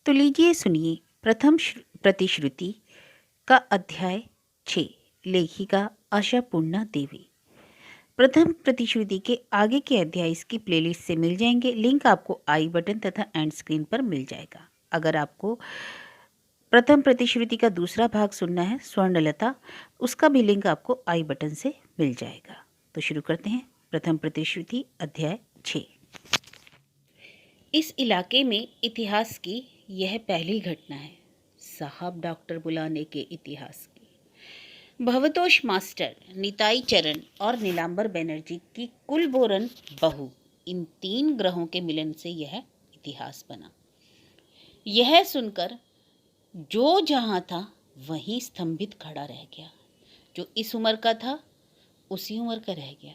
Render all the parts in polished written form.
तो लीजिए सुनिए प्रथम प्रतिश्रुति का अध्याय 6। लेखिका आशापूर्णा देवी। प्रथम प्रतिश्रुति के आगे के अध्याय इसकी प्लेलिस्ट से मिल जाएंगे। लिंक आपको आई बटन तथा एंड स्क्रीन पर मिल जाएगा। अगर आपको प्रथम प्रतिश्रुति का दूसरा भाग सुनना है, स्वर्णलता, उसका भी लिंक आपको आई बटन से मिल जाएगा। तो शुरू करते हैं। प्रथम प्रतिश्रुति अध्याय 6। इस इलाके में इतिहास की यह पहली घटना है, साहब डॉक्टर बुलाने के इतिहास की। भवतोष मास्टर, निताई चरण और नीलांबर बनर्जी की कुलबोरन बहू, इन 3 ग्रहों के मिलन से यह इतिहास बना। यह सुनकर जो जहां था वहीं स्तंभित खड़ा रह गया। जो इस उम्र का था उसी उम्र का रह गया।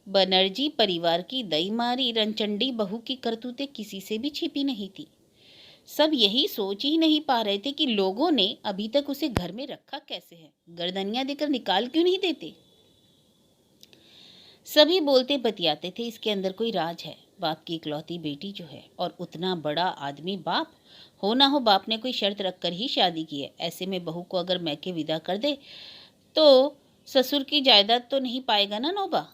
बनर्जी परिवार की दईमारी रनचंडी बहू की करतूतें किसी से भी छिपी नहीं थी। सब यही सोच ही नहीं पा रहे थे कि लोगों ने अभी तक उसे घर में रखा कैसे है, गर्दनियां देकर निकाल क्यों नहीं देते। सभी बोलते बतियाते थे इसके अंदर कोई राज है। बाप की इकलौती बेटी जो है और उतना बड़ा आदमी बाप हो ना हो, बाप ने कोई शर्त रखकर ही शादी की है। ऐसे में बहू को अगर मैके विदा कर दे तो ससुर की जायदाद तो नहीं पाएगा ना नौबा।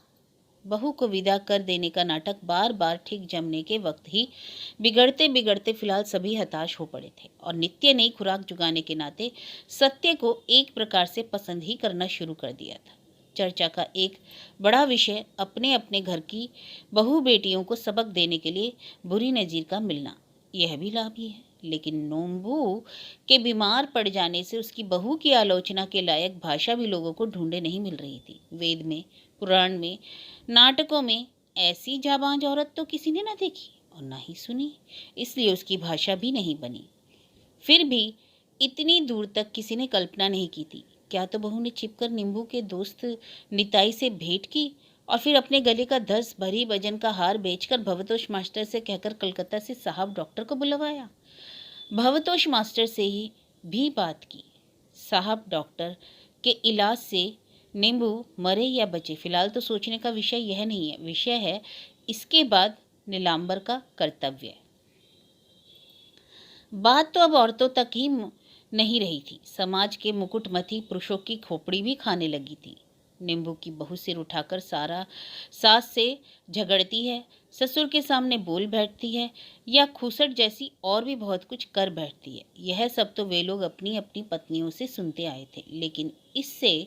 बहू को विदा कर देने का नाटक बार बार ठीक जमने के वक्त ही बिगड़ते बिगड़ते फिलहाल सभी हताश हो पड़े थे और नित्य नई खुराक जुगाने के नाते सत्य को एक प्रकार से पसंद ही करना शुरू कर दिया था। चर्चा का एक बड़ा विषय अपने अपने घर की बहू बेटियों को सबक देने के लिए बुरी नज़ीर का मिलना, यह भी लाभ ही है। लेकिन नोम्बू के बीमार पड़ जाने से उसकी बहू की आलोचना के लायक भाषा भी लोगों को ढूंढे नहीं मिल रही थी। वेद में, पुराण में, नाटकों में ऐसी जाबांज औरत तो किसी ने ना देखी और ना ही सुनी, इसलिए उसकी भाषा भी नहीं बनी। फिर भी इतनी दूर तक किसी ने कल्पना नहीं की थी। क्या तो बहू ने छिपकर नींबू के दोस्त निताई से भेंट की और फिर अपने गले का 10 भरी वजन का हार बेचकर भवतोष मास्टर से कहकर कलकत्ता से साहब डॉक्टर को बुलवाया। भवतोष मास्टर से ही भी बात की। साहब डॉक्टर के इलाज से नींबू मरे या बचे, फिलहाल तो सोचने का विषय यह नहीं है। विषय है इसके बाद नीलांबर का कर्तव्य। बात तो अब औरतों तक ही नहीं रही थी। समाज के मुकुटमती पुरुषों की खोपड़ी भी खाने लगी थी। नींबू की बहू सिर उठाकर सारा सास से झगड़ती है, ससुर के सामने बोल बैठती है या खूसट जैसी और भी बहुत कुछ कर बैठती है। यह सब तो वे लोग अपनी अपनी पत्नियों से सुनते आए थे, लेकिन इससे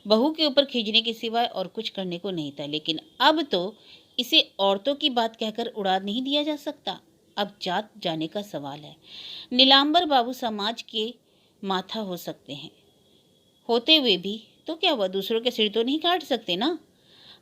बहू के ऊपर खींचने के सिवाय और कुछ करने को नहीं था। लेकिन अब तो इसे औरतों की बात कहकर उड़ा नहीं दिया जा सकता। अब जात जाने का सवाल है। नीलांबर बाबू समाज के माथा हो सकते हैं, होते हुए भी तो क्या हुआ, दूसरों के सिर तो नहीं काट सकते ना।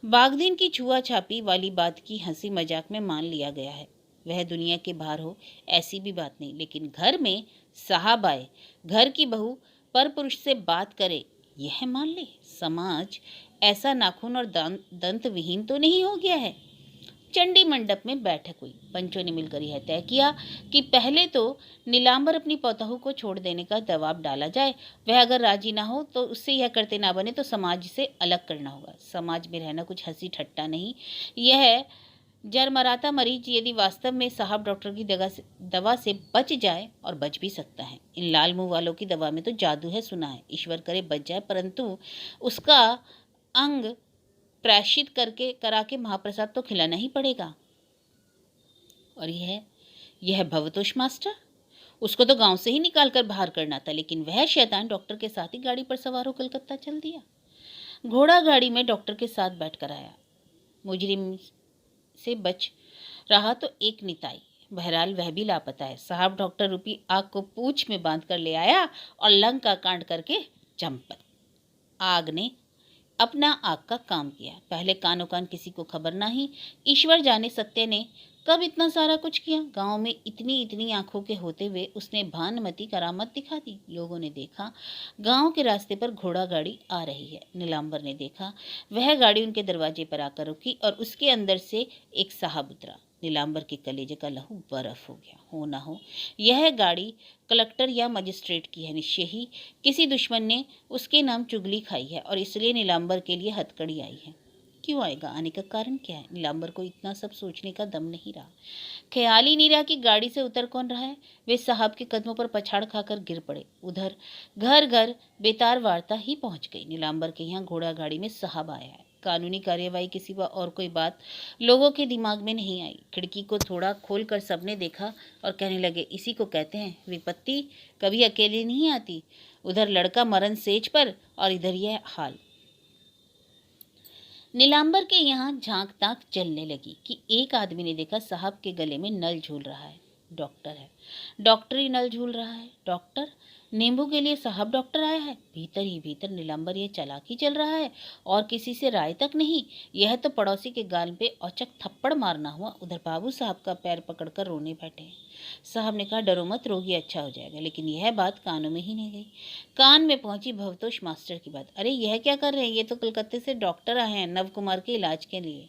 बागदीन की छुआ छापी वाली बात की हंसी मजाक में मान लिया गया है। वह दुनिया के बाहर हो ऐसी भी बात नहीं, लेकिन घर में साहब आए, घर की बहू पर पुरुष से बात करे, यह मान ले। समाज ऐसा नाखून और दंत विहीन तो नहीं हो गया है। चंडी मंडप में बैठक हुई। पंचों ने मिलकर यह तय किया कि पहले तो नीलांबर अपनी पौतहू को छोड़ देने का दबाव डाला जाए। वह अगर राजी ना हो तो उससे यह करते ना बने तो समाज से अलग करना होगा। समाज में रहना कुछ हंसी ठट्टा नहीं। यह जरमराता मरीज यदि वास्तव में साहब डॉक्टर की दवा से बच जाए, और बच भी सकता है, इन लाल मुंह वालों की दवा में तो जादू है सुना है, ईश्वर करे बच जाए, परंतु उसका अंग प्रायश्चित करा के महाप्रसाद तो खिलाना ही पड़ेगा। और यह भवतोष मास्टर, उसको तो गांव से ही निकाल कर बाहर करना था, लेकिन वह शैतान डॉक्टर के साथ ही गाड़ी पर सवार हो कलकत्ता चल दिया। घोड़ा गाड़ी में डॉक्टर के साथ बैठकर आया। मुजरिम से बच रहा तो एक निताई, बहरहाल वह भी लापता है। साहब डॉक्टर रूपी आग को पूंछ में बांध कर ले आया और लंका कांड करके चंपत। आग ने अपना आग का काम किया। पहले कानो कान किसी को खबर नहीं, ईश्वर जाने सत्य ने कब इतना सारा कुछ किया। गांव में इतनी इतनी आंखों के होते हुए उसने भानुमती करामत दिखा दी। लोगों ने देखा गांव के रास्ते पर घोड़ा गाड़ी आ रही है। नीलांबर ने देखा वह गाड़ी उनके दरवाजे पर आकर रुकी और उसके अंदर से एक साहब उतरा। नीलांबर के कलेजे का लहू बर्फ हो गया। हो ना हो यह गाड़ी कलेक्टर या मजिस्ट्रेट की है। निश्चय ही किसी दुश्मन ने उसके नाम चुगली खाई है और इसलिए नीलांबर के लिए हथकड़ी आई है। क्यों आएगा? आने का कारण क्या है? नीलांबर को इतना सब सोचने का दम नहीं रहा। ख्याल ही नहीं रहा कि गाड़ी से उतर कौन रहा है। वे साहब के कदमों पर पछाड़ खाकर गिर पड़े। उधर घर घर बेतार वार्ता ही पहुंच गई। नीलांबर के यहाँ घोड़ा गाड़ी में साहब आया है। कानूनी कार्यवाही के सिवा और कोई बात लोगों के दिमाग में नहीं आई। खिड़की को थोड़ा खोलकर सबने देखा और कहने लगे, इसी को कहते हैं विपत्ति, कभी अकेले नहीं आती। उधर लड़का मरण सेज पर और इधर यह हाल। नीलांबर के यहाँ झांक ताक चलने लगी कि एक आदमी ने देखा साहब के गले में नल झूल रहा है। डॉक्टर है, डॉक्टर ही नल झूल रहा है। डॉक्टर, नींबू के लिए साहब डॉक्टर आया है। भीतर ही भीतर नीलांबर ये चालाकी चल रहा है और किसी से राय तक नहीं। यह तो पड़ोसी के गाल पे औचक थप्पड़ मारना हुआ। उधर बाबू साहब का पैर पकड़कर रोने बैठे हैं। साहब ने कहा, डरो मत, रोगी अच्छा हो जाएगा। लेकिन यह बात कानों में ही नहीं गई। कान में पहुंची भवतोष मास्टर की बात। अरे यह क्या कर रहे हैं? ये तो कलकत्ते से डॉक्टर आए हैं नव कुमार के इलाज के लिए।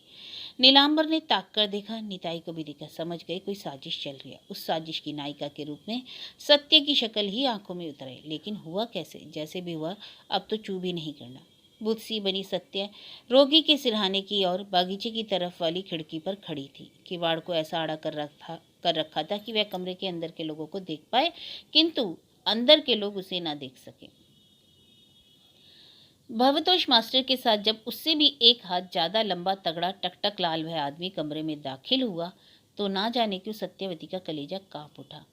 नीलांबर ने ताक कर देखा, निताई को भी देखा। समझ गए कोई साजिश चल रही है। उस साजिश की नायिका के रूप में सत्य की शक्ल ही आंखों में उतर आई। लेकिन हुआ कैसे? जैसे भी हुआ, अब तो चू भी नहीं करना। बुद्ध सी बनी सत्य रोगी के सिरहाने की और बागीचे की तरफ वाली खिड़की पर खड़ी थी। किवाड़ को ऐसा आड़ा कर रखा था कि वह कमरे के अंदर के लोगों को देख पाए, किंतु अंदर के लोग उसे ना देख सके। भवतोष मास्टर के साथ जब उससे भी एक हाथ ज्यादा लंबा तगड़ा टकटक लाल वह आदमी कमरे में दाखिल हुआ तो ना जाने क्यों सत्यवती का कलेजा कांप उठा।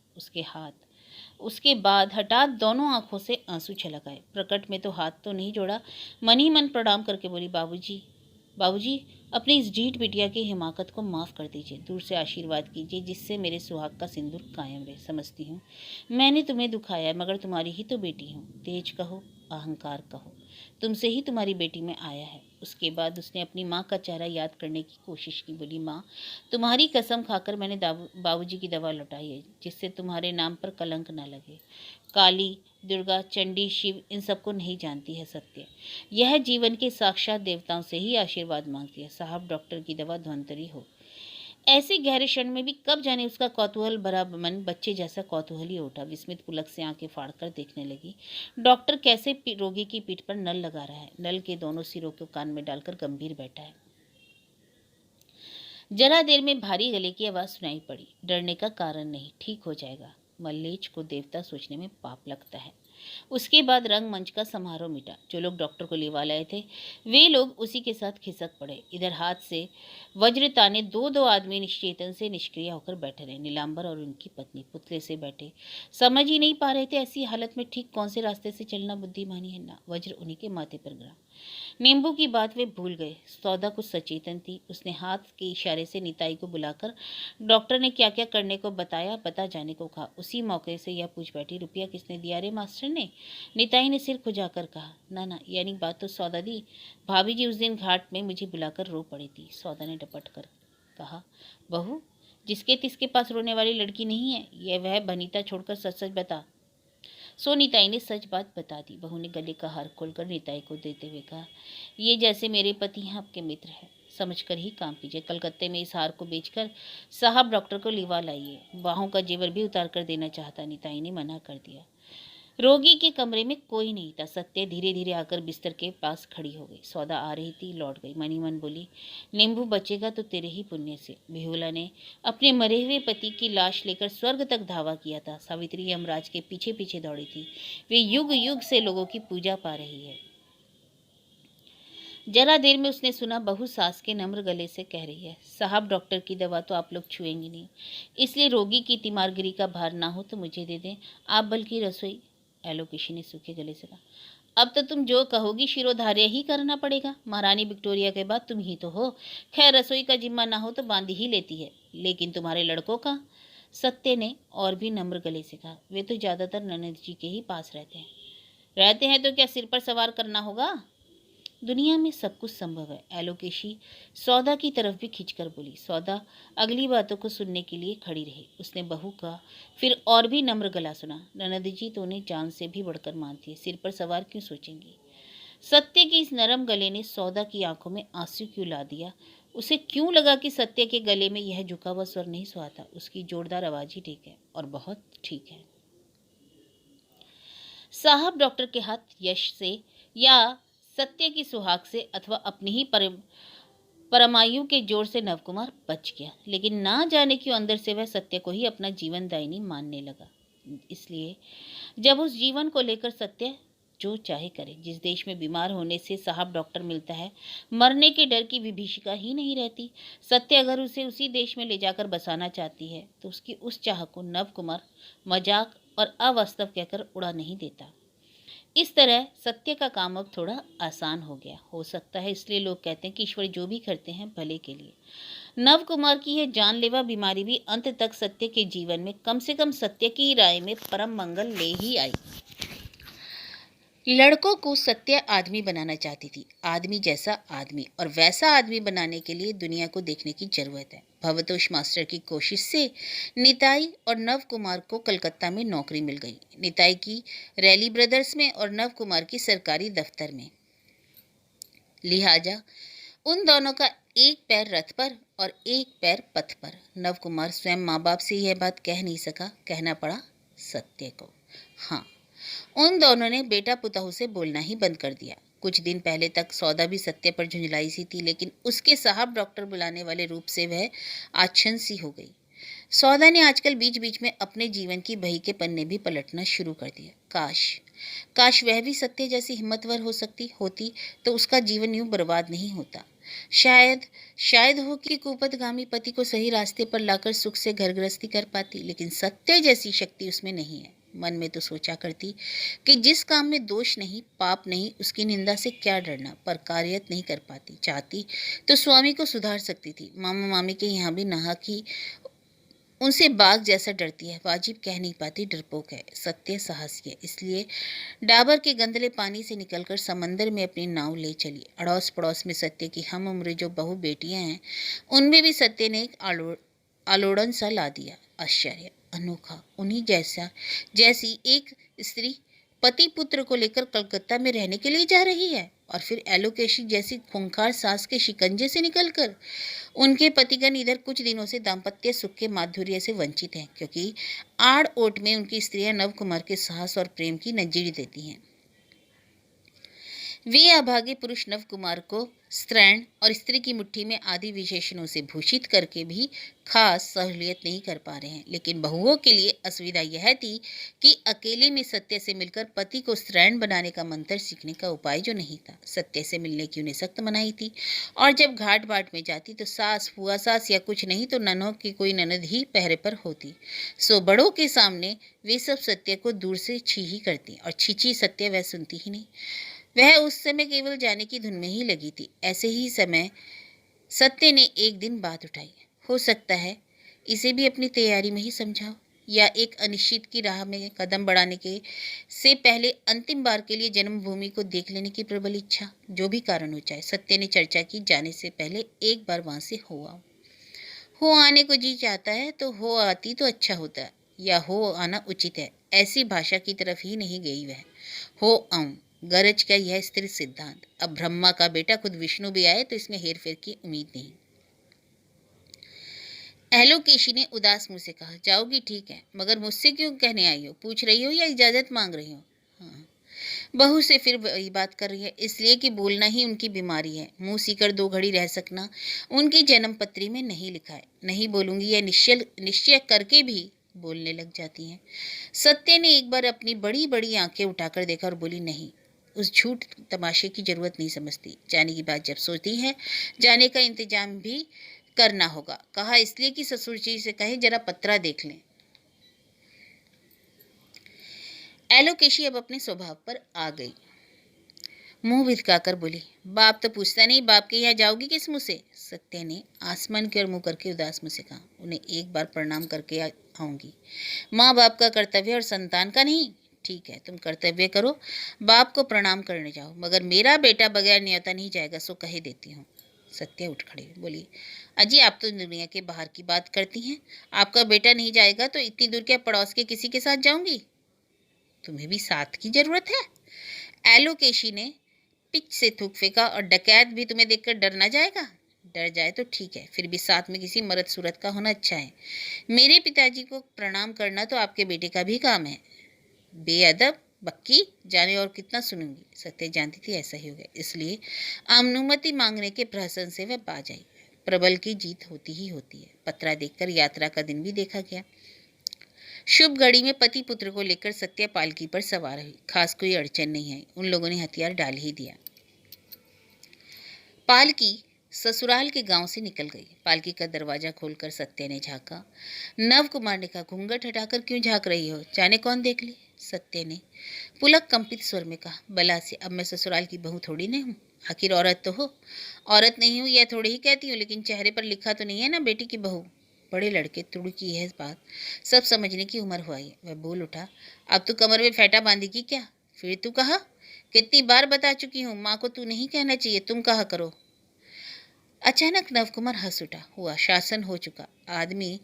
उसके बाद हठात दोनों आंखों से आंसू छलक आए। प्रकट में तो हाथ तो नहीं जोड़ा, मन ही मन प्रणाम करके बोली, बाबूजी, बाबूजी, अपनी इस ढीठ बिटिया की हिमाकत को माफ़ कर दीजिए। दूर से आशीर्वाद कीजिए जिससे मेरे सुहाग का सिंदूर कायम रहे। समझती हूँ मैंने तुम्हें दुखाया है, मगर तुम्हारी ही तो बेटी हूँ। तेज कहो, अहंकार कहो, तुमसे ही तुम्हारी बेटी में आया है। उसके बाद उसने अपनी माँ का चेहरा याद करने की कोशिश की। बोली, माँ, तुम्हारी कसम खाकर मैंने बाबूजी की दवा लौटाई है जिससे तुम्हारे नाम पर कलंक न लगे। काली, दुर्गा, चंडी, शिव इन सबको नहीं जानती है सत्य। यह जीवन के साक्षात देवताओं से ही आशीर्वाद मांगती है। साहब डॉक्टर की दवा धन्वंतरी हो। ऐसे गहरे क्षण में भी कब जाने उसका कौतूहल भरा मन बच्चे जैसा कौतूहल ही उठा। विस्मित पुलक से आंखें फाड़कर देखने लगी। डॉक्टर कैसे रोगी की पीठ पर नल लगा रहा है। नल के दोनों सिरों को कान में डालकर गंभीर बैठा है। जरा देर में भारी गले की आवाज सुनाई पड़ी। डरने का कारण नहीं, ठीक हो जाएगा। मल्लेच को देवता सोचने में पाप लगता है। उसके बाद रंगमंच का समारोह मिटा। जो लोग डॉक्टर को लिवा लाए थे वे लोग उसी के साथ खिसक पड़े। इधर हाथ से वज्र ताने दो दो आदमी निश्चेतन से निष्क्रिय होकर बैठे रहे। नीलांबर और उनकी पत्नी पुतले से बैठे समझ ही नहीं पा रहे थे ऐसी हालत में ठीक कौन से रास्ते से चलना बुद्धिमानी है। ना वज्र उन्हीं के माथे पर गिरा। नींबू की बात वे भूल गए। सौदा कुछ सचेतन थी। उसने हाथ के इशारे से निताई को बुलाकर डॉक्टर ने क्या क्या करने को बताया बता जाने को कहा। उसी मौके से यह पूछ बैठी, रुपया किसने दिया रे मास्टर ने? निताई ने सिर खुजाकर कहा, ना ना, यानी बात तो सौदा दी। भाभी जी उस दिन घाट में मुझे बुलाकर रो पड़ी थी। सौदा ने डपट कर कहा, बहू, जिसके तिसके पास रोने वाली लड़की नहीं है यह वह बनीता, छोड़कर सच सच बता। सो निताई ने सच बात बता दी। बहू ने गले का हार खोलकर निताई को देते हुए कहा, ये जैसे मेरे पति हैं आपके मित्र हैं, समझकर ही काम कीजिए। कलकत्ते में इस हार को बेचकर साहब डॉक्टर को लिवा लाइए। बाहों का जेवर भी उतार कर देना चाहता। निताई ने मना कर दिया। रोगी के कमरे में कोई नहीं था। सत्य धीरे धीरे आकर बिस्तर के पास खड़ी हो गई। सौदा आ रही थी, लौट गई। मनी मन बोली, नींबू बचेगा तो तेरे ही पुण्य से। बिहुला ने अपने मरे हुए पति की लाश लेकर स्वर्ग तक धावा किया था। सावित्री यमराज के पीछे पीछे दौड़ी थी। वे युग युग से लोगों की पूजा पा रही है। जरा देर में उसने सुना बहू सास के नम्र गले से कह रही है, साहब डॉक्टर की दवा तो आप लोग छुएंगे नहीं, इसलिए रोगी की तीमारगिरी का भार ना हो तो मुझे दे दें आप, बल्कि रसोई। एलोकेशी ने सूखे गले से कहा, अब तो तुम जो कहोगी शिरोधार्य ही करना पड़ेगा। महारानी विक्टोरिया के बाद तुम ही तो हो। खैर रसोई का जिम्मा ना हो तो बांध ही लेती है, लेकिन तुम्हारे लड़कों का? सत्य ने और भी नम्र गले से कहा, वे तो ज्यादातर ननद जी के ही पास रहते हैं तो क्या सिर पर सवार करना होगा? दुनिया में सब कुछ संभव है। एलोकेशी सौदा की तरफ भी खींचकर बोली। सौदा अगली बातों को सुनने के लिए खड़ी रही। उसने बहू का फिर और भी नम्र गला सुना, ननद जी तो उन्हें जान से भी बढ़कर मानती है, सिर पर सवार क्यों सोचेंगी? सत्य की इस नरम गले ने सौदा की आंखों में आंसू क्यों ला दिया? उसे क्यों लगा कि सत्य के गले में यह झुका हुआ स्वर नहीं सुहाता? उसकी जोरदार आवाज ही ठीक है, और बहुत ठीक है। साहब डॉक्टर के हाथ यश से या सत्य की सुहाग से अथवा अपनी ही परमायु के जोर से नवकुमार बच गया, लेकिन ना जाने क्यों अंदर से वह सत्य को ही अपना जीवन दायिनी मानने लगा। इसलिए जब उस जीवन को लेकर सत्य जो चाहे करे, जिस देश में बीमार होने से साहब डॉक्टर मिलता है, मरने के डर की विभीषिका ही नहीं रहती। सत्य अगर उसे उसी देश में ले जाकर बसाना चाहती है तो उसकी उस चाह को नवकुमार मजाक और अवास्तव कहकर उड़ा नहीं देता। इस तरह सत्य का काम अब थोड़ा आसान हो गया हो सकता है, इसलिए लोग कहते हैं कि ईश्वर जो भी करते हैं भले के लिए। नव कुमार की यह जानलेवा बीमारी भी अंत तक सत्य के जीवन में कम से कम सत्य की राय में परम मंगल ले ही आई। लड़कों को सत्य आदमी बनाना चाहती थी, आदमी जैसा आदमी, और वैसा आदमी बनाने के लिए दुनिया को देखने की जरूरत है। भवतोष मास्टर की कोशिश से निताई और नव कुमार को कलकत्ता में नौकरी मिल गई। निताई की रैली ब्रदर्स में और नव कुमार की सरकारी दफ्तर में। लिहाजा उन दोनों का एक पैर रथ पर और एक पैर पथ पर। नव कुमार स्वयं माँ बाप से यह बात कह नहीं सका, कहना पड़ा सत्य को। हाँ, उन दोनों ने बेटा पुतहु से बोलना ही बंद कर दिया। कुछ दिन पहले तक सौदा भी सत्य पर झुंझलाई सी थी, लेकिन उसके साहब डॉक्टर बुलाने वाले रूप से वह आच्छन सी हो गई। सौदा ने आजकल बीच बीच में अपने जीवन की बही के पन्ने भी पलटना शुरू कर दिया। काश वह भी सत्य जैसी हिम्मतवर होती तो उसका जीवन यूं बर्बाद नहीं होता। शायद हो कि कुपथगामी पति को सही रास्ते पर लाकर सुख से घर गृहस्थी कर पाती, लेकिन सत्य जैसी शक्ति उसमें नहीं है। मन में तो सोचा करती कि जिस काम में दोष नहीं, पाप नहीं, उसकी निंदा से क्या डरना, पर कार्यत नहीं कर पाती। चाहती तो स्वामी को सुधार सकती थी। मामा मामी के यहाँ भी नहा की उनसे बाघ जैसा डरती है, वाजिब कह नहीं पाती, डरपोक है। सत्य साहसी है, इसलिए डाबर के गंदले पानी से निकलकर समंदर में अपनी नाव ले चली। अड़ोस पड़ोस में सत्य की हम उम्र जो बहू बेटियां हैं, उनमें भी सत्य ने एक आलोड़न सा ला दिया। आश्चर्य, अनोखा, उन्हीं जैसी एक स्त्री पति पुत्र को लेकर कलकत्ता में रहने के लिए जा रही है, और फिर एलोकेशी जैसी खूंखार सास के शिकंजे से निकलकर। उनके पतिगण इधर कुछ दिनों से दाम्पत्य सुख के माधुर्य से वंचित हैं, क्योंकि आड़ ओट में उनकी स्त्रियां नव कुमार के साहस और प्रेम की नजीर देती हैं। वे अभागे पुरुष नव कुमार को स्त्रैण और स्त्री की मुट्ठी में आदि विशेषणों से भूषित करके भी खास सहूलियत नहीं कर पा रहे हैं। लेकिन बहुओं के लिए असुविधा यह थी कि अकेले में सत्य से मिलकर पति को स्त्रैण बनाने का मंत्र सीखने का उपाय जो नहीं था। सत्य से मिलने की उन्हें सख्त मनाही थी, और जब घाट बाट में जाती तो सास, फुआ सास या कुछ नहीं तो ननों की कोई ननद ही पहरे पर होती। सो बड़ों के सामने वे सब सत्य को दूर से छी ही करती, और छीची सत्य वह सुनती ही नहीं। वह उस समय केवल जाने की धुन में ही लगी थी। ऐसे ही समय सत्य ने एक दिन बात उठाई, हो सकता है इसे भी अपनी तैयारी में ही समझाओ, या एक अनिश्चित की राह में कदम बढ़ाने के से पहले अंतिम बार के लिए जन्मभूमि को देख लेने की प्रबल इच्छा, जो भी कारण हो जाए। सत्य ने चर्चा की, जाने से पहले एक बार वहां से हो आओ। हो आने को जी चाहता है तो हो आती तो अच्छा होता, या हो आना उचित है, ऐसी भाषा की तरफ ही नहीं गई वह। हो आऊं गरज का यह स्थिर सिद्धांत। अब ब्रह्मा का बेटा खुद विष्णु भी आए तो इसमें हेरफेर की उम्मीद नहीं। एलोकेशी ने उदास मुंह से कहा, जाओगी ठीक है, मगर मुझसे क्यों कहने आई हो? पूछ रही हो या इजाजत मांग रही हो? हाँ, बहू से फिर वही बात कर रही है, इसलिए कि बोलना ही उनकी बीमारी है। मुंह सीकर 2 घड़ी रह सकना उनकी जन्म पत्री में नहीं लिखा है। नहीं बोलूंगी यह निश्चय करके भी बोलने लग जाती हैं। सत्य ने एक बार अपनी बड़ी बड़ी आंखें उठाकर देखा और बोली, नहीं, उस झूठ तमाशे की जरूरत नहीं समझती। जाने की बात जब सोचती है, जाने का इंतजाम भी करना होगा। कहा इसलिए कि ससुर जी से कहे जरा पत्रा देख लें। एलोकेशी अब अपने स्वभाव पर आ गई। मुंह भिदकाकर बोली, बाप तो पूछता नहीं, बाप के यहाँ जाओगी किस मुंह से? सत्य ने आसमान की ओर मुंह करके उदास मुंह से कहा, उन्हें एक बार प्रणाम करके आऊंगी। माँ बाप का कर्तव्य और संतान का नहीं। ठीक है, तुम कर्तव्य करो, बाप को प्रणाम करने जाओ, मगर मेरा बेटा बगैर न्योता नहीं जाएगा, सो कहे देती हूँ। सत्य उठ खड़ी बोली, अजी आप तो दुनिया के बाहर की बात करती हैं। आपका बेटा नहीं जाएगा तो इतनी दूर क्या पड़ोस के किसी के साथ जाऊंगी? तुम्हें भी साथ की जरूरत है? एलोकेशी ने पिच से थूक फेंका, और डकैत भी तुम्हें देखकर डर ना जाएगा? डर जाए तो ठीक है, फिर भी साथ में किसी मर्द सूरत का होना अच्छा है। मेरे पिताजी को प्रणाम करना तो आपके बेटे का भी काम है। बेअदब, बक्की, जाने और कितना सुनूंगी। सत्य जानती थी ऐसा ही होगा, इसलिए अनुमति मांगने के प्रहसन से वह बाज आई। प्रबल की जीत होती ही होती है। पत्रा देखकर यात्रा का दिन भी देखा गया। शुभ घड़ी में पति पुत्र को लेकर सत्या पालकी पर सवार हुई। खास कोई अड़चन नहीं आई। उन लोगों ने हथियार डाल ही दिया। पालकी ससुराल के गांव से निकल गई। पालकी का दरवाजा खोलकर सत्या ने झांका। नव कुमार ने कहा, घूंघट हटाकर क्यों झांक रही हो? जाने कौन देख ले। सत्य ने पुलक कंपित स्वर में कहा, बला से, अब मैं ससुराल की बहू थोड़ी नहीं हूँ। आखिर औरत तो हो। औरत नहीं हूँ यह थोड़ी ही कहती हूँ, लेकिन चेहरे पर लिखा तो नहीं है ना बेटी की बहू। बड़े लड़के तुड़की है बात, सब समझने की उम्र हुआ है। वह बोल उठा, अब तू कमर में फेंटा बांधेगी क्या? फिर तू कहा, कितनी बार बता चुकी हूँ, माँ को तू नहीं कहना चाहिए, तुम कहा करो। अचानक नवकुमार हंस उठा। हुआ शासन हो चुका आदमी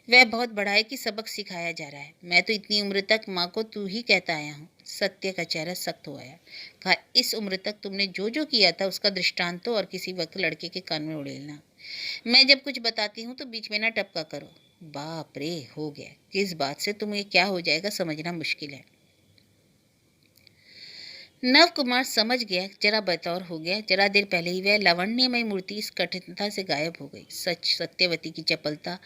वह बहुत बड़ा है कि सबक सिखाया जा रहा है। मैं तो इतनी उम्र तक माँ को तू ही कहता आया हूँ। सत्य का चेहरा सख्त हो आया। कहा, इस उम्र तक तुमने जो जो किया था उसका दृष्टांत तो और किसी वक्त लड़के के कान में उड़ेलना। मैं जब कुछ बताती हूँ तो बीच में ना टपका करो। बाप रे, हो गया। किस बात से तुम्हें क्या हो जाएगा समझना मुश्किल है। नव कुमार समझ गया, जरा बतौर हो गया। जरा देर पहले ही वह लावण्यमय मूर्ति इस कठिनता से गायब हो गई। सच, सत्यवती की चपलता,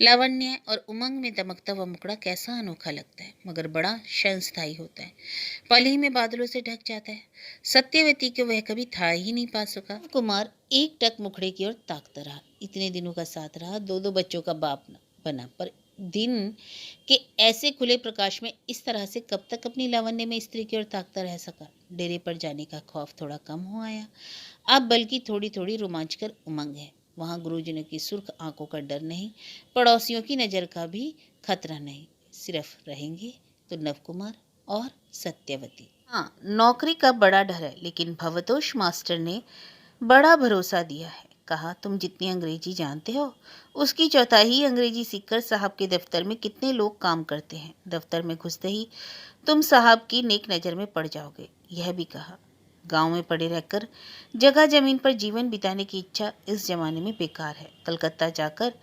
लावण्य और उमंग में दमकता हुआ मुखड़ा कैसा अनोखा लगता है, मगर बड़ा क्षणस्थायी होता है, पल ही में बादलों से ढक जाता है। सत्यवती को वह कभी था ही नहीं पा सका। कुमार एक टक मुखड़े की ओर ताकता रहा। इतने दिनों का साथ रहा, दो दो बच्चों का बाप बना, पर दिन के ऐसे खुले प्रकाश में इस तरह से कब तक अपनी लावण्य में स्त्री की ओर ताकता रह सका। डेरे पर जाने का खौफ थोड़ा कम हो आया, अब बल्कि थोड़ी थोड़ी रोमांचकर उमंग है। वहां गुरुजनों की सुर्ख आंखों का डर नहीं, पड़ोसियों की नजर का भी खतरा नहीं। सिर्फ रहेंगे तो नवकुमार और सत्यवती। हाँ, नौकरी का बड़ा डर है, लेकिन भवतोष मास्टर ने बड़ा भरोसा दिया है। कहा, तुम जितनी अंग्रेजी जानते हो उसकी चौथाई अंग्रेजी सीखकर साहब के दफ्तर में कितने लोग काम करते हैं। दफ्तर में घुसते ही तुम साहब की नेक नज़र में पड़ जाओगे। यह भी कहा, गांव में पड़े रहकर जगह जमीन पर जीवन बिताने की इच्छा इस जमाने में बेकार है। कलकत्ता जाकर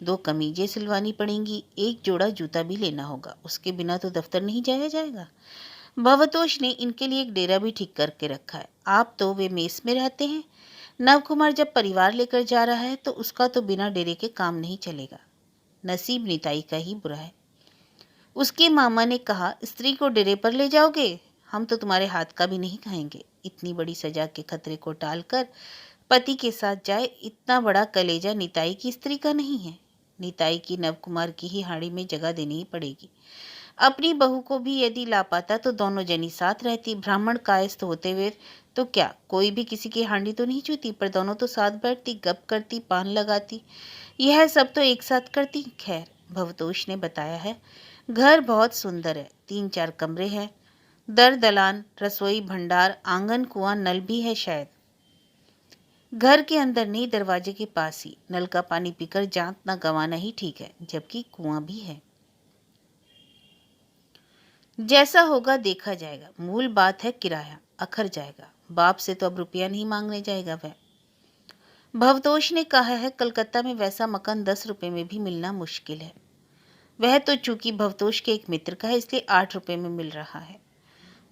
2 कमीजें सिलवानी पड़ेंगी, एक जोड़ा जूता भी लेना होगा, उसके बिना तो दफ्तर नहीं जाया जाएगा। भवतोष ने इनके लिए एक डेरा भी ठीक करके रखा है। आप तो वे मेस में रहते हैं। नवकुमार जब परिवार लेकर जा रहा है तो उसका तो बिना डेरे के काम नहीं चलेगा। नसीब निताई का ही बुरा है। उसके मामा ने कहा, स्त्री को डेरे पर ले जाओगे, हम तो तुम्हारे हाथ का भी नहीं खाएंगे। इतनी बड़ी सजा के खतरे को टालकर पति के साथ जाए, इतना बड़ा कलेजा निताई की स्त्री का नहीं है। निताई की नवकुमार की ही हाड़ी में जगह देनी ही पड़ेगी। अपनी बहू को भी यदि ला पाता तो दोनों जनी साथ रहती। ब्राह्मण कायस्थ होते हुए तो क्या कोई भी किसी की हांडी तो नहीं छूती, पर दोनों तो साथ बैठती, गप करती, पान लगाती, यह सब तो एक साथ करती। खैर, भवतोष ने बताया है, घर बहुत सुंदर है, 3-4 कमरे हैं, दर दलान, रसोई, भंडार, आंगन, कुआं, नल भी है शायद। घर के अंदर नहीं, दरवाजे के पास ही। नल का पानी पीकर जान न गंवाना ही ठीक है, जबकि कुआं भी है। जैसा होगा देखा जाएगा, मूल बात है किराया अखर जाएगा। बाप से तो अब रुपया नहीं मांगने जाएगा वह। भवतोष ने कहा है, कलकत्ता में वैसा मकान 10 रुपए में भी मिलना मुश्किल है। वह तो चूंकि भवतोष के एक मित्र का है, इसलिए 8 रुपए में मिल रहा है।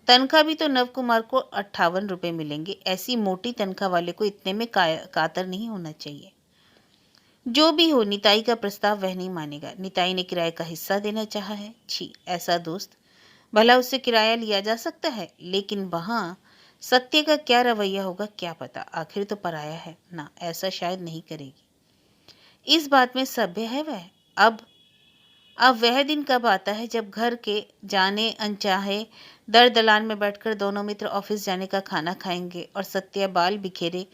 तनख्वाह भी तो नवकुमार को 58 रुपए मिलेंगे। ऐसी मोटी तनख्वाह वाले को इतने में कातर नहीं होना चाहिए। जो भी हो, निताई का प्रस्ताव वह नहीं मानेगा। निताई ने किराए का हिस्सा देना चाहा है। छी, ऐसा दोस्त, भला उससे किराया लिया जा सकता है। लेकिन वहां सत्य का क्या रवैया होगा क्या पता, आखिर तो पराया है ना, ऐसा शायद नहीं करेगी। इस बात में सभ्य है वह। अब वह दिन कब आता है जब घर के जाने अनचाहे दर दलान में बैठकर दोनों मित्र ऑफिस जाने का खाना खाएंगे और सत्या बाल बिखेरे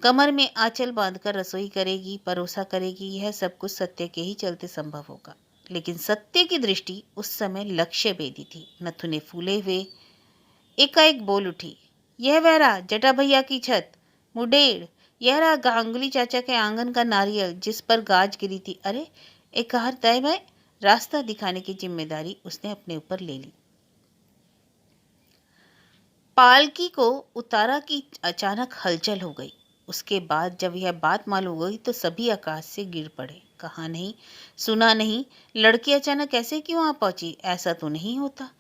कमर में आंचल बांधकर रसोई करेगी, परोसा करेगी। यह सब कुछ सत्य के ही चलते संभव होगा। लेकिन सत्य की दृष्टि उस समय लक्ष्य भेदी थी। नथुने फूले हुए एकाएक बोल उठी, यह वह रहा जटा भैया की छत, मुडेड़, यह रहा गांगुली चाचा के आंगन का नारियल जिस पर गाज गिरी थी। अरे, एक कार तय में रास्ता दिखाने की जिम्मेदारी उसने अपने ऊपर ले ली। पालकी को उतारा की अचानक हलचल हो गई। उसके बाद जब यह बात मालूम हुई तो सभी आकाश से गिर पड़े। कहा नहीं, सुना नहीं, लड़की अचानक ऐसे क्यों आ पहुंची? ऐसा तो नहीं होता।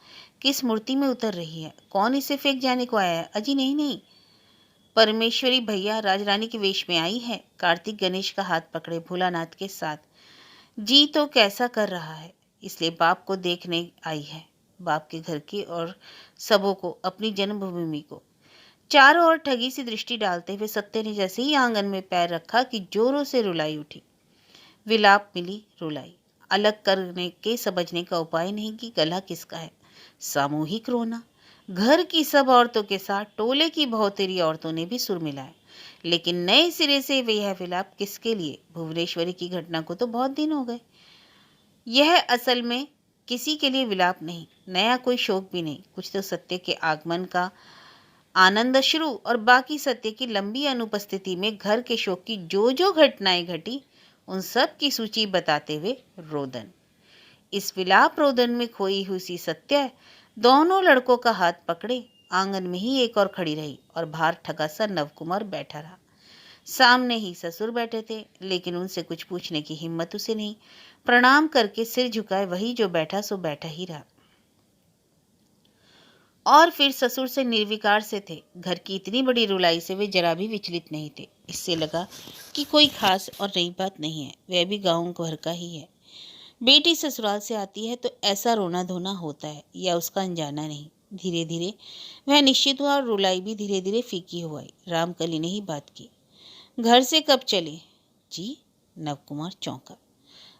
किस मूर्ति में उतर रही है? कौन इसे फेंक जाने को आया है? अजी नहीं नहीं, परमेश्वरी भैया राजरानी के वेश में आई है। कार्तिक गणेश का हाथ पकड़े भोलानाथ के साथ। जी तो कैसा कर रहा है? इसलिए बाप को देखने आई है, बाप के घर की और सबों को, अपनी जन्मभूमि को। चारों ओर ठगी सी दृष्टि डालते हुए सत्य ने जैसे ही आंगन में पैर रखा कि जोरों से रुलाई उठी। विलाप मिली रुलाई। अलग करने के समझने का उपाय नहीं कि गला किसका है। सामूहिक रोना। घर की सब औरतों के साथ टोले की बहुतेरी औरतों ने भी सुर मिलाए। लेकिन नए सिरे से यह विलाप किसके लिए? भुवनेश्वरी की घटना को तो बहुत दिन हो गए। यह असल में किसी के लिए विलाप नहीं, नया कोई शोक भी नहीं। कुछ तो सत्य के आगमन का आनंद अश्रु और बाकी सत्य की लंबी अनुपस्थिति में घर के शोक की जो जो घटनाएं घटी, उन सब की सूची बताते हुए रोदन। इस विलाप रोदन में खोई हुई सी सत्य दोनों लड़कों का हाथ पकड़े आंगन में ही एक और खड़ी रही और बाहर ठगा सा नवकुमार बैठा रहा। सामने ही ससुर बैठे थे, लेकिन उनसे कुछ पूछने की हिम्मत उसे नहीं। प्रणाम करके सिर झुकाए वही जो बैठा सो बैठा ही रहा। और फिर ससुर से निर्विकार से थे। घर की इतनी बड़ी रुलाई से वे जरा भी विचलित नहीं थे। इससे लगा कि कोई खास और नई बात नहीं है, वह भी गाँव भर का ही है। बेटी ससुराल से आती है तो ऐसा रोना धोना होता है, या उसका अनजाना नहीं। धीरे धीरे वह निश्चित हुआ और रुलाई भी धीरे धीरे फीकी हो आई। रामकली ने ही बात की। घर से कब चले? जी। नवकुमार चौंका।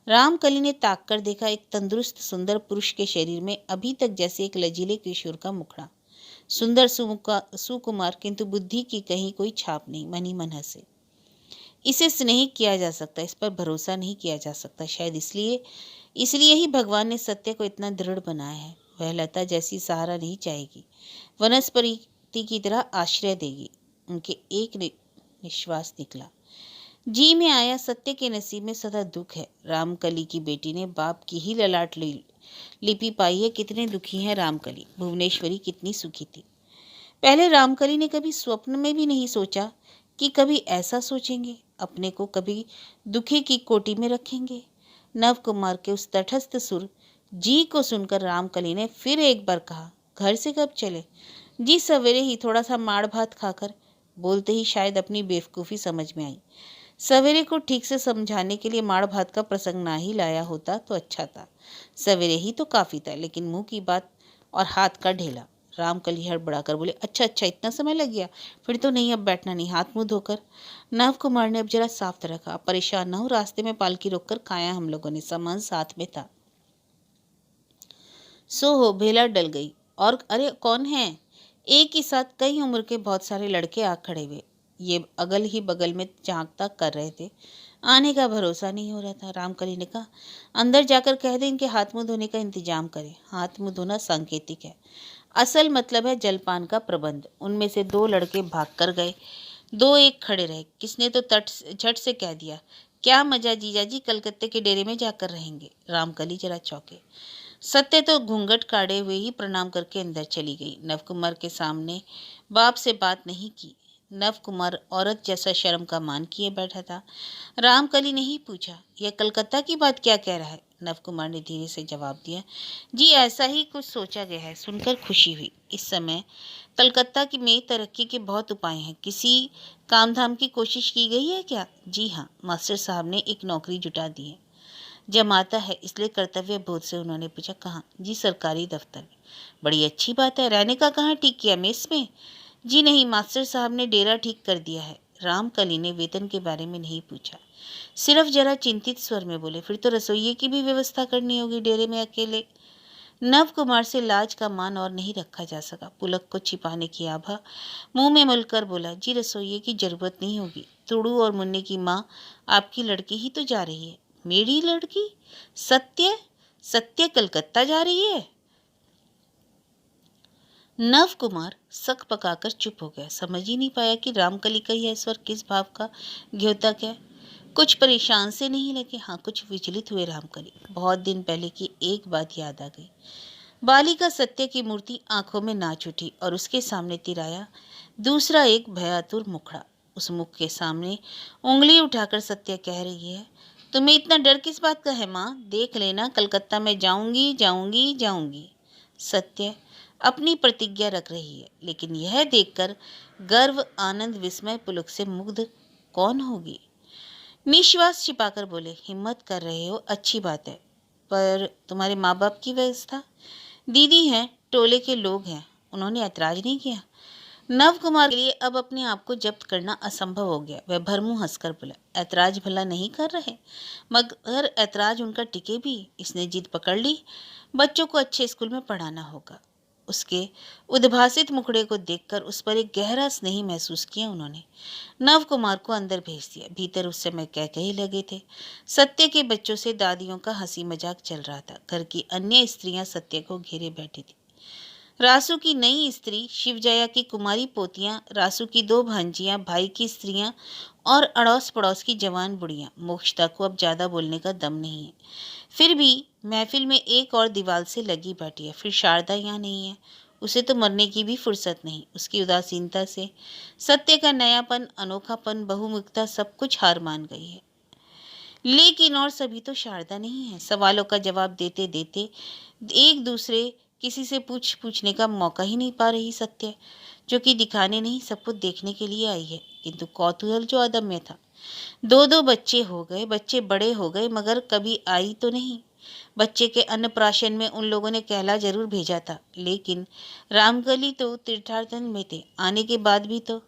रामकली ने ताक कर देखा। एक तंदुरुस्त सुंदर पुरुष के शरीर में अभी तक जैसे एक लजीले किशोर का मुखड़ा। सुंदर सुकुमार, किंतु बुद्धि की कहीं कोई छाप नहीं। मन ही मन हंसे। इसे स्नेह किया जा सकता, इस पर भरोसा नहीं किया जा सकता। शायद इसलिए ही भगवान ने सत्य को इतना दृढ़ बनाया है। वह लता जैसी सहारा नहीं चाहेगी, वनस्पति की तरह आश्रय देगी। उनके एक निश्वास निकला। जी में आया, सत्य के नसीब में सदा दुख है। रामकली की बेटी ने बाप की ही ललाट लिपि पाई है। कितने दुखी है रामकली। भुवनेश्वरी कितनी सुखी थी। पहले रामकली ने कभी स्वप्न में भी नहीं सोचा कि कभी ऐसा सोचेंगे, अपने को कभी दुखी की कोटि में रखेंगे। नवकुमार के उस तटस्थ सुर जी को सुनकर रामकली ने फिर एक बार कहा, घर से कब चले? जी सवेरे ही, थोड़ा सा माड़ भात खाकर। बोलते ही शायद अपनी बेवकूफ़ी समझ में आई। सवेरे को ठीक से समझाने के लिए माड़ भात का प्रसंग ना ही लाया होता तो अच्छा था। सवेरे ही तो काफ़ी था, लेकिन मुंह की बात और हाथ का ढेला। रामकली हड़बड़ाकर बोले, अच्छा अच्छा, इतना समय लग गया? फिर तो नहीं, अब बैठना नहीं, हाथ मुंह धोकर। नवकुमार ने अब जरा साफ तरह कहा, परेशान न हो, रास्ते में पालकी रोककर खाया हम लोगों ने, सामान साथ में था। सो हो, भेला डल गई। और अरे कौन है? एक ही साथ कई उम्र के बहुत सारे लड़के आ खड़े हुए। ये अगल ही बगल में झांकता कर रहे थे। आने का भरोसा नहीं हो रहा था। रामकली ने कहा, अंदर जाकर कह दे इनके हाथ मुंह धोने का इंतजाम करें। हाथ मुंह धोना सांकेतिक है, असल मतलब है जलपान का प्रबंध। उनमें से दो लड़के भाग कर गए, दो एक खड़े रहे। किसने तो झट से कह दिया, क्या मजा जीजाजी, कलकत्ते के डेरे में जाकर रहेंगे। रामकली जरा चौंके। सत्य तो घूंघट काढ़े हुए ही प्रणाम करके अंदर चली गई। नवकुमार के सामने बाप से बात नहीं की। नवकुमार औरत जैसा शर्म का मान किए बैठा था। रामकली ने ही पूछा, यह कलकत्ता की बात क्या कह रहा है? नवकुमार ने धीरे से जवाब दिया, जी ऐसा ही कुछ सोचा गया है। सुनकर खुशी हुई। इस समय कलकत्ता की में तरक्की के बहुत उपाय हैं। किसी काम धाम की कोशिश की गई है क्या? जी हाँ, मास्टर साहब ने एक नौकरी जुटा दी है। जमाता है, इसलिए कर्तव्य बोध से उन्होंने पूछा, कहाँ? जी सरकारी दफ्तर में। बड़ी अच्छी बात है। रहने का कहाँ ठीक किया, मेस में? जी नहीं, मास्टर साहब ने डेरा ठीक कर दिया है। रामकली ने वेतन के बारे में नहीं पूछा, सिर्फ जरा चिंतित स्वर में बोले, फिर तो रसोइये की भी व्यवस्था करनी होगी डेरे में अकेले। नवकुमार से लाज का मान और नहीं रखा जा सका। पुलक को छिपाने की आभा मुंह में मलकर बोला, जी रसोइये की जरूरत नहीं होगी। तुड़ू और मुन्ने की माँ आपकी लड़की ही तो जा रही है। मेरी लड़की? सत्य? सत्य कलकत्ता जा रही है? नवकुमार सक पकाकर चुप हो गया। समझ ही नहीं पाया कि रामकली का यह स्वर किस भाव का घ्योता क्या। कुछ परेशान से नहीं, लेकिन हाँ कुछ विचलित हुए रामकली। बहुत दिन पहले की एक बात याद आ गई। बालिका सत्य की मूर्ति आंखों में नाच उठी और उसके सामने तिराया दूसरा एक भयातुर मुखड़ा। उस मुख के सामने उंगली उठाकर सत्य कह रही है, तुम्हें इतना डर किस बात का है माँ? देख लेना, कलकत्ता में जाऊंगी जाऊंगी जाऊंगी। सत्य अपनी प्रतिज्ञा रख रही है, लेकिन यह देखकर गर्व, आनंद, विस्मय, पुलक से मुग्ध कौन होगी? निश्वास छिपाकर बोले, हिम्मत कर रहे हो, अच्छी बात है, पर तुम्हारे माँ बाप की व्यवस्था? दीदी हैं, टोले के लोग हैं, उन्होंने ऐतराज नहीं किया। नव कुमार के लिए अब अपने आप को जब्त करना असंभव हो गया। वह भरमुंह हंसकर बोला, ऐतराज भला नहीं कर रहे, मगर ऐतराज उनका टिके भी। इसने जिद पकड़ ली, बच्चों को अच्छे स्कूल में पढ़ाना होगा। उसके उद्भासित मुखड़े को देखकर उस पर एक गहरा स्नेह महसूस किया उन्होंने। नव कुमार को अंदर भेज दिया। भीतर उस समय कह कही लगे थे। सत्य के बच्चों से दादियों का हंसी मजाक चल रहा था। घर की अन्य स्त्रियां सत्य को घेरे बैठी थी। रासू की नई स्त्री, शिवजया की कुमारी पोतियां, रासू की दो भांजियां, भाई की स्त्रियां और अड़ोस पड़ोस की जवान बुढ़ियां। मोक्षता को अब ज्यादा बोलने का दम नहीं है, फिर भी महफिल में एक और दीवार से लगी बैठी है। फिर शारदा यहाँ नहीं है, उसे तो मरने की भी फुर्सत नहीं। उसकी उदासीनता से सत्य का नयापन, अनोखापन, बहुमुखता सब कुछ हार मान गई है। लेकिन और सभी तो शारदा नहीं है। सवालों का जवाब देते देते एक दूसरे किसी से पूछने का मौका ही नहीं पा रही सत्य, जो कि दिखाने नहीं सब कुछ देखने के लिए आई है। किंतु कौतूहल जो अदम्य था। दो दो बच्चे हो गए, बच्चे बड़े हो गए, मगर कभी आई तो नहीं। बच्चे के अन्नप्राशन में उन लोगों ने कहला जरूर भेजा था, लेकिन रामकली तो तीर्थाटन में थे। आने के बाद भी तो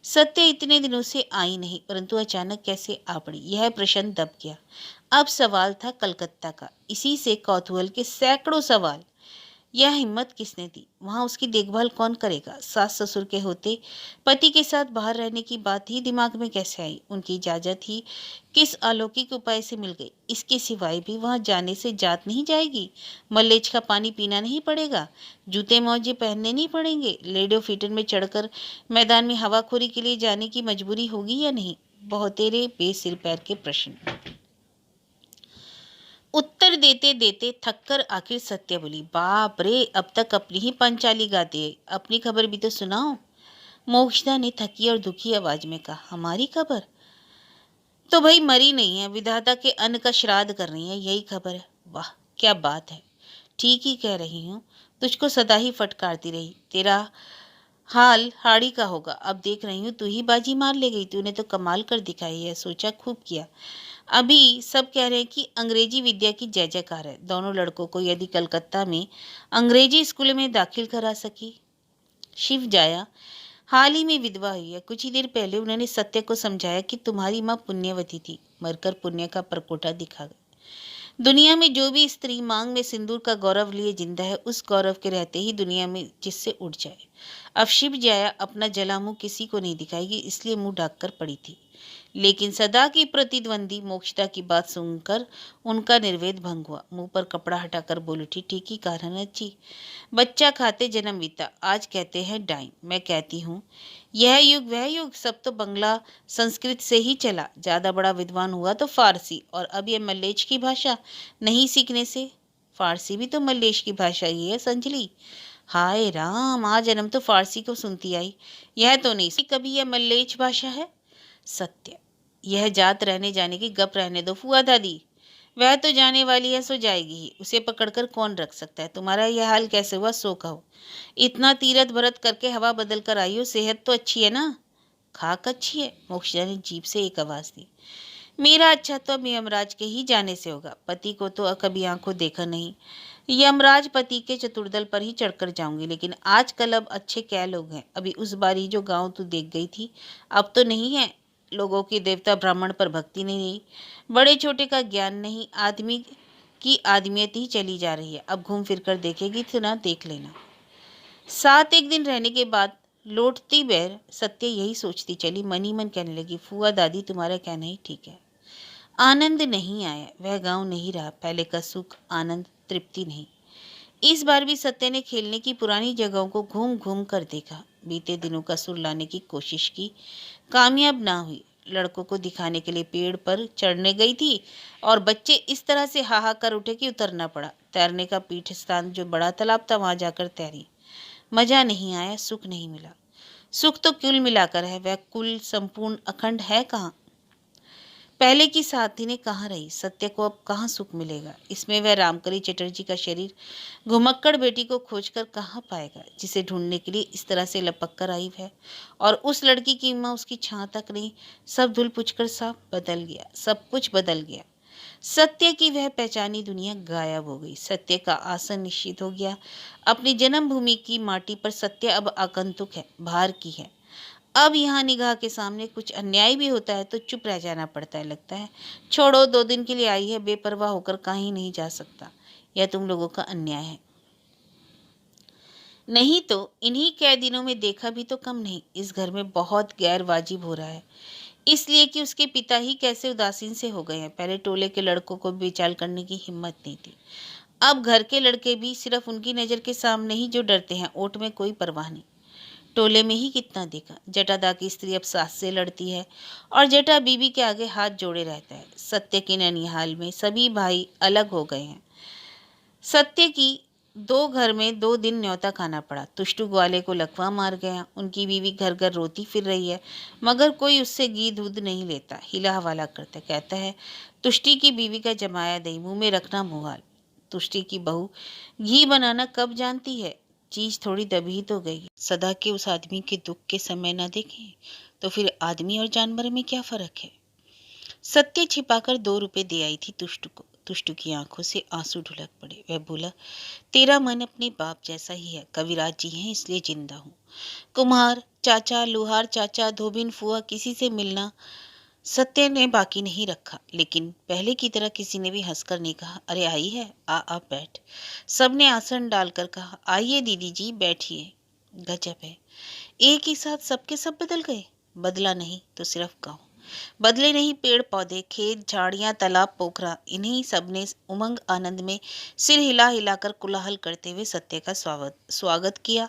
सत्य इतने दिनों से आई नहीं, परंतु अचानक कैसे आ पड़ी, यह प्रश्न दब गया। अब सवाल था कलकत्ता का। इसी से कौतूहल के सैकड़ों सवाल। यह हिम्मत किसने दी? वहां उसकी देखभाल कौन करेगा? सास ससुर के होते पति के साथ बाहर रहने की बात ही दिमाग में कैसे आई? उनकी इजाजत ही किस अलौकिक उपाय से मिल गई? इसके सिवाय भी वहां जाने से जात नहीं जाएगी, मलेच का पानी पीना नहीं पड़ेगा, जूते मोजे पहनने नहीं पड़ेंगे, लेडो फीटर में चढ़कर मैदान में हवाखोरी के लिए जाने की मजबूरी होगी या नहीं? बहुतेरे बेसिर पैर के प्रश्न। उत्तर देते देते थककर आखिर सत्य बोली, बाप रे, अब तक अपनी ही पंचाली गाती है, अपनी खबर भी तो सुनाओ। मोक्षदा ने थकी और दुखी आवाज में कहा, हमारी खबर तो भाई मरी नहीं है, विधाता के अन्न का श्राद्ध कर रही है, यही खबर है। वाह क्या बात है, ठीक ही कह रही हूँ, तुझको सदा ही फटकारती रही, तेरा हाल हाड़ी का होगा। अब देख रही हूँ तू ही बाजी मार ले गई, तूने तो कमाल कर दिखाई है, सोचा खूब किया। अभी सब कह रहे हैं कि अंग्रेजी विद्या की जय जयकार है। दोनों लड़कों को यदि कलकत्ता में अंग्रेजी स्कूल में दाखिल करा सकी। शिव जाया हाल ही में विधवा हुई है। कुछ ही देर पहले उन्होंने सत्य को समझाया कि तुम्हारी माँ पुण्यवती थी, मरकर पुण्य का परकोटा दिखा गई। दुनिया में जो भी स्त्री मांग में सिंदूर का गौरव लिए जिंदा है, उस गौरव के रहते ही दुनिया में जिससे उठ जाए। अब शिव जाया अपना जला मुंह किसी को नहीं दिखाएगी, इसलिए मुंह ढककर पड़ी थी। लेकिन सदा की प्रतिद्वंदी मोक्षदा की बात सुनकर उनका निर्वेद भंग हुआ। मुंह पर कपड़ा हटाकर बोल उठी, ठीक ही कहा रनत जी, बच्चा खाते जन्म बीता, आज कहते हैं डाइन। मैं कहती हूँ यह युग वह युग, सब तो बंगला संस्कृत से ही चला। ज्यादा बड़ा विद्वान हुआ तो फारसी, और अब यह मल्लेच की भाषा नहीं सीखने से। फारसी भी तो मल्लेश की भाषा ही है संजली। हाय राम, आज जन्म तो फारसी को सुनती आई, यह तो नहीं कभी यह मल्लेच भाषा है। सत्य, यह जात रहने जाने की गप रहने दो फुआ दादी, वह तो जाने वाली है सो जाएगी ही, उसे पकड़कर कौन रख सकता है। तुम्हारा यह हाल कैसे हुआ सो कहो। इतना तीरथ भरत करके हवा बदल कर आई हो, सेहत तो अच्छी है ना? खाक अच्छी है, मोक्षदा ने जीभ से एक आवाज दी। मेरा अच्छा तो अब यमराज के ही जाने से होगा, पति को तो कभी आंखों देखा नहीं। यमराज पति के चतुर्दल पर ही चढ़कर जाऊंगी, लेकिन आजकल अब अच्छे क्या लोग हैं। अभी उस बारी जो गांव तू देख गई थी, अब तो नहीं है। लोगों की देवता ब्राह्मण पर भक्ति नहीं रही, बड़े छोटे का ज्ञान नहीं, आदमी की आदमियत ही चली जा रही है। अब घूम फिर कर देखेगी तो ना देख लेना। 7 एक दिन रहने के बाद लौटती बैर सत्य यही सोचती चली, मन ही मन कहने लगी, फुआ दादी तुम्हारा कहना ही ठीक है। आनंद नहीं आया, वह गांव नहीं रहा, पहले का सुख, आनंद, तृप्ति नहीं। इस बार भी सत्य ने खेलने की पुरानी जगहों को घूम घूम कर देखा। बीते दिनों का सुर लाने की कोशिश की, कामयाब ना हुई। लड़कों को दिखाने के लिए पेड़ पर चढ़ने गई थी और बच्चे इस तरह से हाहाकार उठे कि उतरना पड़ा। तैरने का पीठ स्थान जो बड़ा तालाब था, वहां जाकर तैरी। मजा नहीं आया, सुख नहीं मिला। सुख तो कुल मिलाकर है, वह कुल संपूर्ण अखंड है कहाँ? पहले की साथी कहाँ रही? सत्य को अब कहाँ सुख मिलेगा? इसमें वह रामकली चटर्जी का शरीर घुमक्कड़ बेटी को खोजकर कहाँ पाएगा, जिसे ढूंढने के लिए इस तरह से लपक कर आई है? और उस लड़की की माँ उसकी छां तक नहीं, सब धुल पुछकर साफ बदल गया, सब कुछ बदल गया। सत्य की वह पहचानी दुनिया गायब हो गई। सत्य का आसन निश्चित हो गया। अपनी जन्मभूमि की माटी पर सत्य अब आगंतुक है, बाहर की है। अब यहाँ निगाह के सामने कुछ अन्याय भी होता है तो चुप रह जाना पड़ता है। लगता है छोड़ो, 2 दिन के लिए आई है, बेपरवाह होकर कहीं नहीं जा सकता। यह तुम लोगों का अन्याय है। नहीं तो इन्हीं कैदिनों में देखा भी तो कम नहीं। इस घर में बहुत गैर वाजिब हो रहा है, इसलिए कि उसके पिता ही कैसे उदासीन से हो गए हैं। पहले टोले के लड़कों को बेचाल करने की हिम्मत नहीं थी, अब घर के लड़के भी सिर्फ उनकी नज़र के सामने ही जो डरते हैं, ओट में कोई परवाह नहीं। टोले में ही कितना देखा, जटादा की स्त्री अब सास से लड़ती है और जटा बीबी के आगे हाथ जोड़े रहता है। सत्य के ननिहाल में सभी भाई अलग हो गए हैं। सत्य की 2 घर में 2 दिन न्योता खाना पड़ा। तुष्टू ग्वाले को लकवा मार गया। उनकी बीवी घर घर रोती फिर रही है, मगर कोई उससे घी दूध नहीं लेता, हिला हवाला करता। कहता है तुष्टी की बीवी का जमाया दही मुंह में रखना मुहाल। तुष्टी की बहू घी बनाना कब जानती है, चीज थोड़ी दबी तो गई। सदा के उस आदमी के दुख के समय न देखें तो फिर आदमी और जानवर में क्या फर्क है। सत्य छिपाकर 2 रुपए दे आई थी तुष्टू को। तुष्टू की आंखों से आंसू ढुलक पड़े। वह बोला, तेरा मन अपने बाप जैसा ही है। कविराज जी हैं इसलिए जिंदा हूँ। कुम्हार चाचा, लोहार चाचा, धोबिन फुआ, किसी से मिलना सत्य ने बाकी नहीं रखा। लेकिन पहले की तरह किसी ने भी हंसकर नहीं कहा, अरे आई है, आ बैठ। सबने आसन डालकर कहा, आइए दीदी जी बैठिए। गजब है, एक ही साथ सबके सब बदल गए। बदला नहीं तो सिर्फ गांव बदले नहीं, पेड़ पौधे, खेत, झाड़ियां, तालाब, पोखरा, इन्हीं सब ने उमंग आनंद में सिर हिला हिलाकर कुलाहल करते हुए सत्य का स्वागत किया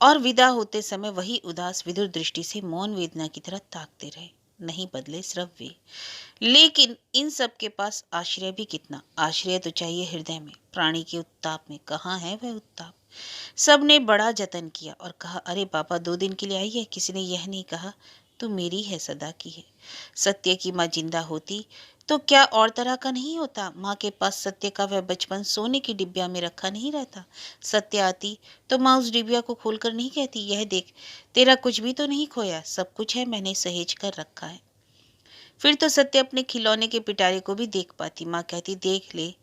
और विदा होते समय वही उदास विधुर दृष्टि से मौन वेदना की तरह ताकते रहे। नहीं बदले सिर्फ वे। लेकिन इन सब के पास आश्रय भी कितना। आश्रय तो चाहिए हृदय में, प्राणी के उत्ताप में। कहाँ है वह उत्ताप? सबने बड़ा जतन किया और कहा, अरे बाबा 2 दिन के लिए आई है। किसी ने यह नहीं कहा तू मेरी है, सदा की है। सत्य की माँ जिंदा होती तो क्या और तरह का नहीं होता? माँ के पास सत्य का वह बचपन सोने की डिब्बिया में रखा नहीं रहता। सत्य आती तो माँ उस डिब्बिया को खोलकर नहीं कहती, यह देख तेरा कुछ भी तो नहीं खोया, सब कुछ है, मैंने सहेज कर रखा है। फिर तो सत्य अपने खिलौने के पिटारे को भी देख पाती। माँ कहती, देख ले,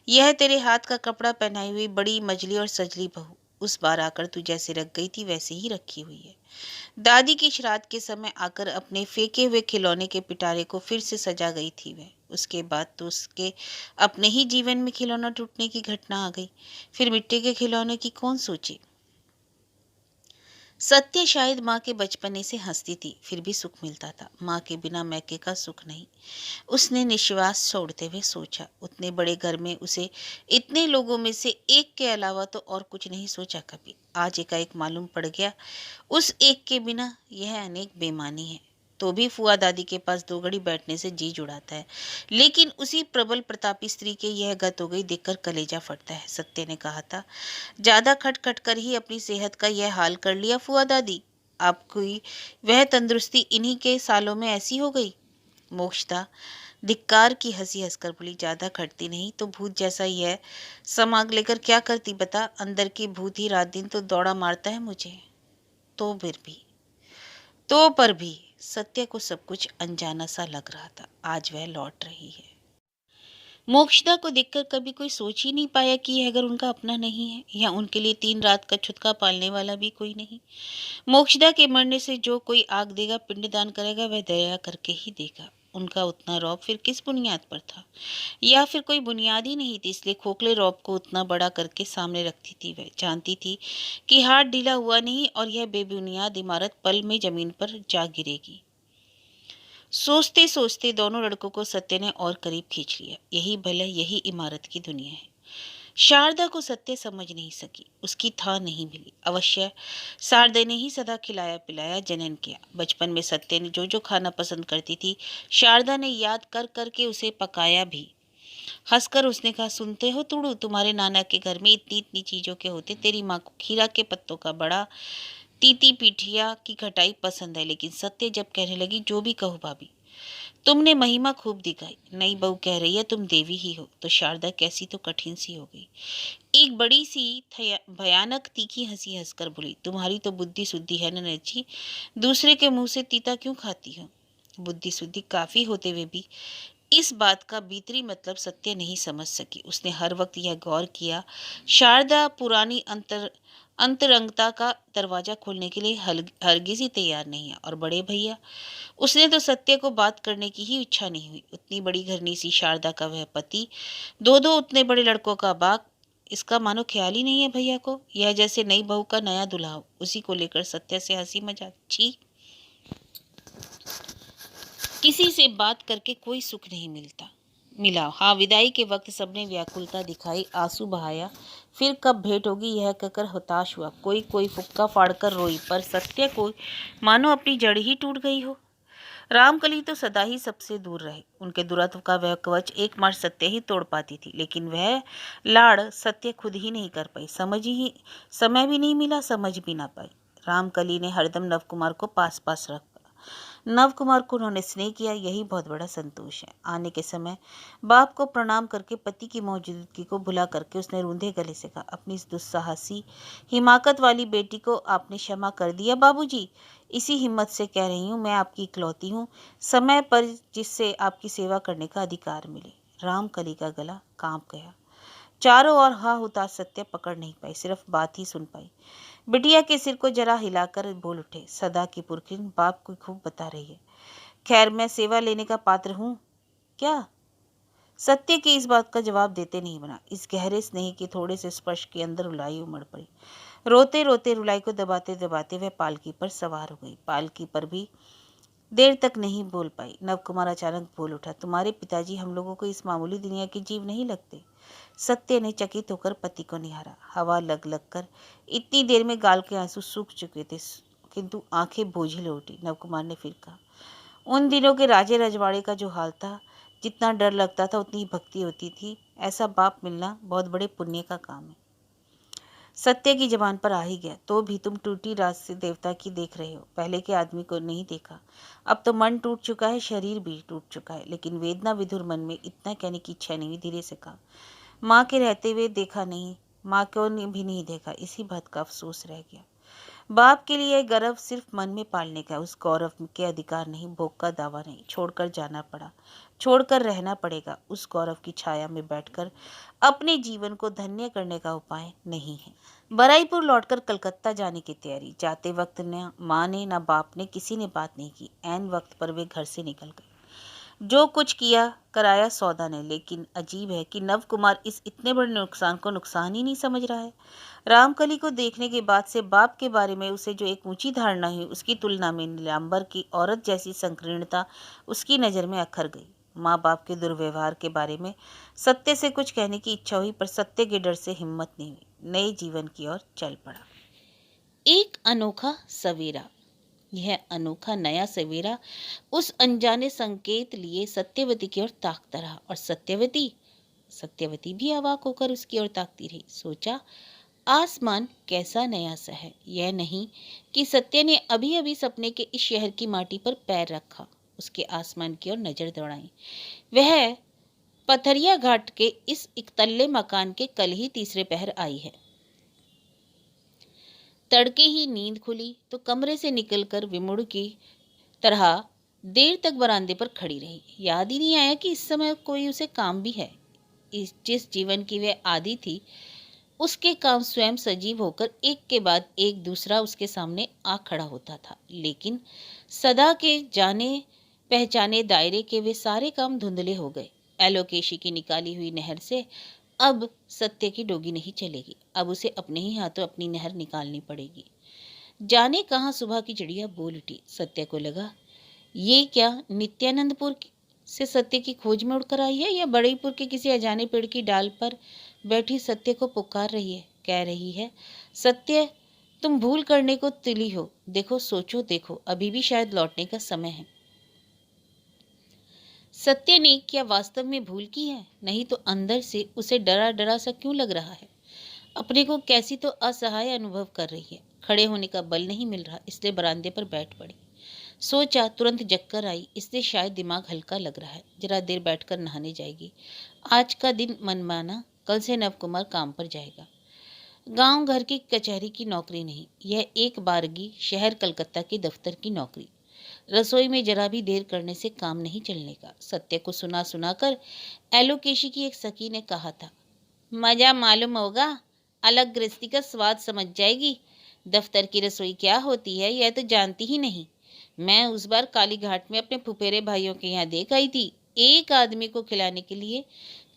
यह तेरे हाथ का कपड़ा पहनाई हुई बड़ी मजली और सजली बहू उस बार आकर तू जैसे रख गई थी वैसे ही रखी हुई है। दादी की श्राद्ध के समय आकर अपने फेंके हुए खिलौने के पिटारे को फिर से सजा गई थी वह। उसके बाद तो उसके अपने ही जीवन में खिलौना टूटने की घटना आ गई। फिर मिट्टी के खिलौने की कौन सोचे। सत्य शायद माँ के बचपने से हंसती थी, फिर भी सुख मिलता था। माँ के बिना मैके का सुख नहीं। उसने निश्वास छोड़ते हुए सोचा, उतने बड़े घर में उसे इतने लोगों में से एक के अलावा तो और कुछ नहीं सोचा कभी। आज एकाएक मालूम पड़ गया, उस एक के बिना यह अनेक बेमानी है। तो भी फुआ दादी के पास 2 घड़ी बैठने से जी जुड़ाता है। लेकिन उसी प्रबल प्रतापी स्त्री के यह गत हो गई देखकर कलेजा फटता है। सत्य ने कहा था, ज्यादा खट खट कर ही अपनी सेहत का यह हाल कर लिया फुआ दादी। आपकी वह तंदुरुस्ती इन्हीं के सालों में ऐसी हो गई। मोक्षदा धिक्कार की हंसी हंसकर बोली, ज्यादा खटती नहीं तो भूत जैसा ही है। समाग लेकर क्या करती बता, अंदर की भूत ही रात दिन तो दौड़ा मारता है मुझे। तो फिर भी तो पर भी सत्य को सब कुछ अनजाना सा लग रहा था। आज वह लौट रही है। मोक्षदा को देखकर कभी कोई सोच ही नहीं पाया कि यह घर उनका अपना नहीं है, या उनके लिए 3 रात का छुटका पालने वाला भी कोई नहीं। मोक्षदा के मरने से जो कोई आग देगा, पिंडदान करेगा, वह दया करके ही देगा। उनका उतना रौब फिर किस बुनियाद पर था, या फिर कोई बुनियाद ही नहीं थी, इसलिए खोखले रौब को उतना बड़ा करके सामने रखती थी। वह जानती थी कि हाथ ढीला हुआ नहीं और यह बेबुनियाद इमारत पल में जमीन पर जा गिरेगी। सोचते सोचते दोनों लड़कों को सत्य ने और करीब खींच लिया। यही भले, यही इमारत की दुनिया है। शारदा को सत्य समझ नहीं सकी, उसकी था नहीं मिली। अवश्य शारदा ने ही सदा खिलाया पिलाया, जनन किया। बचपन में सत्य ने जो जो खाना पसंद करती थी, शारदा ने याद कर करके उसे पकाया भी। हंसकर उसने कहा, सुनते हो तुड़ू, तुम्हारे नाना के घर में इतनी इतनी चीजों के होते, तेरी माँ को खीरा के पत्तों का बड़ा, तीती पीठिया की खटाई पसंद है। लेकिन सत्य जब कहने लगी, जो भी कहो भाभी, तुमने महिमा खूब दिखाई। नई बहू कह रही है तुम देवी ही हो, तो शारदा कैसी तो कठिन सी हो गई। एक बड़ी सी भयानक तीखी हंसी हंसकर बोली, तुम्हारी तो बुद्धि शुद्धि है ना नैची, दूसरे के मुंह से तीता क्यों खाती हो? बुद्धि शुद्धि काफी होते हुए भी इस बात का भीतरी मतलब सत्य नहीं समझ सकी। उसने हर वक्त यह गौर किया, शारदा पुरानी अंतरंगता का दरवाजा खोलने के लिए हरगिज ही तैयार नहीं है। और बड़े भैया, उसने तो सत्य को बात करने की ही इच्छा नहीं हुई। उतनी बड़ी घरनी सी शारदा का वह पति, दो दो उतने बड़े लड़कों का बाप, इसका मानो ख्याल ही नहीं है भैया को। यह जैसे नई बहू का नया दुल्हा हो, उसी को लेकर सत्य से हंसी मजाक। छी, किसी से बात करके कोई सुख नहीं मिला। हाँ, विदाई के वक्त सबने व्याकुलता दिखाई, आंसू बहाया, फिर कब भेंट होगी यह कहकर हताश हुआ। कोई कोई फुक्का फाड़कर रोई, पर सत्य को मानो अपनी जड़ ही टूट गई हो। रामकली तो सदा ही सबसे दूर रहे। उनके दुरत्व का वह कवच एकमात्र सत्य ही तोड़ पाती थी, लेकिन वह लाड़ सत्य खुद ही नहीं कर पाई। समय भी नहीं मिला, समझ भी ना पाई। रामकली ने हरदम नवकुमार को पास पास रखा। नवकुमार को उन्होंने स्नेह किया, यही बहुत बड़ा संतोष है। आने के समय बाप को प्रणाम करके पति की मौजूदगी को भुला करके उसने रूंधे गले से कहा, अपनी इस दुस्साहसी हिमाकत वाली बेटी को आपने क्षमा कर दिया बाबूजी। इसी हिम्मत से कह रही हूँ, मैं आपकी इकलौती हूँ समय पर जिससे आपकी सेवा करने का अधिकार मिले। रामकली का गला कांप गया। चारों ओर हा हुताश सत्य पकड़ नहीं पाई, सिर्फ बात ही सुन पाई। बिटिया के सिर को जरा हिलाकर बोल उठे, सदा की पुरखिन बाप को खूब बता रही है। खैर, मैं सेवा लेने का पात्र हूँ क्या? सत्य की इस बात का जवाब देते नहीं बना। इस गहरे स्नेह के थोड़े से स्पर्श के अंदर रुलाई उमड़ पड़ी। रोते रोते रुलाई को दबाते दबाते वह पालकी पर सवार हो गई। पालकी पर भी देर तक नहीं बोल पाई। नवकुमार अचानक बोल उठा, तुम्हारे पिताजी हम लोगों को इस मामूली दुनिया के जीव नहीं लगते। सत्य ने चकित होकर पति को निहारा। हवा लग लग कर इतनी देर में गाल के आंसू सूख चुके थे, किंतु आंखें बोझिल हो उठी। नवकुमार ने फिर कहा, उन दिनों के राजे रजवाड़े का जो हाल था, जितना डर लगता था उतनी ही भक्ति होती थी। ऐसा बाप मिलना बहुत बड़े पुण्य का काम है। सत्य की जबान पर आ ही गया, तो भी तुम टूटी रात से देवता की देख रहे हो, पहले के आदमी को नहीं देखा। अब तो मन टूट चुका है, शरीर भी टूट चुका है, लेकिन वेदना विधुर मन में इतना कहने की इच्छा नहीं हुई। धीरे से कहा, माँ के रहते हुए देखा नहीं, माँ को भी नहीं देखा, इसी बात का अफसोस रह गया। बाप के लिए गौरव सिर्फ मन में पालने का, उस गौरव के अधिकार नहीं, भोग का दावा नहीं। छोड़कर जाना पड़ा, छोड़कर रहना पड़ेगा। उस गौरव की छाया में बैठकर अपने जीवन को धन्य करने का उपाय नहीं है। बराईपुर लौटकर कलकत्ता जाने की तैयारी। जाते वक्त न माँ ने न बाप ने किसी ने बात नहीं की। ऐन वक्त पर वे घर से निकल गए। जो कुछ किया कराया सौदा ने, लेकिन अजीब है कि नव कुमार इस इतने बड़े नुकसान को नुकसान ही नहीं समझ रहा है। रामकली को देखने के बाद से बाप के बारे में उसे जो एक ऊंची धारणा हुई, उसकी तुलना में नीलांबर की औरत जैसी संकीर्णता उसकी नज़र में अखर गई। माँ बाप के दुर्व्यवहार के बारे में सत्य से कुछ कहने की इच्छा हुई, पर सत्य के डर से हिम्मत नहीं हुई। नए जीवन की ओर चल पड़ा। एक अनोखा सवेरा। यह अनोखा नया सवेरा उस अनजाने संकेत लिए सत्यवती की ओर ताकता रहा, और सत्यवती भी अवाक होकर उसकी ओर ताकती रही। सोचा, आसमान कैसा नया सा है। यह नहीं कि सत्य ने अभी अभी सपने के इस शहर की माटी पर पैर रखा। उसके आसमान की ओर नजर दौड़ाई। वह पथरिया घाट के इस इकतल्ले मकान के कल ही तीसरे पहर आई है। तड़के ही नींद खुली तो कमरे से निकलकर विमुड़ की तरह देर तक बरामदे पर खड़ी रही। याद ही नहीं आया कि इस समय कोई उसे काम भी है। जिस जीवन की वह आदी थी, उसके काम स्वयं सजीव होकर एक के बाद एक दूसरा उसके सामने आ खड़ा होता था। लेकिन सदा के जाने पहचाने दायरे के वे सारे काम धुंधले हो गए। एलोकेशी की निकाली हुई नहर से अब सत्य की डोगी नहीं चलेगी। अब उसे अपने ही हाथों अपनी नहर निकालनी पड़ेगी। जाने कहाँ सुबह की चिड़िया बोल उठी। सत्य को लगा, ये क्या नित्यानंदपुर से सत्य की खोज में उड़कर आई है, या बड़ईपुर के किसी अजाने पेड़ की डाल पर बैठी सत्य को पुकार रही है, कह रही है, सत्य तुम भूल करने को तिली हो, देखो सोचो देखो, अभी भी शायद लौटने का समय है। सत्य ने क्या वास्तव में भूल की है? नहीं तो अंदर से उसे डरा डरा सा क्यों लग रहा है? अपने को कैसी तो असहाय अनुभव कर रही है। खड़े होने का बल नहीं मिल रहा, इसलिए बरामदे पर बैठ पड़ी। सोचा, तुरंत जगकर आई, इससे शायद दिमाग हल्का लग रहा है, जरा देर बैठकर नहाने जाएगी। आज का दिन मनमाना, कल से नवकुमार काम पर जाएगा। गांव घर की कचहरी की नौकरी नहीं, यह एक बारगी शहर कलकत्ता के दफ्तर की नौकरी। रसोई में जरा भी देर करने से काम नहीं चलने का। सत्य को सुना सुनाकर एलोकेशी की एक सखी ने कहा था, मजा मालूम होगा, अलग गृहस्थी का स्वाद समझ जाएगी। दफ्तर की रसोई क्या होती है यह तो जानती ही नहीं। मैं उस बार काली घाट में अपने फुफेरे भाइयों के यहाँ देख आई थी, एक आदमी को खिलाने के लिए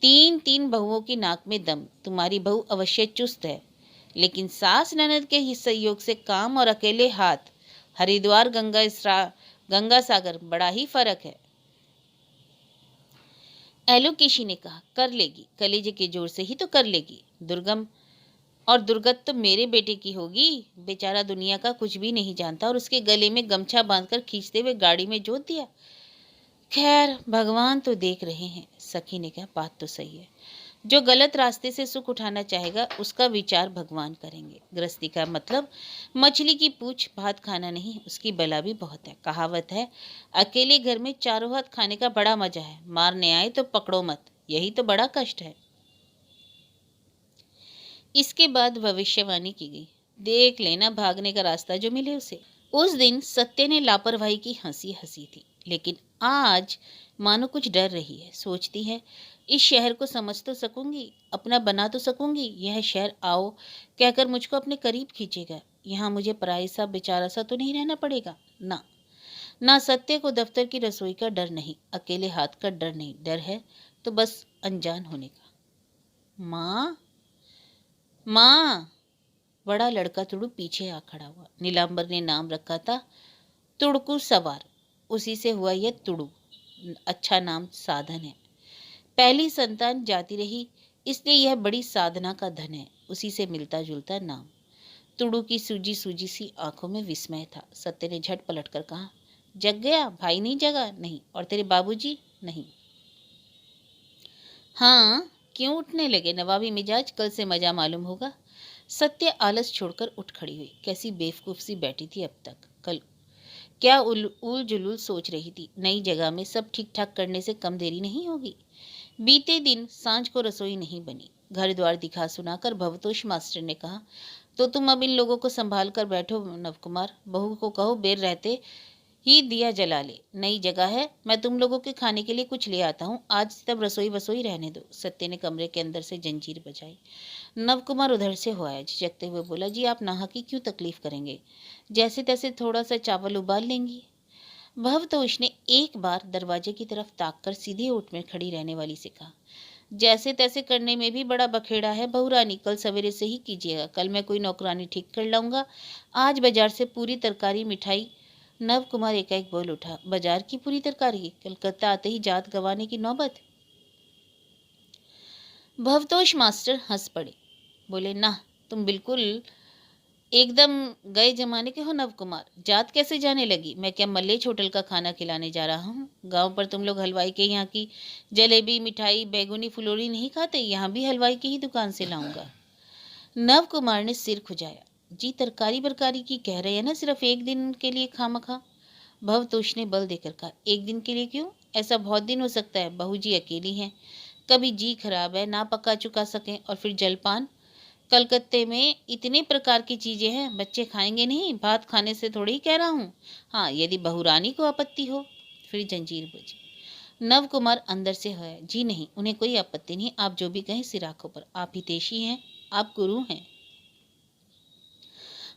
3-3 बहुओं की नाक में दम। तुम्हारी बहू अवश्य चुस्त है, लेकिन सास ननद के ही सहयोग से काम और अकेले हाथ। हरिद्वार गंगा सागर, बड़ा ही फर्क है। एलोकेशी ने कहा, कर लेगी, कलेजे के जोर से ही तो कर लेगी। दुर्गम और दुर्गत तो मेरे बेटे की होगी। बेचारा दुनिया का कुछ भी नहीं जानता और उसके गले में गमछा बांधकर खींचते हुए गाड़ी में जोत दिया। खैर, भगवान तो देख रहे हैं। सखी ने कहा, बात तो सही है। जो गलत रास्ते से सुख उठाना चाहेगा उसका विचार भगवान करेंगे। गृहस्थी का मतलब मछली की पूछ भात खाना नहीं, उसकी बला भी बहुत है। कहावत है, अकेले घर में चारों हाथ खाने का बड़ा मजा है, मारने आए तो पकड़ो मत, यही तो बड़ा कष्ट है। इसके बाद भविष्यवाणी की गई, देख लेना भागने का रास्ता जो मिले उसे। उस दिन सत्य ने लापरवाही की हंसी हंसी थी, लेकिन आज मानो कुछ डर रही है। सोचती है, इस शहर को समझ तो सकूंगी, अपना बना तो सकूंगी। यह शहर आओ कहकर मुझको अपने करीब खींचेगा। यहाँ मुझे पराई सा बेचारा सा तो नहीं रहना पड़ेगा। ना ना, सत्य को दफ्तर की रसोई का डर नहीं, अकेले हाथ का डर नहीं। डर है तो बस अनजान होने का। माँ माँ, बड़ा लड़का तुड़ू पीछे आ खड़ा हुआ। नीलांबर ने नाम रखा था तुड़कू सवार, उसी से हुआ यह तुड़ू। अच्छा नाम साधन है। पहली संतान जाती रही, इसलिए यह बड़ी साधना का धन है। उसी से मिलता जुलता नाम। तुड़ू की सूजी सूजी सी आंखों में विस्मय था। सत्य ने झट पलटकर कहा, जग गया? भाई नहीं जगा? नहीं। और तेरे बाबूजी? नहीं। हाँ, क्यों उठने लगे? नवाबी मिजाज, कल से मजा मालूम होगा। सत्य आलस छोड़कर उठ खड़ी हुई। कैसी बेवकूफ सी बैठी थी अब तक। कल क्या उल जुलूल सोच रही थी। नई जगह में सब ठीक ठाक करने से कम देरी नहीं होगी। बीते दिन सांझ को रसोई नहीं बनी। घर द्वार दिखा सुनाकर भवतोष मास्टर ने कहा, तो तुम अब इन लोगों को संभाल कर बैठो नवकुमार। बहू को कहो बेर रहते ही दिया जला ले। नई जगह है, मैं तुम लोगों के खाने के लिए कुछ ले आता हूँ। आज तब रसोई वसोई रहने दो। सत्य ने कमरे के अंदर से जंजीर बजाई। नवकुमार उधर से हो आया, झिझकते हुए बोला, जी आप नाहा की क्यों तकलीफ करेंगे, जैसे तैसे थोड़ा सा चावल उबाल लेंगी। भवतोष ने एक बार दरवाजे की तरफ ताककर सीधे ओट में खड़ी रहने वाली से कहा, जैसे तैसे करने में भी बड़ा बखेड़ा है बहुरानी, कल सवेरे से ही कीजिएगा। कल मैं कोई नौकरानी ठीक कर लाऊंगा। आज बाजार से पूरी तरकारी मिठाई। नव कुमार एकाएक बोल उठा, बाजार की पूरी तरकारी? कलकत्ता आते ही जात गंवाने की नौबत? भवतोष मास्टर हंस पड़े, बोले, ना, तुम बिल्कुल एकदम गए जमाने के हो नव कुमार। जात कैसे जाने लगी? मैं क्या मल्लेश होटल का खाना खिलाने जा रहा हूँ? गांव पर तुम लोग हलवाई के यहाँ की जलेबी मिठाई बैगुनी फुलोरी नहीं खाते? यहाँ भी हलवाई की ही दुकान से लाऊंगा। नव कुमार ने सिर खुजाया, जी तरकारी बरकारी की कह रहे हैं ना, सिर्फ एक दिन के लिए खामखा। भवतोष ने बल देकर कहा, एक दिन के लिए क्यों? ऐसा बहुत दिन हो सकता है। बहू जी अकेली हैं, कभी जी खराब है, ना पका चुका सकें, और फिर जलपान। कलकत्ते में इतने प्रकार की चीजें हैं, बच्चे खाएंगे नहीं? भात खाने से थोड़ी कह रहा हूँ। हाँ, यदि बहुरानी को आपत्ति हो। फिर जंजीर बजी। नव कुमार अंदर से है, जी नहीं, उन्हें कोई आपत्ति नहीं। आप जो भी कहें सिर आंखों पर। आप हितैषी हैं, आप गुरु हैं।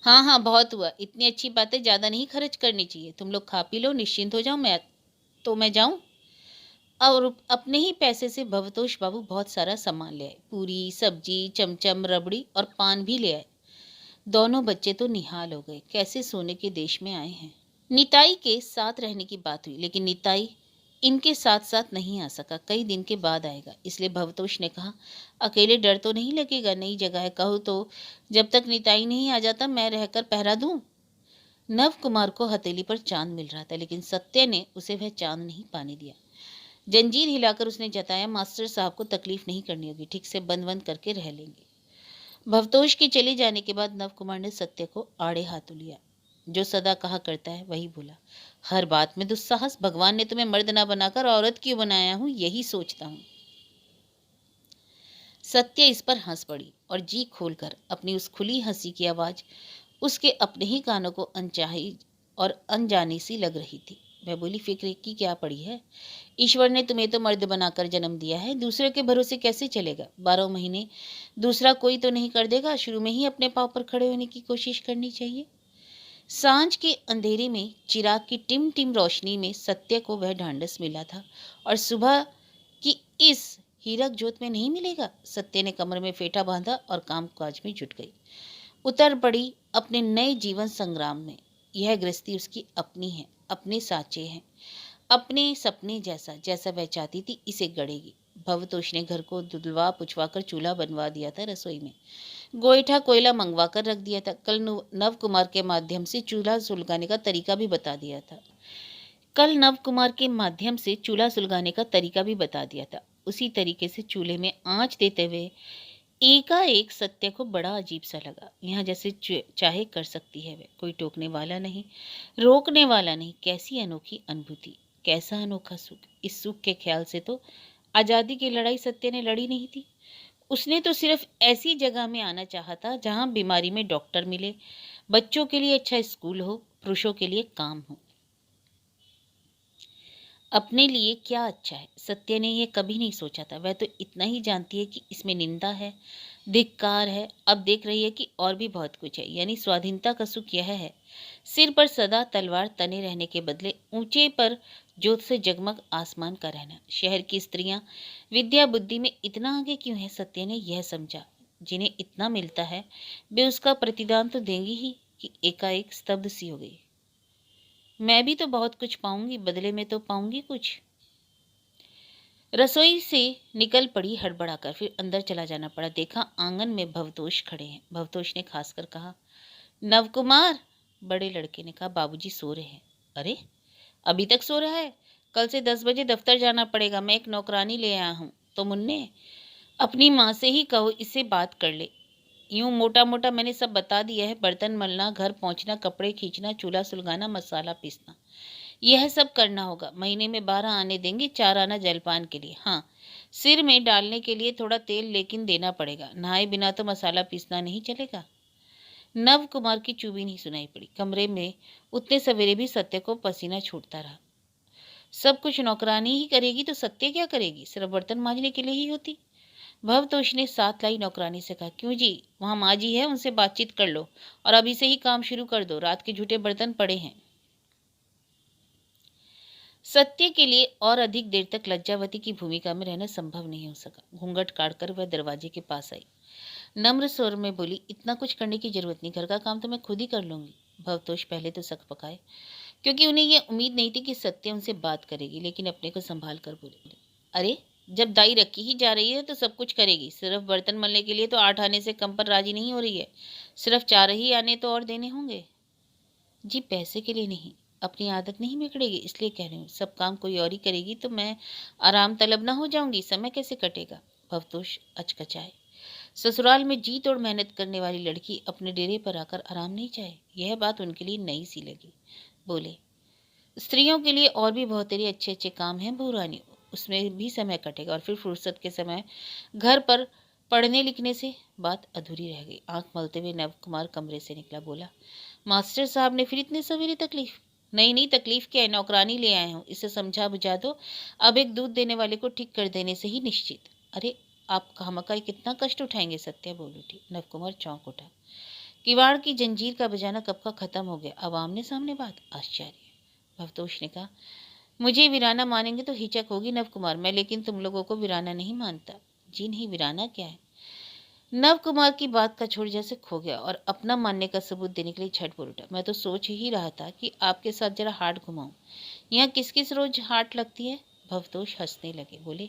हाँ हाँ, बहुत हुआ। इतनी अच्छी बातें ज्यादा नहीं खर्च करनी चाहिए। तुम लोग खा पी लो, निश्चिंत हो जाओ। मैं जाऊं? और अपने ही पैसे से भवतोष बाबू बहुत सारा सामान ले आए। पूरी सब्जी, चमचम, रबड़ी और पान भी ले आए। दोनों बच्चे तो निहाल हो गए, कैसे सोने के देश में आए हैं। निताई के साथ रहने की बात हुई, लेकिन निताई इनके साथ साथ नहीं आ सका, कई दिन के बाद आएगा। इसलिए भवतोष ने कहा, अकेले डर तो नहीं लगेगा? नई जगह है, कहूँ तो जब तक निताई नहीं आ जाता मैं रहकर पहरा दूं। नव कुमार को हथेली पर चांद मिल रहा था, लेकिन सत्य ने उसे वह चांद नहीं पाने दिया। जंजीर हिलाकर उसने जताया, मास्टर साहब को तकलीफ नहीं करनी होगी, ठीक से बंद बंद करके रह लेंगे। भवतोष के चले जाने के बाद नव कुमार ने सत्य को आड़े हाथों लिया। जो सदा कहा करता है वही बोला, हर बात में दुस्साहस, भगवान ने तुम्हें मर्द ना बनाकर औरत क्यों बनाया हूं, यही सोचता हूं। सत्य इस पर हंस पड़ी और जी खोलकर अपनी उस खुली हंसी की आवाज उसके अपने ही कानों को अनचाही और अनजानी सी लग रही थी। वह बोली, फिक्र की क्या पड़ी है, ईश्वर ने तुम्हें तो मर्द बनाकर जन्म दिया है, दूसरे के भरोसे कैसे चलेगा, 12 महीने दूसरा कोई तो नहीं कर देगा, शुरू में ही अपने पाँव पर खड़े होने की कोशिश करनी चाहिए। सांझ के अंधेरे में चिराग की टिम टिम रोशनी में सत्य को वह ढांढस मिला था और सुबह की इस हीरक जोत में नहीं मिलेगा। सत्य ने कमर में फेंटा बांधा और कामकाज में जुट गई, उतर पड़ी अपने नए जीवन संग्राम में। यह गृहस्थी उसकी अपनी है, अपने साँचे हैं, अपने सपने जैसा, जैसा वह चाहती थी इसे गढ़ेगी। भवतोष ने घर को धुलवा पुछवा कर चूल्हा बनवा दिया था, रसोई में गोईठा कोयला मंगवा कर रख दिया था। कल नव कुमार के माध्यम से चूल्हा सुलगाने का तरीका भी बता दिया था। उसी तरीके से चूल्हे में आंच देते हुए एकाएक सत्य को बड़ा अजीब सा लगा। यहाँ जैसे चाहे कर सकती है वह, कोई टोकने वाला नहीं, रोकने वाला नहीं। कैसी अनोखी अनुभूति, कैसा अनोखा सुख। इस सुख के ख्याल से तो आज़ादी की लड़ाई सत्य ने लड़ी नहीं थी। उसने तो सिर्फ ऐसी जगह में आना चाहा था जहाँ बीमारी में डॉक्टर मिले, बच्चों के लिए अच्छा स्कूल हो, पुरुषों के लिए काम हो। अपने लिए क्या अच्छा है, सत्य ने यह कभी नहीं सोचा था। वह तो इतना ही जानती है कि इसमें निंदा है, धिक्कार है। अब देख रही है कि और भी बहुत कुछ है, यानी स्वाधीनता का सुख यह है, सिर पर सदा तलवार तने रहने के बदले ऊंचे पर जोत से जगमग आसमान का रहना। शहर की स्त्रियां विद्या बुद्धि में इतना आगे क्यों है, सत्य ने यह समझा। जिन्हें इतना मिलता है वे उसका प्रतिदान तो देंगी ही। कि एकाएक स्तब्ध सी हो गई। मैं भी तो बहुत कुछ पाऊंगी, बदले में तो पाऊंगी कुछ। रसोई से निकल पड़ी हड़बड़ाकर, फिर अंदर चला जाना पड़ा। देखा आंगन में भवतोष खड़े हैं। भवतोष ने खासकर कहा, नवकुमार। बड़े लड़के ने कहा, बाबूजी सो रहे हैं। अरे अभी तक सो रहा है, कल से 10 बजे दफ्तर जाना पड़ेगा। मैं एक नौकरानी ले आया हूँ, तो मुन्ने अपनी माँ से ही कहो इससे बात कर ले। यूं मोटा मोटा मैंने सब बता दिया है, बर्तन मलना, घर पहुंचना, कपड़े खींचना, चूल्हा सुलगाना, मसाला पीसना, यह सब करना होगा। महीने में 12 आने देंगे, 4 आना जलपान के लिए। हाँ, सिर में डालने के लिए थोड़ा तेल लेकिन देना पड़ेगा। नहाए बिना तो मसाला पीसना नहीं चलेगा। नव कुमार की चुभी नहीं सुनाई पड़ी। कमरे में उतने सवेरे भी सत्य को पसीना छूटता रहा। सब कुछ नौकरानी ही करेगी तो सत्य क्या करेगी, सिर्फ बर्तन मांजने के लिए ही होती। भवतोष ने साथ लाई नौकरानी से कहा, क्यों जी, वहां माँ जी है, उनसे बातचीत कर लो और अभी से ही काम शुरू कर दो, रात के झूठे बर्तन पड़े हैं। सत्य के लिए और अधिक देर तक लज्जावती की भूमिका में रहना संभव नहीं हो सका। घूंघट काटकर वह दरवाजे के पास आई, नम्र स्वर में बोली, इतना कुछ करने की जरूरत नहीं, घर का काम तो मैं खुद ही कर लूंगी। भवतोष पहले तो सक पकाए, क्योंकि उन्हें यह उम्मीद नहीं थी कि सत्य उनसे बात करेगी, लेकिन अपने को संभाल कर बोले, अरे जब दाई रखी ही जा रही है तो सब कुछ करेगी। सिर्फ बर्तन मलने के लिए तो 8 आने से कम पर राजी नहीं हो रही है, सिर्फ 4 ही आने तो और देने होंगे। जी पैसे के लिए नहीं, अपनी आदत नहीं बिगड़ेगी इसलिए कह रही हूँ। सब काम कोई और ही करेगी तो मैं आराम तलब ना हो जाऊंगी, समय कैसे कटेगा। भवतोष अचकचाए। ससुराल में जी तोड़ मेहनत करने वाली लड़की अपने डेरे पर आकर आराम नहीं चाहे, यह बात उनके लिए नई सी लगी। बोले, स्त्रियों के लिए और भी बहुत तेरे अच्छे अच्छे काम हैं बहुरानी, उसमें भी समय कटेगा और फिर फुर्सत के समय घर पर पढ़ने लिखने से बात अधूरी रह गई। आंख मलते हुए नव कुमार कमरे से निकला। बोला, मास्टर साहब ने फिर इतने सवेरे तकलीफ। नहीं तकलीफ क्या है, नौकरानी ले आए हूँ, इसे समझा बुझा दो। अब एक दूध देने वाले को ठीक कर देने से ही निश्चित। अरे आप खामखा कितना कष्ट उठाएंगे, सत्या बोल उठी। नव कुमार चौंक उठा। किवाड़ की जंजीर का बजाना कब का खत्म हो गया, अब आमने सामने बात। आश्चर्य। भवतोष ने कहा, मुझे वीराना मानेंगे तो हिचक होगी नव कुमार मैं, लेकिन तुम लोगों को वीराना नहीं मानता। जी नहीं, वीराना क्या है। नव कुमार की बात का छोड़ जैसे खो गया और अपना मानने का सबूत देने के लिए झट बोल उठा, मैं तो सोच ही रहा था कि आपके साथ जरा हाट घुमाऊं। यहाँ किस किस रोज हाट लगती है। भवतोष हंसने लगे, बोले,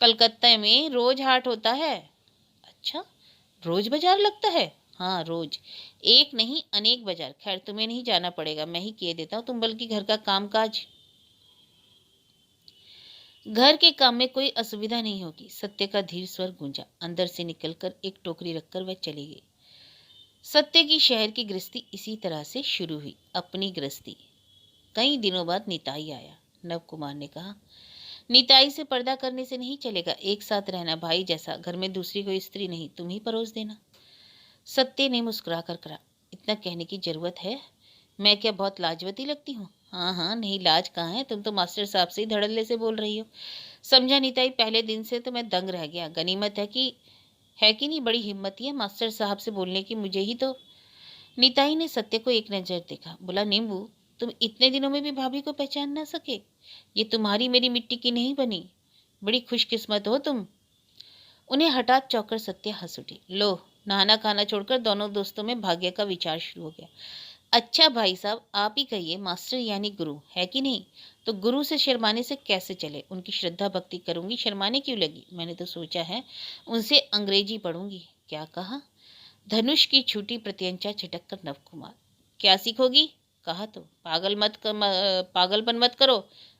कलकत्ता में रोज हाट होता है। अच्छा, रोज बाजार लगता है। हाँ रोज, एक नहीं अनेक बाजार। खैर तुम्हें नहीं जाना पड़ेगा, मैं ही किए देता हूँ, तुम बल्कि घर का काम काज। घर के काम में कोई असुविधा नहीं होगी। सत्य का धीर स्वर गूंजा। अंदर से निकलकर एक टोकरी रखकर वह चली गई। सत्य की शहर की गृहस्थी इसी तरह से शुरू हुई। अपनी गृहस्थी। कई दिनों बाद निताई आया। नव कुमार ने कहा, निताई से पर्दा करने से नहीं चलेगा, एक साथ रहना भाई जैसा, घर में दूसरी कोई स्त्री नहीं, तुम ही परोस देना। सत्य ने मुस्कुरा कर कहा, इतना कहने की जरूरत है? मैं क्या बहुत लाजवती लगती हूँ? हाँ हाँ, नहीं लाज कहाँ है, तुम तो मास्टर साहब से ही धड़ल्ले से बोल रही हो। समझा निताई, पहले दिन से तो मैं दंग रह गया। गनीमत है कि नहीं, बड़ी हिम्मत है मास्टर साहब से बोलने की, मुझे ही तो। निताई ने सत्य को एक नजर देखा, बोला, नींबू, तुम इतने दिनों में भी भाभी को पहचान ना सके? ये तुम्हारी मेरी मिट्टी की नहीं बनी, बड़ी खुशकिस्मत हो तुम। उन्हें हठात चौंकर सत्य हंस उठी। लो, नहाना खाना छोड़कर दोनों दोस्तों में भाग्य का विचार शुरू हो गया। अच्छा भाई साहब, आप ही कहिए, मास्टर यानी गुरु है कि नहीं? तो गुरु से शर्माने से कैसे चले? उनकी श्रद्धा भक्ति करूंगी, शर्माने क्यों लगी? मैंने तो सोचा है उनसे अंग्रेजी पढ़ूंगी। क्या कहा? धनुष की छूटी प्रत्यंचा छिटक कर नवकुमार। क्या सीखोगी? कहा तो पागलपन मत करो,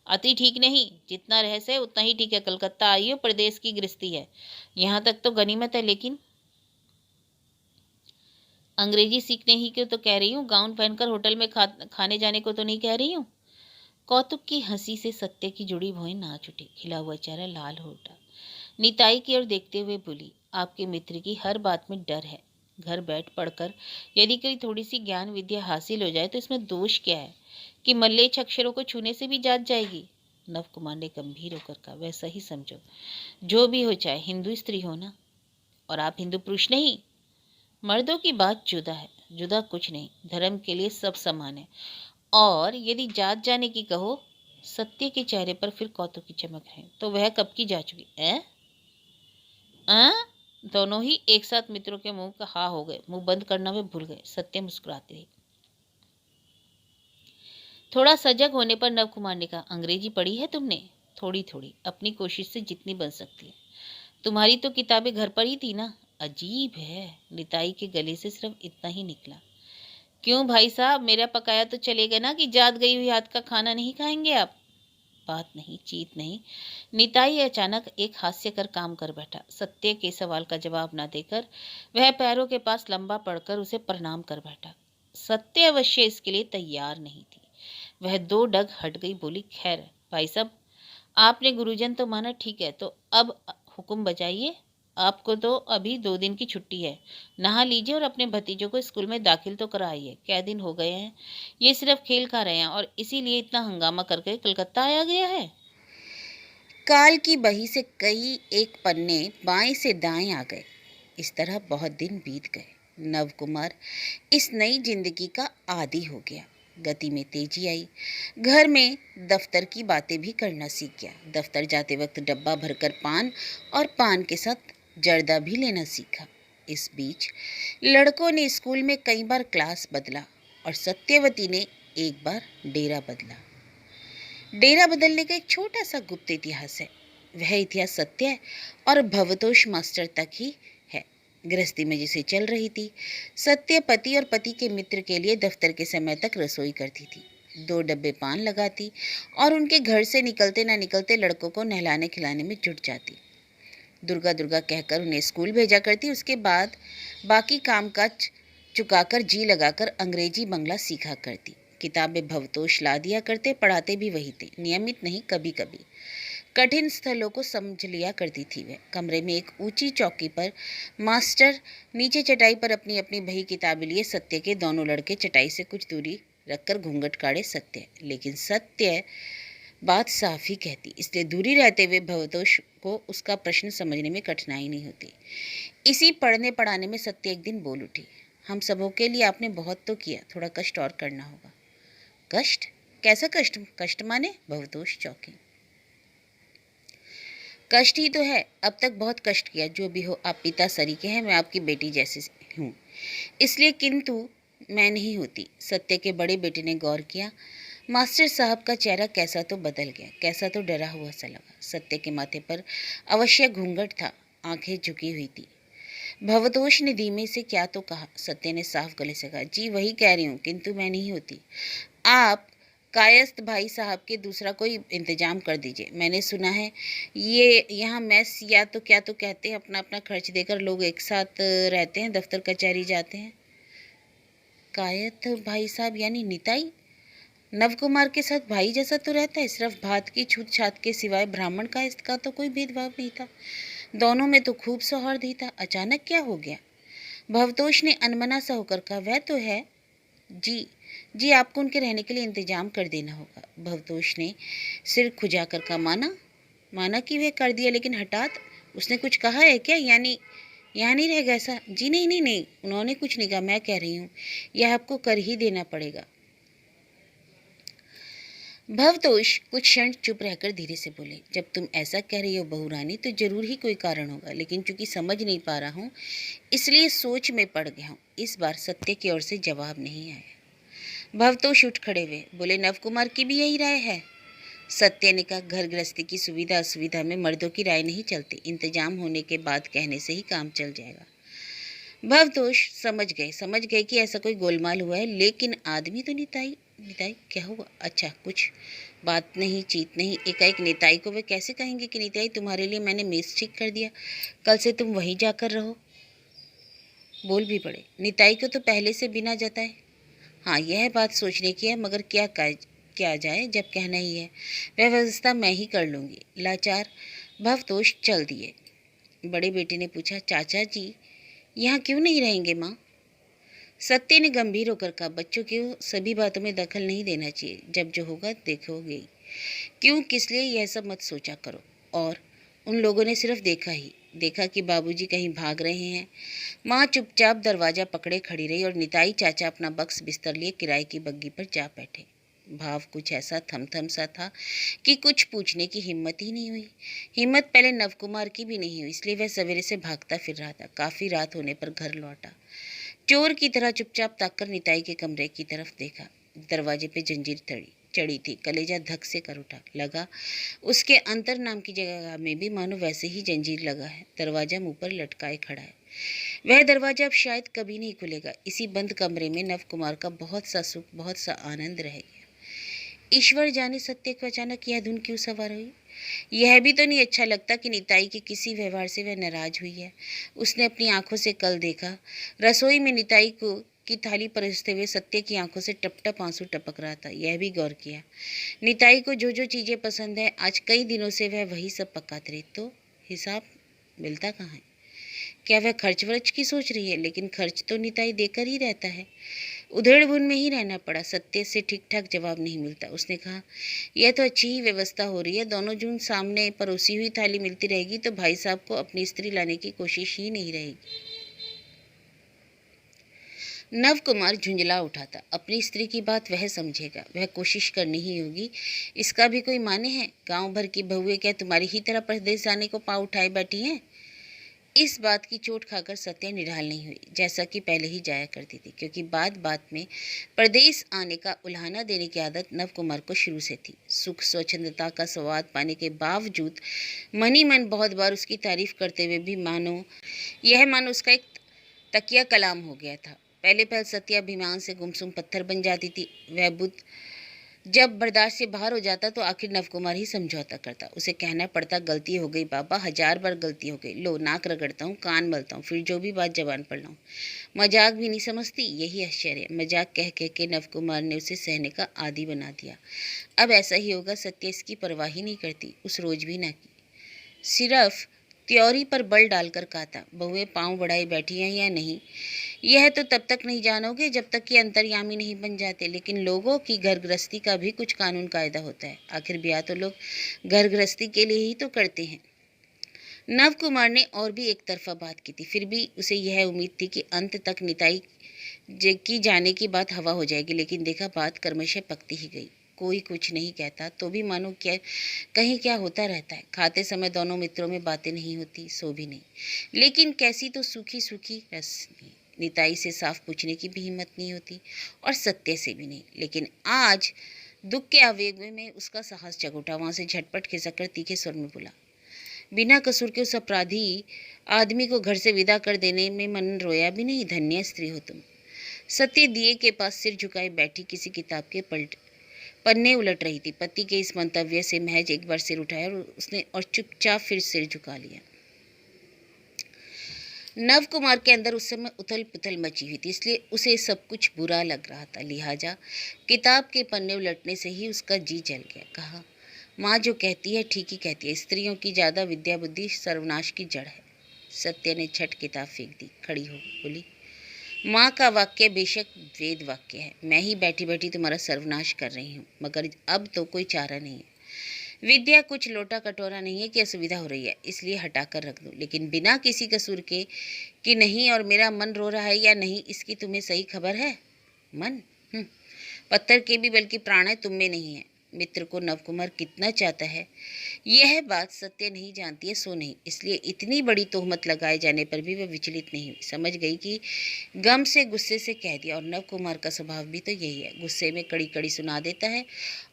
अति ठीक नहीं। जितना रहस्य है उतना ही ठीक है। कलकत्ता आई हो, प्रदेश की गृहस्थी है, यहाँ तक तो गनीमत है, लेकिन अंग्रेजी सीखने ही क्यों तो कह रही हूँ, गाउन पहनकर होटल में खाने जाने को तो नहीं कह रही हूँ। कौतुक की हंसी से सत्य की जुड़ी भौएं नाच उठी, खिला हुआ चेहरा लाल हो उठा। निताई की ओर देखते हुए बोली, आपके मित्र की हर बात में डर है। घर बैठ पढ़कर यदि कोई थोड़ी सी ज्ञान विद्या हासिल हो जाए तो इसमें दोष क्या है कि मल्लेच्छ अक्षरों को छूने से भी जात जाएगी? नव कुमार ने गंभीर होकर कहा, वैसा ही समझो, जो भी हो, चाहे हिंदू स्त्री हो ना, और आप हिंदू पुरुष नहीं। मर्दों की बात जुदा है, जुदा कुछ नहीं, धर्म के लिए सब समान है। और यदि जात जाने की कहो, सत्य के चेहरे पर फिर कौतुक की चमक है, तो वह कब की जा चुकी है। दोनों ही एक साथ मित्रों के मुंह का हा हो गए, मुंह बंद करना वे भूल गए। सत्य मुस्कुराती रही। थोड़ा सजग होने पर नव कुमार ने कहा, अंग्रेजी पढ़ी है तुमने? थोड़ी थोड़ी, अपनी कोशिश से जितनी बन सकती है। तुम्हारी तो किताबें घर पर ही थी ना। अजीब है, निताई के गले से सिर्फ इतना ही निकला। क्यों भाई साहब, मेरा पकाया तो चलेगा ना, कि जात गई हुई हाथ का खाना नहीं खाएंगे आप? बात नहीं, चीत नहीं। निताई अचानक एक हास्यकर काम कर बैठा। सत्य के सवाल का जवाब न देकर वह पैरों के पास लंबा पड़कर उसे प्रणाम कर बैठा। सत्य अवश्य इसके लिए तैयार नहीं थी। वह दो डग हट गई, बोली, खैर भाई साहब, आपने गुरुजन तो माना, ठीक है, तो अब हुक्म बजाइए। आपको तो अभी 2 दिन की छुट्टी है, नहा लीजिए और अपने भतीजों को स्कूल में दाखिल तो कराइए। क्या दिन हो गए हैं, ये सिर्फ खेल खा रहे हैं और इसीलिए इतना हंगामा करके कलकत्ता आया गया है। काल की बही से कई एक पन्ने बाएं से दाएं आ गए। इस तरह बहुत दिन बीत गए। नव कुमार इस नई जिंदगी का आदी हो गया। गति में तेजी आई। घर में दफ्तर की बातें भी करना सीख गया। दफ्तर जाते वक्त डब्बा भरकर पान और पान के साथ जर्दा भी लेना सीखा। इस बीच लड़कों ने स्कूल में कई बार क्लास बदला और सत्यवती ने एक बार डेरा बदला। डेरा बदलने का एक छोटा सा गुप्त इतिहास है। वह इतिहास सत्य है और भवतोष मास्टर तक ही है। गृहस्थी में जिसे चल रही थी, सत्य पति और पति के मित्र के लिए दफ्तर के समय तक रसोई करती थी, 2 डब्बे पान लगाती और उनके घर से निकलते ना निकलते लड़कों को नहलाने खिलाने में जुट जाती। दुर्गा दुर्गा कहकर उन्हें स्कूल भेजा करती। उसके बाद बाकी कामकाज चुकाकर जी लगाकर अंग्रेजी बंगला सीखा करती। किताबें भवतोष ला दिया करते, पढ़ाते भी वही थे, नियमित नहीं, कभी कभी। कठिन स्थलों को समझ लिया करती थी वह। कमरे में एक ऊंची चौकी पर मास्टर नीचे चटाई पर अपनी अपनी बही किताबें लिए, सत्य के दोनों लड़के चटाई से कुछ दूरी रखकर घूंघट काढ़े। सत्य, लेकिन सत्य बात साफ ही कहती, इसलिए दूरी रहते हुए भवतोष को उसका प्रश्न समझने में कठिनाई नहीं होती। इसी पढ़ने पढ़ाने में सत्य एक दिन बोल उठी, हम सबों के लिए आपने बहुत तो किया, थोड़ा कष्ट और करना होगा। कष्ट? कैसा कष्ट? कष्ट माने? भवतोष चौंके। कष्ट ही तो है, अब तक बहुत कष्ट किया। जो भी हो, आप पिता सरीखे हैं, मैं आपकी बेटी जैसी हूँ, इसलिए किंतु मैं नहीं होती। सत्य के बड़े बेटे ने गौर किया। मास्टर साहब का चेहरा कैसा तो बदल गया, कैसा तो डरा हुआ सा लगा। सत्य के माथे पर अवश्य घूंघट था, आंखें झुकी हुई थी। भवतोष ने धीमे से क्या तो कहा। सत्य ने साफ गले से कहा, जी वही कह रही हूँ, किंतु मैं नहीं होती। आप कायस्थ भाई साहब के दूसरा कोई इंतजाम कर दीजिए। मैंने सुना है ये यहाँ मेस या तो क्या तो कहते हैं, अपना अपना खर्च देकर लोग एक साथ रहते हैं, दफ्तर कचहरी जाते हैं। शिकायत भाई साहब यानी निताई? नवकुमार के साथ भाई जैसा तो रहता है, सिर्फ भात की छूत छात के सिवाय ब्राह्मण का इसका तो कोई भेदभाव नहीं था। दोनों में तो खूब सौहार्द ही था। अचानक क्या हो गया? भवतोष ने अनमना सा होकर कहा, वह तो है जी। जी, आपको उनके रहने के लिए इंतजाम कर देना होगा। भवतोष ने सिर खुजाकर कहा, माना? माना कि वह कर दिया, लेकिन हठात उसने कुछ कहा है क्या? यानी यहाँ नहीं रहेगा ऐसा? जी नहीं नहीं नहीं, उन्होंने कुछ नहीं कहा, मैं कह रही हूँ यह आपको कर ही देना पड़ेगा। भवतोष कुछ क्षण चुप रहकर धीरे से बोले, जब तुम ऐसा कह रही हो बहू रानी तो जरूर ही कोई कारण होगा, लेकिन चूंकि समझ नहीं पा रहा हूँ इसलिए सोच में पड़ गया हूँ। इस बार सत्य की ओर से जवाब नहीं आया। भवतोष उठ खड़े हुए बोले, नवकुमार की भी यही राय है? सत्य ने कहा, घर गृहस्थी की सुविधा असुविधा में मर्दों की राय नहीं चलती, इंतजाम होने के बाद कहने से ही काम चल जाएगा। भवतोष समझ गए कि ऐसा कोई गोलमाल हुआ है, लेकिन आदमी तो निताई। निताई क्या हुआ? अच्छा, कुछ बात नहीं, चीत नहीं। एकाएक निताई को वे कैसे कहेंगे कि निताई तुम्हारे लिए मैंने मेज ठीक कर दिया, कल से तुम वहीं जाकर रहो? बोल भी पड़े, निताई को तो पहले से बिना जताए। हाँ, यह बात सोचने की है, मगर क्या जाए जब कहना ही है। वह व्यवस्था मैं ही कर लूँगी। लाचार भवतोष चल दिए। बड़े बेटे ने पूछा, चाचा जी यहाँ क्यों नहीं रहेंगे माँ? सत्य ने गंभीर होकर कहा, बच्चों की सभी बातों में दखल नहीं देना चाहिए, जब जो होगा देखोगे। क्यों, किस लिए, यह सब मत सोचा करो। और उन लोगों ने सिर्फ देखा कि बाबूजी कहीं भाग रहे हैं। माँ चुपचाप दरवाजा पकड़े खड़ी रही और निताई चाचा अपना बक्स बिस्तर लिए किराए की बग्गी पर जा बैठे। भाव कुछ ऐसा थमथम सा था कि कुछ पूछने की हिम्मत ही नहीं हुई। हिम्मत पहले नवकुमार की भी नहीं हुई, इसलिए वह सवेरे से भागता फिर रहा था। काफी रात होने पर घर लौटा। चोर की तरह चुपचाप ताककर निताई के कमरे की तरफ देखा। दरवाजे पे जंजीर चढ़ी थी। कलेजा धक से कर उठा। लगा उसके अंतर नाम की जगह में भी मानो वैसे ही जंजीर लगा है। दरवाजा मुंह पर लटकाए खड़ा है। वह दरवाजा अब शायद कभी नहीं खुलेगा। इसी बंद कमरे में नवकुमार का बहुत सा सुख, बहुत सा आनंद रह गया। ईश्वर जाने सत्य को अचानक यह धुन क्यों सवार हुई। यह भी तो नहीं अच्छा लगता कि निताई के किसी व्यवहार से वह नाराज हुई है। उसने अपनी आंखों से कल देखा, रसोई में निताई को की थाली परोसते हुए सत्य की आंखों से टप टप आंसू टपक रहा था। यह भी गौर किया, निताई को जो जो चीजें पसंद है आज कई दिनों से वह वही सब पकाती रही, तो हिसाब मिलता कहाँ है? क्या वह खर्च वर्च की सोच रही है? लेकिन खर्च तो निताई देकर ही रहता है। उधेड़ बुन में ही रहना पड़ा। सत्य से ठीक ठाक जवाब नहीं मिलता। उसने कहा, यह तो अच्छी ही व्यवस्था हो रही है। दोनों जून सामने परोसी हुई थाली मिलती रहेगी तो भाई साहब को अपनी स्त्री लाने की कोशिश ही नहीं रहेगी। नवकुमार झुंझला उठा था। अपनी स्त्री की बात वह समझेगा, वह कोशिश करनी ही होगी। इसका भी कोई माने है? गांव भर की बहुएं क्या तुम्हारी ही तरह परदेश जाने को पाँव उठाए बैठी हैं? इस बात की चोट खाकर सत्या निढाल नहीं हुई, जैसा कि पहले ही जाया करती थी, क्योंकि बात बात में परदेश आने का उल्हाना देने की आदत नवकुमार को शुरू से थी। सुख स्वच्छंदता का स्वाद पाने के बावजूद मन ही मन बहुत बार उसकी तारीफ करते हुए भी मानो उसका एक तकिया कलाम हो गया था। पहले सत्या अभिमान से गुमसुम पत्थर बन जाती थी। वह बुद्ध जब बर्दाश्त से बाहर हो जाता तो आखिर नवकुमार ही समझौता करता। उसे कहना पड़ता, गलती हो गई बाबा, 1000 बार गलती हो गई। लो, नाक रगड़ता हूँ, कान मलता हूँ, फिर जो भी बात जबान पर लाऊं। मजाक भी नहीं समझती, यही आश्चर्य। मजाक कह कह के नवकुमार ने उसे सहने का आदी बना दिया। अब ऐसा ही होगा। सत्य इसकी परवाह ही नहीं करती, उस रोज भी ना की। सिर्फ त्योरी पर बल डालकर कहा था, बहुएं पांव बढ़ाए बैठी हैं या नहीं, यह तो तब तक नहीं जानोगे जब तक कि अंतर्यामी नहीं बन जाते। लेकिन लोगों की घर गृहस्थी का भी कुछ कानून कायदा होता है। आखिर ब्याह तो लोग घर गृहस्थी के लिए ही तो करते हैं। नवकुमार ने और भी एक तरफा बात की थी। फिर भी उसे यह उम्मीद थी कि अंत तक निताई की जाने की बात हवा हो जाएगी, लेकिन देखा बात क्रमशः पकती ही गई। कोई कुछ नहीं कहता तो भी मानो क्या कहीं क्या होता रहता है। खाते समय दोनों मित्रों में बातें नहीं होती, सो भी नहीं, लेकिन कैसी तो सूखी सूखी रस नहीं। निताई से साफ पूछने की भी हिम्मत नहीं होती और सत्य से भी नहीं। लेकिन आज दुख के आवेग में उसका साहस जग उठा। वहां से झटपट खिसक तीखे स्वर में बोला, बिना कसूर के उस अपराधी आदमी को घर से विदा कर देने में मन रोया भी नहीं। धन्य स्त्री हो तुम। सत्य दिए के पास सिर झुकाए बैठी किसी किताब के पन्ने उलट रही थी। पति के इस मंतव्य से महज एक बार सिर उठाया और चुपचाप फिर सिर झुका लिया। नव कुमार के अंदर उस समय उथल पुथल मची हुई थी, इसलिए उसे सब कुछ बुरा लग रहा था। लिहाजा किताब के पन्ने उलटने से ही उसका जी जल गया। कहा, माँ जो कहती है ठीक ही कहती है, स्त्रियों की ज़्यादा विद्या बुद्धि सर्वनाश की जड़ है। सत्य ने झट किताब फेंक दी, खड़ी हो बोली, माँ का वाक्य बेशक वेद वाक्य है, मैं ही बैठी बैठी तुम्हारा सर्वनाश कर रही हूँ, मगर अब तो कोई चारा नहीं है। विद्या कुछ लोटा कटोरा नहीं है कि असुविधा हो रही है, इसलिए हटाकर रख दो, लेकिन बिना किसी कसूर के कि नहीं और मेरा मन रो रहा है या नहीं, इसकी तुम्हें सही खबर है? मन पत्थर के भी बल्कि प्राण है, तुम में नहीं है। मित्र को नवकुमार कितना चाहता है यह बात सत्य नहीं जानती है, सो नहीं, इसलिए इतनी बड़ी तोहमत लगाए जाने पर भी वह विचलित नहीं हुई। समझ गई कि गम से गुस्से से कह दिया, और नवकुमार का स्वभाव भी तो यही है, गुस्से में कड़ी कड़ी सुना देता है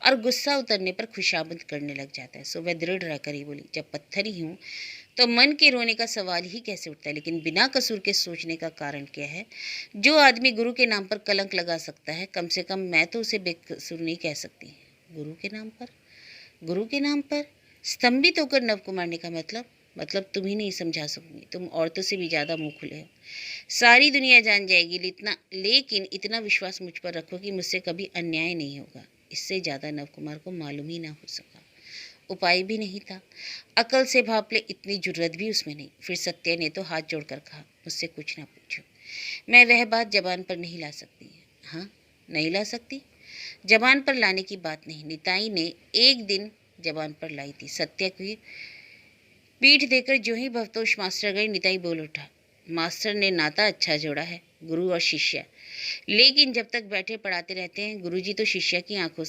और गुस्सा उतरने पर खुशामद करने लग जाता है। सो वह दृढ़ रहकर ही बोली, जब पत्थर ही हूँ तो मन के रोने का सवाल ही कैसे उठता है, लेकिन बिना कसूर के सोचने का कारण क्या है? जो आदमी गुरु के नाम पर कलंक लगा सकता है, कम से कम मैं तो उसे बेकसूर नहीं कह सकती। गुरु के नाम पर? गुरु के नाम पर? स्तंभित होकर नवकुमार ने कहा, मतलब तुम ही नहीं समझा सकूंगी, तुम औरतों से भी ज़्यादा मुंह खुले हो। सारी दुनिया जान जाएगी, लेकिन इतना विश्वास मुझ पर रखो कि मुझसे कभी अन्याय नहीं होगा। इससे ज़्यादा नवकुमार को मालूम ही ना हो सका। उपाय भी नहीं था, अकल से भाप ले इतनी जुर्रत भी उसमें नहीं। फिर सत्य ने तो हाथ जोड़कर कहा, मुझसे कुछ ना पूछो, मैं वह बात जबान पर नहीं ला सकती। हाँ, नहीं ला सकती? जबान पर लाने की बात नहीं, निताई ने एक दिन जबान पर लाई थी। सत्य की पीठ देकर जो ही भवतोष मास्टर गए, निताई बोल उठा, मास्टर ने नाता अच्छा जोड़ा है, गुरु और शिष्य, लेकिन जब तक बैठे पढ़ाते रहते हैं, गुरुजी तो शिष्य की आंखों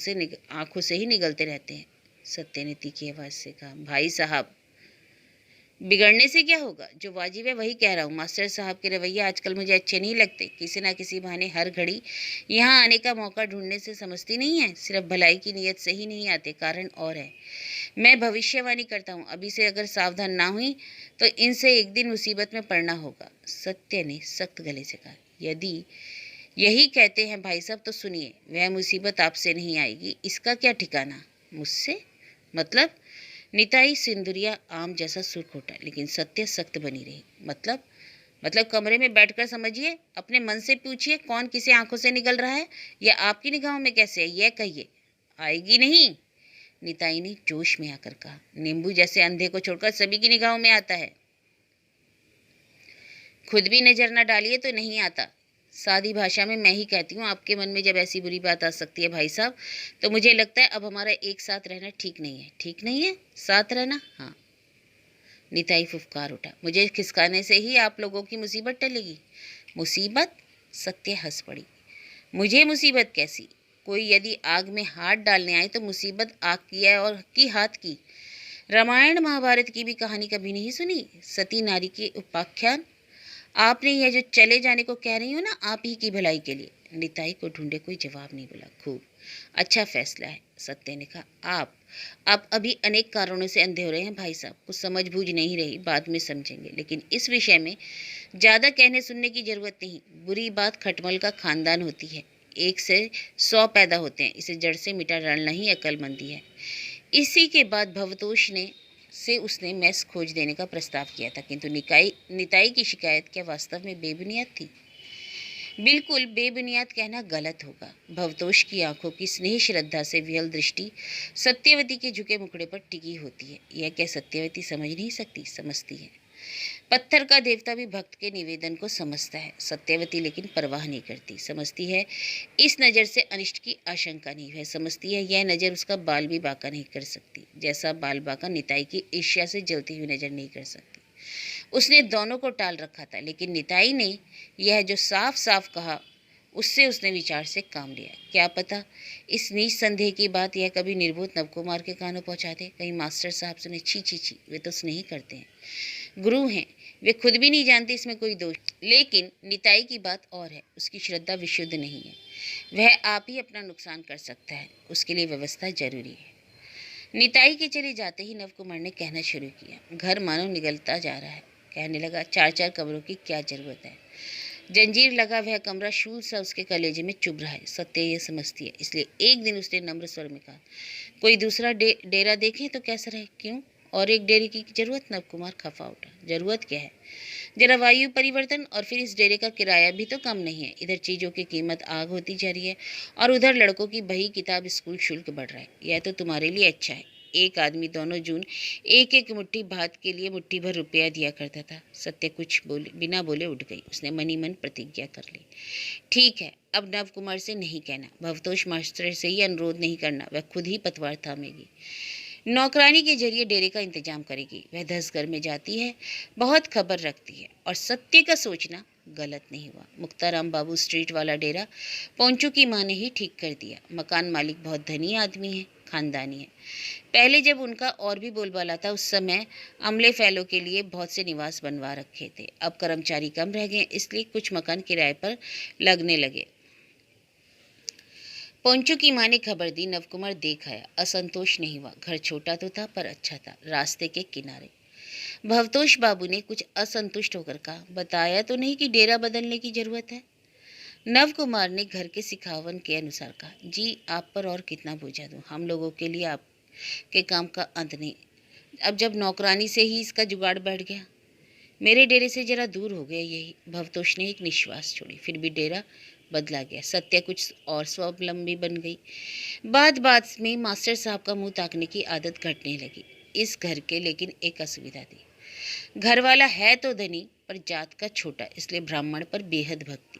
से ही निगलते रहते हैं। सत्य ने तीखी आवाज से कहा, भाई साहब, बिगड़ने से क्या होगा? जो वाजिब है वही कह रहा हूँ। मास्टर साहब के रवैया आजकल मुझे अच्छे नहीं लगते। किसी ना किसी बहाने हर घड़ी यहाँ आने का मौका ढूंढने से समझती नहीं है, सिर्फ भलाई की नीयत से ही नहीं आते, कारण और है। मैं भविष्यवाणी करता हूँ, अभी से अगर सावधान ना हुई तो इनसे एक दिन मुसीबत में पड़ना होगा। सत्य ने सख्त गले से कहा, यदि यही कहते हैं भाई साहब तो सुनिए, वह मुसीबत आपसे नहीं आएगी, इसका क्या ठिकाना? मुझसे? मतलब? निताई सिंदूरिया आम जैसा सुरखोटा, लेकिन सत्य सख्त बनी रही। मतलब कमरे में बैठकर समझिए, अपने मन से पूछिए, कौन किसे आंखों से निगल रहा है, या आपकी निगाहों में कैसे है, यह कहिए। आएगी नहीं, निताई ने जोश में आकर कहा, नींबू जैसे अंधे को छोड़कर सभी की निगाहों में आता है, खुद भी नजर न डालिए तो नहीं आता। सादी भाषा में मैं ही कहती हूँ, आपके मन में जब ऐसी बुरी बात आ सकती है भाई साहब, तो मुझे लगता है अब हमारा एक साथ रहना ठीक नहीं है। ठीक नहीं है? साथ रहना? हाँ। निताई फुफकार उठा, मुझे खिसकाने से ही आप लोगों की मुसीबत टलेगी? मुसीबत? सत्य हंस पड़ी, मुझे मुसीबत कैसी? कोई यदि आग में हाथ डालने आए तो मुसीबत आग की है और की हाथ की। रामायण महाभारत की भी कहानी कभी नहीं सुनी? सती नारी के उपाख्यान? आपने यह जो चले जाने को कह रही हो ना, आप ही की भलाई के लिए। निताई को ढूंढे कोई जवाब नहीं बोला। खूब अच्छा फैसला है, सत्य ने कहा। आप अभी अनेक कारणों से अंधे हो रहे हैं भाई साहब, कुछ समझ बूझ नहीं रही, बाद में समझेंगे, लेकिन इस विषय में ज़्यादा कहने सुनने की जरूरत नहीं। बुरी बात खटमल का खानदान होती है, 1 से 100 पैदा होते हैं, इसे जड़ से मिटा डालना ही अक्लमंदी है। इसी के बाद भवतोष ने से उसने मैस खोज देने का प्रस्ताव किया था, किंतु निताई की शिकायत क्या वास्तव में बेबुनियाद थी? बिल्कुल बेबुनियाद कहना गलत होगा। भवतोष की आंखों की स्नेह श्रद्धा से विहल दृष्टि सत्यवती के झुके मुखड़े पर टिकी होती है। यह क्या सत्यवती समझ नहीं सकती? समझती है। पत्थर का देवता भी भक्त के निवेदन को समझता है, सत्यवती लेकिन परवाह नहीं करती। समझती है इस नज़र से अनिष्ट की आशंका नहीं है, समझती है यह नज़र उसका बाल भी बांका नहीं कर सकती, जैसा बाल बांका निताई की ईर्ष्या से जलती हुई नज़र नहीं कर सकती। उसने दोनों को टाल रखा था, लेकिन निताई ने यह जो साफ साफ कहा, उससे उसने विचार से काम लिया। क्या पता इस नीच संदेह की बात यह कभी निर्बोध नवकुमार के कानों पहुंचा दे। कहीं मास्टर साहब सुने, छी छी छी, वे तो स्नेही करते हैं, गुरु हैं, वे खुद भी नहीं जानते इसमें कोई दोष। लेकिन निताई की बात और है, उसकी श्रद्धा विशुद्ध नहीं है, वह आप ही अपना नुकसान कर सकता है, उसके लिए व्यवस्था जरूरी है। निताई के चले जाते ही नवकुमार ने कहना शुरू किया, घर मानो निगलता जा रहा है। कहने लगा, 4-4 कमरों की क्या जरूरत है? जंजीर लगा वह कमरा शूल सा उसके कलेजे में चुभ रहा है, सत्य ये समझती है। इसलिए एक दिन उसने नम्र स्वर में कहा, कोई दूसरा डेरा देखें तो कैसा रहे? क्यों, और एक डेरे की जरूरत? नवकुमार खफा उठा, जरूरत क्या है? जरा वायु परिवर्तन और फिर इस डेरे का किराया भी तो कम नहीं है। इधर चीज़ों की कीमत आग होती जा रही है और उधर लड़कों की बही किताब स्कूल शुल्क बढ़ रहा है। यह तो तुम्हारे लिए अच्छा है। एक आदमी दोनों जून एक एक मुट्ठी भात के लिए मुट्ठी भर रुपया दिया करता था। सत्य कुछ बोले बिना बोले उठ गई। उसने मनी मन प्रतिज्ञा कर ली। ठीक है, अब नव कुमार से नहीं कहना, भवतोष मास्टर से ही अनुरोध नहीं करना, वह खुद ही पतवार थामेगी। नौकरानी के जरिए डेरे का इंतजाम करेगी। वह 10 घर में जाती है, बहुत खबर रखती है और सत्य का सोचना गलत नहीं हुआ। मुक्ताराम बाबू स्ट्रीट वाला डेरा पोंचू की माँ ने ही ठीक कर दिया। मकान मालिक बहुत धनी आदमी है, खानदानी है। पहले जब उनका और भी बोलबाला था उस समय अमले फैलों के लिए बहुत से निवास बनवा रखे थे। अब कर्मचारी कम रह गए, इसलिए कुछ मकान किराए पर लगने लगे। पोंचू की माँ ने खबर दी। नवकुमार देख आया, असंतोष नहीं हुआ। घर छोटा तो था पर अच्छा था, रास्ते के किनारे। भवतोष बाबू ने कुछ असंतुष्ट होकर कहा, बताया तो नहीं कि डेरा बदलने की जरूरत है। नव कुमार ने घर के सिखावन के अनुसार कहा, जी आप पर और कितना बोझा दूं, हम लोगों के लिए आपके काम का अंत नहीं। अब जब नौकरानी से ही इसका जुगाड़ बैठ गया, मेरे डेरे से जरा दूर हो गया यही। भवतोष ने एक निश्वास छोड़ी। फिर भी डेरा बदला गया। सत्या कुछ और स्वावलंबी बन गई। बात बात में मास्टर साहब का मुंह ताकने की आदत घटने लगी। इस घर के लेकिन एक असुविधा थी। घर वाला है तो धनी पर जात का छोटा, इसलिए ब्राह्मण पर बेहद भक्ति।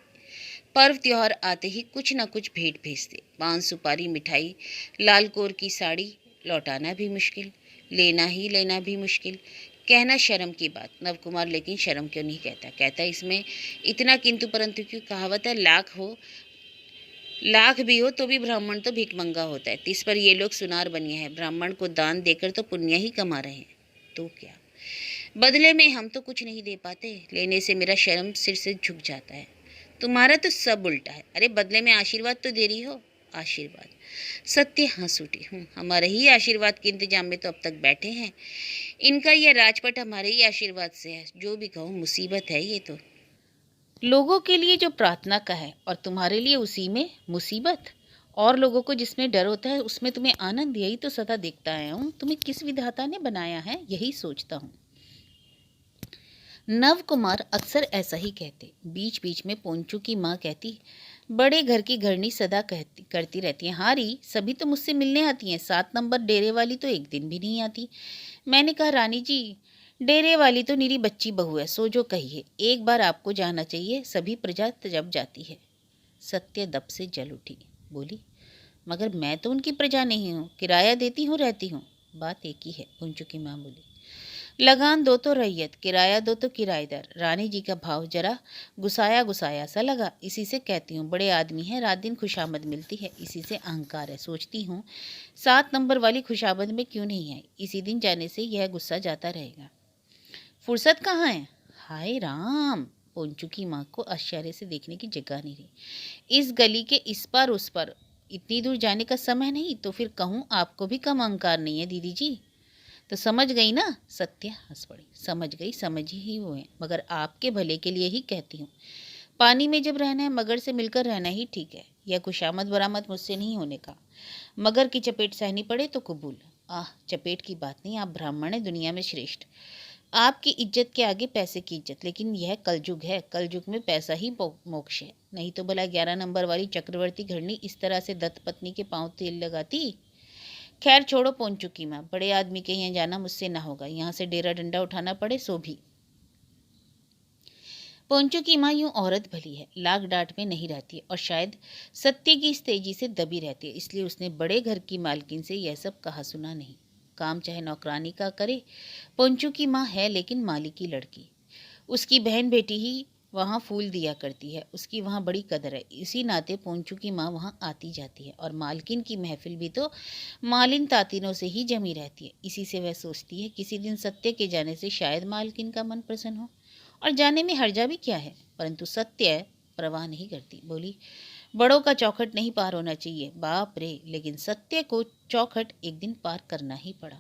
पर्व त्योहार आते ही कुछ न कुछ भेंट भेजते। पान सुपारी मिठाई, लाल कोर की साड़ी, लौटाना भी मुश्किल, लेना ही लेना भी मुश्किल। कहना शर्म की बात। नवकुमार लेकिन शर्म क्यों नहीं कहता। कहता इसमें इतना किंतु परंतु की कहावत है, लाख भी हो तो भी ब्राह्मण तो भिखमंगा होता है। इस पर ये लोग सुनार बनिए हैं। ब्राह्मण को दान देकर तो पुण्य ही कमा रहे हैं, तो क्या बदले में हम तो कुछ नहीं दे पाते। लेने से मेरा शर्म सिर से झुक जाता है। तुम्हारा तो सब उल्टा है। अरे बदले में आशीर्वाद तो दे रही हो। आशीर्वाद? सत्य हंस उठी। हमारे ही आशीर्वाद के इंतजाम में तो अब तक बैठे हैं। इनका यह राजपट हमारे ही आशीर्वाद से है। जो भी कहो मुसीबत है ये तो। लोगों के लिए जो प्रार्थना का है और तुम्हारे लिए उसी में मुसीबत। और लोगों को जिसमें डर होता है उसमें तुम्हें आनंद। यही तो सदा देखता आया हूँ। तुम्हें किस विधाता ने बनाया है, यही सोचता हूँ। नव कुमार अक्सर ऐसा ही कहते। बीच बीच में पोंचू की माँ कहती, बड़े घर की घरनी सदा करती रहती है, हारी सभी तो मुझसे मिलने आती हैं, 7 नंबर डेरे वाली तो एक दिन भी नहीं आती। मैंने कहा, रानी जी डेरे वाली तो निरी बच्ची बहू है, सो जो कहिए, एक बार आपको जाना चाहिए, सभी प्रजा जब जाती है। सत्य दब से जल उठी। बोली, मगर मैं तो उनकी प्रजा नहीं हूँ, किराया देती हूँ, रहती हूँ। बात एक ही है, पोंचू की माँ बोली। लगान दो तो रैयत, किराया दो तो किराएदार। रानी जी का भाव जरा गुसाया गुसाया सा लगा। इसी से कहती हूँ बड़े आदमी हैं, रात दिन खुशामद मिलती है, इसी से अहंकार है। सोचती हूँ 7 नंबर वाली खुशामद में क्यों नहीं आई। इसी दिन जाने से यह गुस्सा जाता रहेगा। फुर्सत कहाँ है? हाय राम! पोंचू की माँ को आश्चर्य से देखने की जगह नहीं रही। इस गली के इस पार उस पार इतनी दूर जाने का समय नहीं। तो फिर कहूँ आपको भी कम अहंकार नहीं है दीदी जी। तो समझ गई ना? सत्य हंस पड़ी। समझ गई, समझ ही हुए, मगर आपके भले के लिए ही कहती हूँ। पानी में जब रहना है मगर से मिलकर रहना ही ठीक है। यह खुशामद बरामद मुझसे नहीं होने का। मगर की चपेट सहनी पड़े तो कबूल। चपेट की बात नहीं, आप ब्राह्मण हैं, दुनिया में श्रेष्ठ। आपकी इज्जत के आगे पैसे की इज्जत। लेकिन यह कलयुग है, कलयुग में पैसा ही मोक्ष है। नहीं तो भला 11 नंबर वाली चक्रवर्ती घरनी इस तरह से दत्त पत्नी के पांव तेल लगाती। खैर छोड़ो पोंचू की माँ, बड़े आदमी के यहाँ जाना मुझसे ना होगा। यहाँ से डेरा डंडा उठाना पड़े सो भी। पोंचू की माँ यूं औरत भली है, लाग डांट में नहीं रहती और शायद सत्य की इस तेजी से दबी रहती है, इसलिए उसने बड़े घर की मालकिन से यह सब कहा सुना नहीं। काम चाहे नौकरानी का करे। पोंचू की माँ है लेकिन मालिक की लड़की। उसकी बहन बेटी ही वहाँ फूल दिया करती है, उसकी वहाँ बड़ी कदर है। इसी नाते पोंचू की माँ वहाँ आती जाती है और मालकिन की महफिल भी तो मालिन तातीनों से ही जमी रहती है। इसी से वह सोचती है किसी दिन सत्य के जाने से शायद मालकिन का मन प्रसन्न हो, और जाने में हर्जा भी क्या है। परंतु सत्य परवाह नहीं करती। बोली, बड़ों का चौखट नहीं पार होना चाहिए। बाप रे! लेकिन सत्य को चौखट एक दिन पार करना ही पड़ा।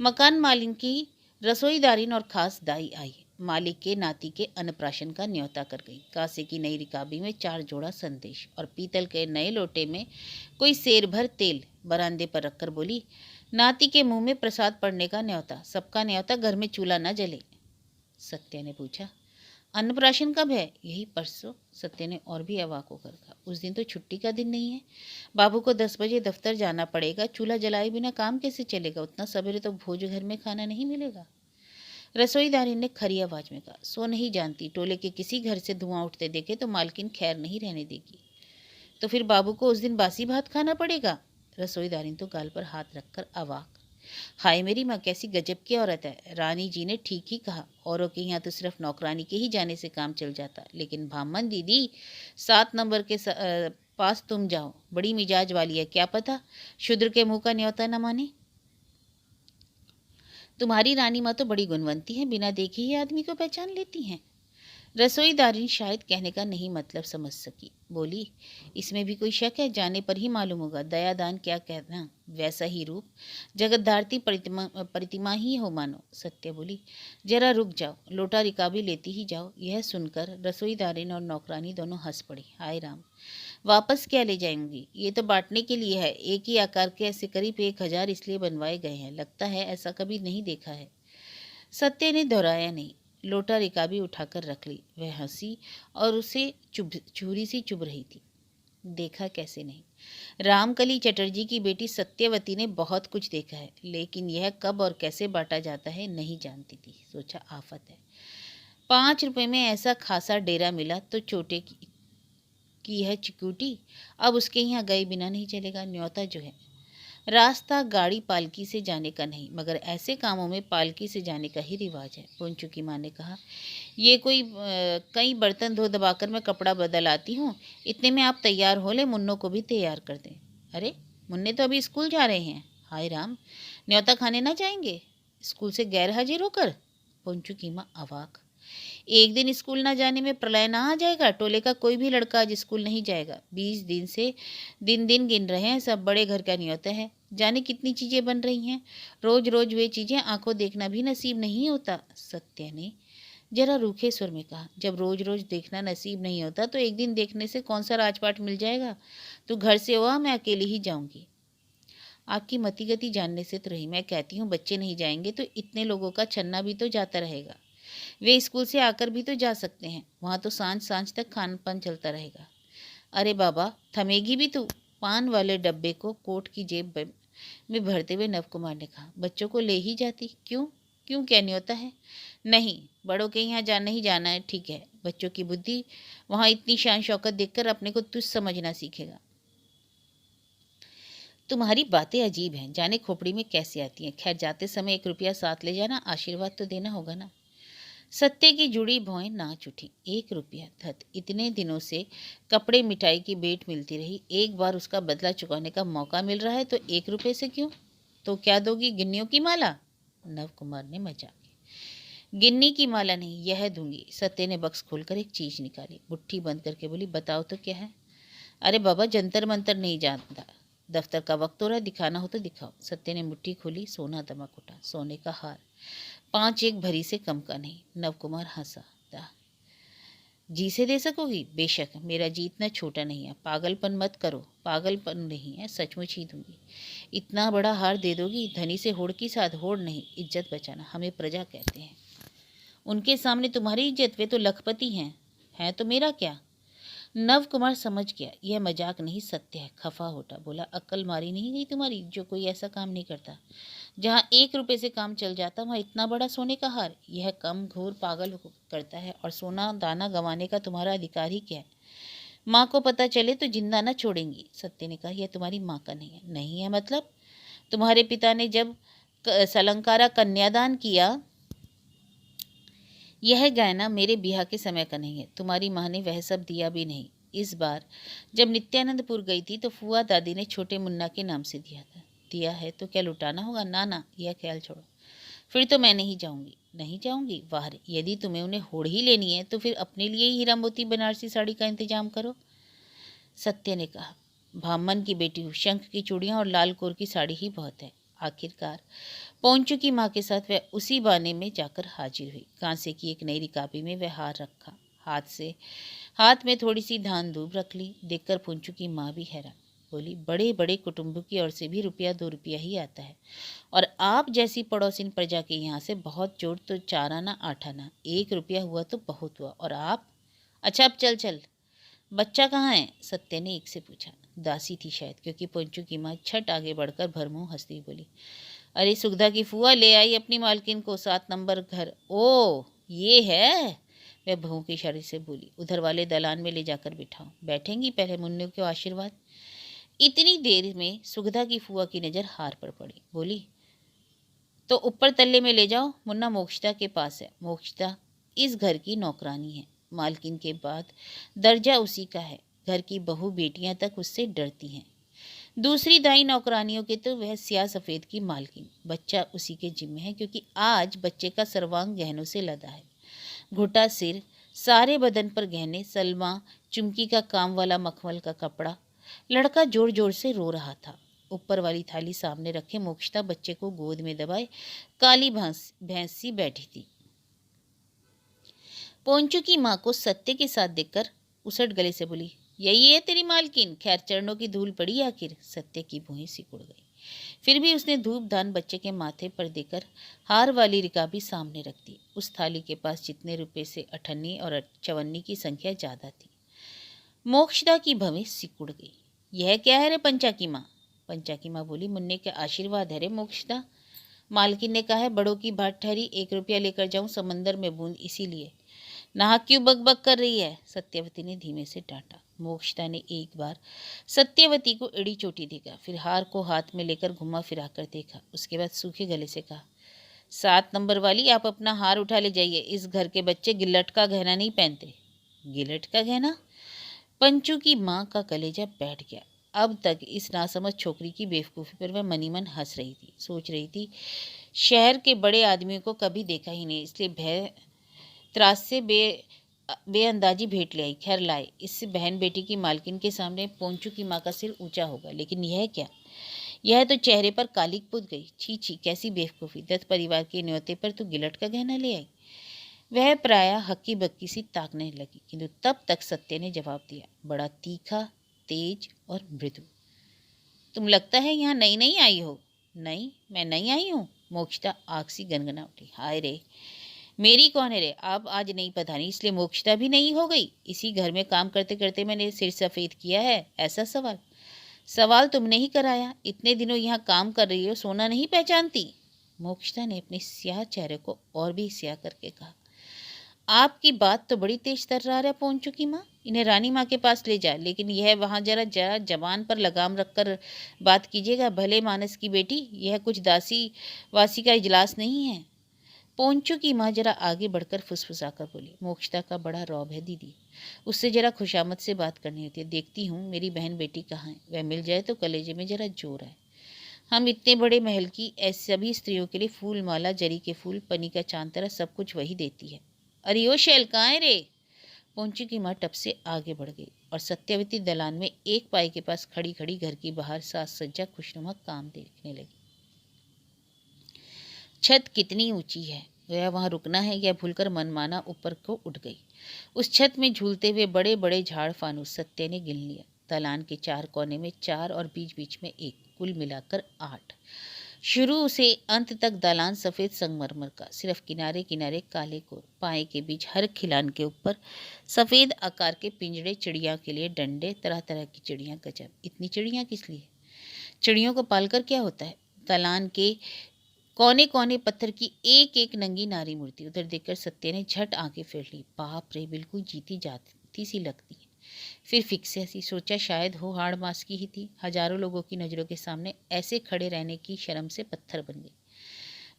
मकान मालिन की रसोईदारिन और खास दाई आई। मालिक के नाती के अन्नप्राशन का न्योता कर गई। कांसे की नई रिकाबी में 4 जोड़ा संदेश और पीतल के नए लोटे में कोई सेर भर तेल बरामदे पर रखकर बोली, नाती के मुंह में प्रसाद पड़ने का न्योता। सबका न्योता, घर में चूल्हा न जले। सत्या ने पूछा। अन्नप्राशन कब है? यही परसों, सत्य ने और भी अवाक होकर कहा। उस दिन तो छुट्टी का दिन नहीं है। बाबू को 10 बजे दफ्तर जाना पड़ेगा। चूल्हा जलाए बिना काम कैसे चलेगा? उतना सवेरे तो भोज घर में खाना नहीं मिलेगा। रसोईदारी ने खरी आवाज में कहा। सो नहीं जानती, टोले के किसी घर से धुआं उठते देखे तो मालकिन खैर नहीं रहने देगी। तो फिर बाबू को उस दिन बासी भात खाना पड़ेगा। रसोईदारी ने तो गाल पर हाथ रखकर अवाक। हाय मेरी माँ, कैसी गजब की औरत है। रानी जी ने ठीक ही कहा। औरों के यहाँ तो सिर्फ नौकरानी के ही जाने से काम चल जाता, लेकिन भामन दीदी 7 नंबर के पास तुम जाओ। बड़ी मिजाज वाली है, क्या पता शूद्र के मुंह का न्योता न माने। तुम्हारी रानी माँ तो बड़ी गुणवंती है, बिना देखे ही आदमी को पहचान लेती हैं। रसोईदारिन शायद कहने का नहीं मतलब समझ सकी। बोली, इसमें भी कोई शक है? जाने पर ही मालूम होगा। दयादान क्या कहना, वैसा ही रूप, जगतधारती प्रतिमा ही हो मानो। सत्य बोली, जरा रुक जाओ, लोटा रिकाबी लेती ही जाओ। यह सुनकर रसोईदारिन और नौकरानी दोनों हंस पड़ी। हाय राम, वापस क्या ले जाएंगी? ये तो बांटने के लिए है। एक ही आकार के ऐसे करीब 1000 इसलिए बनवाए गए हैं। लगता है ऐसा कभी नहीं देखा है। सत्य ने दोहराया नहीं। लोटा रिकाबी उठाकर रख ली। वह हंसी और उसे छुरी सी चुभ रही थी। देखा कैसे नहीं, रामकली चटर्जी की बेटी सत्यवती ने बहुत कुछ देखा है, लेकिन यह कब और कैसे बांटा जाता है नहीं जानती थी। सोचा आफत है। 5 रुपए में ऐसा खासा डेरा मिला तो चोटे की यह चिकूटी अब उसके यहाँ गए बिना नहीं चलेगा। न्योता जो है, रास्ता गाड़ी पालकी से जाने का नहीं, मगर ऐसे कामों में पालकी से जाने का ही रिवाज है। पुंचू की माँ ने कहा, ये कोई कई बर्तन धो दबाकर मैं कपड़ा बदल आती हूँ। इतने में आप तैयार हो ले, मुन्नों को भी तैयार कर दें। अरे, मुन्ने तो अभी स्कूल जा रहे हैं। हाय राम, न्योता खाने ना जाएंगे स्कूल से गैर हाजिर होकर? पुंचू की माँ अवाक। एक दिन स्कूल ना जाने में प्रलय ना आ जाएगा? टोले का कोई भी लड़का आज स्कूल नहीं जाएगा। 20 दिन से दिन गिन रहे हैं। सब बड़े घर का न्योता है। जाने कितनी चीजें बन रही हैं। रोज रोज वे चीजें आंखों देखना भी नसीब नहीं होता। सत्य ने जरा रूखे स्वर में कहा, जब रोज रोज देखना नसीब नहीं होता तो एक दिन देखने से कौन सा राजपाट मिल जाएगा? तू घर से हुआ, मैं अकेली ही जाऊंगी। आपकी मति गति जानने से तो रही। मैं कहती हूँ बच्चे नहीं जाएंगे तो इतने लोगों का छन्ना भी तो जाता रहेगा। वे स्कूल से आकर भी तो जा सकते हैं। वहाँ तो सांझ सांझ तक खान पान चलता रहेगा। अरे बाबा, थमेगी भी तू? पान वाले डब्बे को कोट की जेब में भरते हुए नवकुमार ने कहा, बच्चों को ले ही जाती। क्यों क्यों, क्या न्योता है? नहीं, बड़ों के यहाँ जाना ही जाना है। ठीक है, बच्चों की बुद्धि वहाँ इतनी शान शौकत देखकर अपने को तुच्छ समझना सीखेगा। तुम्हारी बातें अजीब हैं, जाने खोपड़ी में कैसे आती हैं। खैर, जाते समय 1 रुपया साथ ले जाना, आशीर्वाद तो देना होगा ना। सत्य की जुड़ी भौएं नाच उठी। 1 रुपया, धत, इतने दिनों से कपड़े मिठाई की भेंट मिलती रही, एक बार उसका बदला चुकाने का मौका मिल रहा है तो 1 रुपये से क्यों? तो क्या दोगी, गिन्नियों की माला? नव कुमार ने मजाक। गिन्नी की माला नहीं, यह दूंगी। सत्य ने बक्स खोलकर एक चीज निकाली, मुट्ठी बंद करके बोली, बताओ तो क्या है? अरे बाबा, जंतर मंतर नहीं जानता। दफ्तर का वक्त हो रहा है, दिखाना हो तो दिखाओ। सत्य ने मुट्ठी खोली, सोना दमक उठा। सोने का हार, 5 एक भरी से कम का नहीं। नवकुमार हंसा। जी से दे सकोगी? बेशक, मेरा जी इतना छोटा नहीं है। पागलपन मत करो। पागलपन नहीं है, सचमुच ही दूंगी। इतना बड़ा हार दे दोगी? धनी से होड़ की साथ। होड़ नहीं, इज्जत बचाना। हमें प्रजा कहते हैं। उनके सामने तुम्हारी इज्जत? वे तो लखपति हैं तो मेरा क्या? नव कुमार समझ गया यह मजाक नहीं सत्य है। खफा होता बोला, अक्ल मारी नहीं गई तुम्हारी? जो कोई ऐसा काम नहीं करता। जहाँ 1 रुपये से काम चल जाता वहाँ इतना बड़ा सोने का हार? यह कम घोर पागल करता है। और सोना दाना गंवाने का तुम्हारा अधिकार ही क्या है? माँ को पता चले तो जिंदा न छोड़ेंगी। सत्य ने कहा, यह तुम्हारी माँ का नहीं है। नहीं है मतलब? तुम्हारे पिता ने जब सलंकारा कन्यादान किया, यह गहना मेरे ब्याह के समय का नहीं है। तुम्हारी माँ ने वह सब दिया भी नहीं। इस बार जब नित्यानंदपुर गई थी तो फुआ दादी ने छोटे मुन्ना के नाम से दिया था। दिया है तो क्या लुटाना होगा? ना ना, यह ख्याल छोड़ो। फिर तो मैं नहीं जाऊंगी। नहीं जाऊंगी? वाह, यदि तुम्हें उन्हें होड़ ही लेनी है तो फिर अपने लिए ही हीरा मोती बनारसी साड़ी का इंतजाम करो। सत्य ने कहा, भामन की बेटी हूँ, शंख की चूड़ियाँ और लाल कोर की साड़ी ही बहुत है। आखिरकार पौंचू की माँ के साथ वह उसी बाने में जाकर हाजिर हुई। कांसे की एक नई रिकाबी में वह हार रखा। हाथ में थोड़ी सी धान धूप रख ली। देखकर पुंचू की माँ भी हैरान। बोली, बड़े बड़े कुटुंबों की ओर से भी रुपया 2 रुपया ही आता है, और आप जैसी पड़ोसिन प्रजा के यहाँ से बहुत जोड़ तो 4 आना 8 आना, 1 रुपया हुआ तो बहुत हुआ, और आप? अच्छा अब चल चल। बच्चा कहाँ है? सत्य ने एक से पूछा। दासी थी शायद, क्योंकि पोंचू की माँ छट आगे बढ़कर भरमुंह हंसती हुई बोली, अरे सुगधा की फुआ ले आई अपनी मालकिन को 7 नंबर घर। ओ ये है? वह बहू के इशारे से बोली, उधर वाले दलान में ले जाकर बिठाओ। बैठेंगी? पहले मुन्ने को आशीर्वाद। इतनी देर में सुगधा की फुआ की नज़र हार पर पड़ी। बोली, तो ऊपर तल्ले में ले जाओ, मुन्ना मोक्षता के पास है। मोक्षता इस घर की नौकरानी है, मालकिन के बाद दर्जा उसी का है। घर की बहू बेटियां तक उससे डरती हैं। दूसरी दाई नौकरानियों के तो वह स्याह सफ़ेद की मालकिन। बच्चा उसी के जिम्मे है, क्योंकि आज बच्चे का सर्वांग गहनों से लदा है। घुटा सिर, सारे बदन पर गहने, सलमा चुमकी का काम वाला मखमल का कपड़ा। लड़का जोर जोर से रो रहा था। ऊपर वाली थाली सामने रखे मोक्षता बच्चे को गोद में दबाए काली भैंस सी बैठी थी। पोंचू की माँ को सत्य के साथ देखकर उसट गले से बोली, यही है तेरी मालकिन? खैर चरणों की धूल पड़ी आखिर। सत्य की भुएं सिकुड़ गई। फिर भी उसने धूप दान बच्चे के माथे पर देकर हार वाली रिकाबी सामने रख दी। उस थाली के पास जितने रुपए से अठन्नी और चवन्नी की संख्या ज्यादा थी। मोक्षदा की भवें सिकुड़ गई। यह क्या है रे पंचा की माँ? पंचा की माँ बोली, मुन्ने के आशीर्वाद है रे मोक्षदा। मालकिन ने कहा है बड़ों की बात ठहरी, 1 रुपया लेकर जाऊं समंदर में बूंद, इसीलिए। नाहक क्यों बकबक कर रही है? सत्यवती ने धीमे से डांटा। मोक्षता ने एक बार सत्यवती को एड़ी चोटी देखा, फिर हार को हाथ में लेकर घुमा फिरा कर देखा। उसके बाद सूखे गले से कहा, 7 नंबर वाली, आप अपना हार उठा ले जाइए। इस घर के बच्चे गिलट का गहना नहीं पहनते। गिलट का गहना? पंचू की माँ का कलेजा बैठ गया। अब तक इस नासमझ छोकरी की बेवकूफ़ी पर वह मनी मन हंस रही थी। सोच रही थी, शहर के बड़े आदमियों को कभी देखा ही नहीं, इसलिए भय त्रास से बेअंदाजी भेंट ले आई। खैर लाए, इससे बहन बेटी की मालकिन के सामने पोंचू की माँ का सिर ऊंचा होगा। लेकिन यह क्या? यह तो चेहरे पर कालिक पुत गई। छी छी, कैसी बेवकूफ़ी! 10 परिवार के न्योते पर तू गिलट का गहना ले आई। वह प्राय हक्की बक्की सी ताकने लगी, किंतु तब तक सत्य ने जवाब दिया, बड़ा तीखा, तेज और मृदु। तुम लगता है यहाँ नई नई आई हो। नहीं, मैं नहीं आई हूँ। मोक्षता आग सी गनगना उठी। हाय रे, मेरी कौन है रे? आप आज नहीं पधारी इसलिए मोक्षता भी नहीं हो गई? इसी घर में काम करते करते मैंने सिर सफ़ेद किया है, ऐसा सवाल? सवाल तुमने ही कराया। इतने दिनों यहाँ काम कर रही हो, सोना नहीं पहचानती? मोक्षता ने अपने स्याह चेहरे को और भी स्याह करके कहा, आपकी बात तो बड़ी तेज तर्रार है पोंचू की माँ। इन्हें रानी माँ के पास ले जा, लेकिन यह वहाँ जरा जरा जबान पर लगाम रखकर बात कीजिएगा। भले मानस की बेटी, यह कुछ दासी वासी का इजलास नहीं है। पोंचू की माँ जरा आगे बढ़कर फुसफुसाकर बोली, मोक्षता का बड़ा रौब है दीदी, उससे जरा खुशामद से बात करनी होती है। देखती हूँ मेरी बहन बेटी कहाँ है, वह मिल जाए तो कलेजे में जरा जोर है। हम इतने बड़े महल की ऐसी सभी स्त्रियों के लिए फूल माला, जरी के फूल, पनी का चांद तरह सब कुछ वही देती है। अरे ओ शैल, कहाँ है रे? पोंचू की माँ टप से आगे बढ़ गई और सत्यवती दलान में एक पाई के पास खड़ी खड़ी घर की बाहर साज सज्जा खुशनुमा काम देखने लगी। छत कितनी ऊंची है, वह वहां रुकना है यह भूलकर मनमाना ऊपर को उठ गई। उस छत में झूलते हुए बड़े बड़े झाड़ फानूस सत्य ने गिन लिया। दलान के 4 कोने में 4 और बीच बीच में 1, कुल मिलाकर 8। शुरू से अंत तक दालान सफ़ेद संगमरमर का, सिर्फ किनारे किनारे काले कोर। पाए के बीच हर खिलान के ऊपर सफ़ेद आकार के पिंजड़े, चिड़िया के लिए डंडे, तरह तरह की चिड़ियाँ। गजब, इतनी चिड़ियाँ किस लिए? चिड़ियों को पालकर क्या होता है? दालान के कोने कोने पत्थर की एक एक नंगी नारी मूर्ति। उधर देखकर सत्य ने झट आंखें फेर ली। बाप रे, बिल्कुल जीती जाती सी लगती है। फिर फिक्से हंसी, सोचा शायद हो हाड़ मास की ही थी। हजारों लोगों की नज़रों के सामने ऐसे खड़े रहने की शर्म से पत्थर बन गई।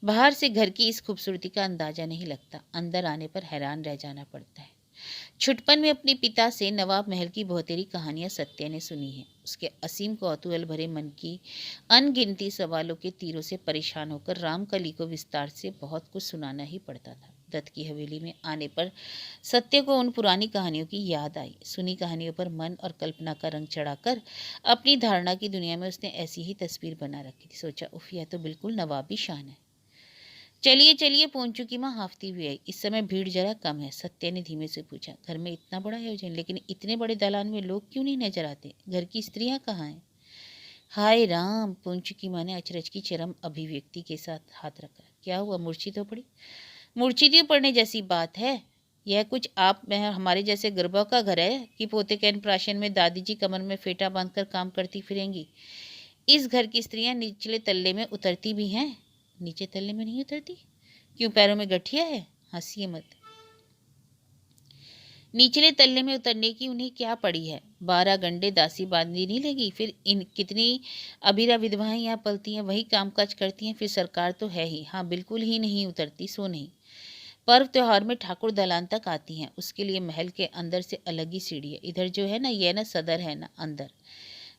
बाहर से घर की इस खूबसूरती का अंदाजा नहीं लगता, अंदर आने पर हैरान रह जाना पड़ता है। छुटपन में अपने पिता से नवाब महल की बहुतेरी कहानियां सत्य ने सुनी हैं। उसके असीम कौतूहल भरे मन की अनगिनती सवालों के तीरों से परेशान होकर रामकली को विस्तार से बहुत कुछ सुनाना ही पड़ता था। दत्त की हवेली में आने पर सत्य को उन पुरानी कहानियों की याद आई। सुनी कहानियों पर मन और कल्पना का रंग चढ़ाकर अपनी धारणा की दुनिया में उसने ऐसी ही तस्वीर बना रखी थी। सोचा, उफ, यह तो बिल्कुल नवाबी शान है। चलिए चलिए, पोंचू की माँ हाफती हुई आई। इस समय भीड़ जरा कम है। सत्य ने धीमे से पूछा, घर में इतना बड़ा आयोजन, लेकिन इतने बड़े दालान में लोग क्यों नहीं नजर आते? घर की स्त्रियां कहाँ हैं? हाय राम! पुंचुकी माँ ने अचरज की चरम अभिव्यक्ति के साथ हाथ रखा। क्या हुआ, मूर्छित हो पड़ी? मूर्छित ही पड़ने जैसी बात है। यह कुछ आप में हमारे जैसे गरबा का घर है कि पोते के अन्नप्राशन में दादी जी कमर में फेटा बांधकर काम करती फिरेंगी? इस घर की स्त्रियां निचले तल्ले में उतरती भी हैं। नीचे तल्ले में नहीं उतरती? क्यों, पैरों में गठिया है? हंसिए मत। निचले तल्ले में उतरने की उन्हें क्या पड़ी है? 12 घंटे दासी बांधनी नहीं लगी? फिर इन कितनी अबीरा विधवाएं यहाँ पलती हैं, वही कामकाज करती हैं। फिर सरकार तो है ही। हाँ, बिल्कुल ही नहीं उतरती, सो नहीं। पर्व त्योहार में ठाकुर दलान तक आती हैं, उसके लिए महल के अंदर से अलग ही सीढ़ी है। इधर जो है ना, यह ना सदर है ना अंदर,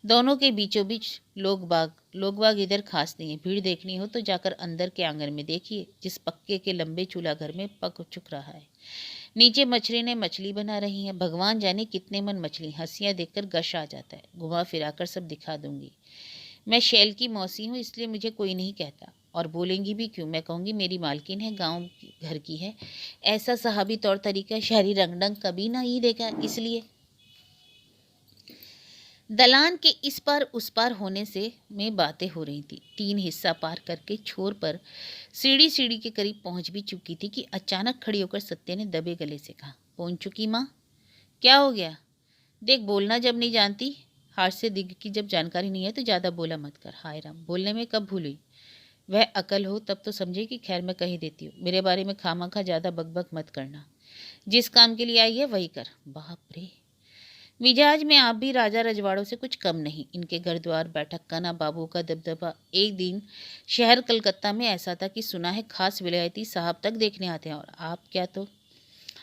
दोनों के बीचों बीच लोग बाग इधर खास नहीं है। भीड़ देखनी हो तो जाकर अंदर के आंगन में देखिए, जिस पक्के के लंबे चूल्हा घर में पक चुक रहा है। नीचे मछली ने मछली बना रही है। भगवान जाने कितने मन मछली। हंसियां देखकर गश आ जाता है। घुमा फिराकर सब दिखा दूंगी। मैं शैल की मौसी हूँ, इसलिए मुझे कोई नहीं कहता। और बोलेंगी भी क्यों? मैं कहूँगी मेरी मालकिन है, गांव घर की है। ऐसा साहबी तौर तरीका शहरी रंग ढंग कभी ना ही देखा, इसलिए। दलान के इस पार उस पार होने से में बातें हो रही थी। 3 हिस्सा पार करके छोर पर सीढ़ी के करीब पहुंच भी चुकी थी कि अचानक खड़ी होकर सत्य ने दबे गले से कहा, पहुंच चुकी माँ? क्या हो गया? देख, बोलना जब नहीं जानती, हाथ से दिग की जब जानकारी नहीं है तो ज़्यादा बोला मत कर। हाय राम, बोलने में कब भूल हुई? वह अकल हो तब तो समझे कि खैर मैं कही देती हूँ। मेरे बारे में खामखा ज़्यादा बकबक मत करना। जिस काम के लिए आई है वही कर। बाप रे, मिजाज में आप भी राजा रजवाड़ों से कुछ कम नहीं। इनके घर द्वार बैठक का ना बाबू का दबदबा। एक दिन शहर कलकत्ता में ऐसा था कि सुना है खास विलायती साहब तक देखने आते हैं, और आप क्या तो।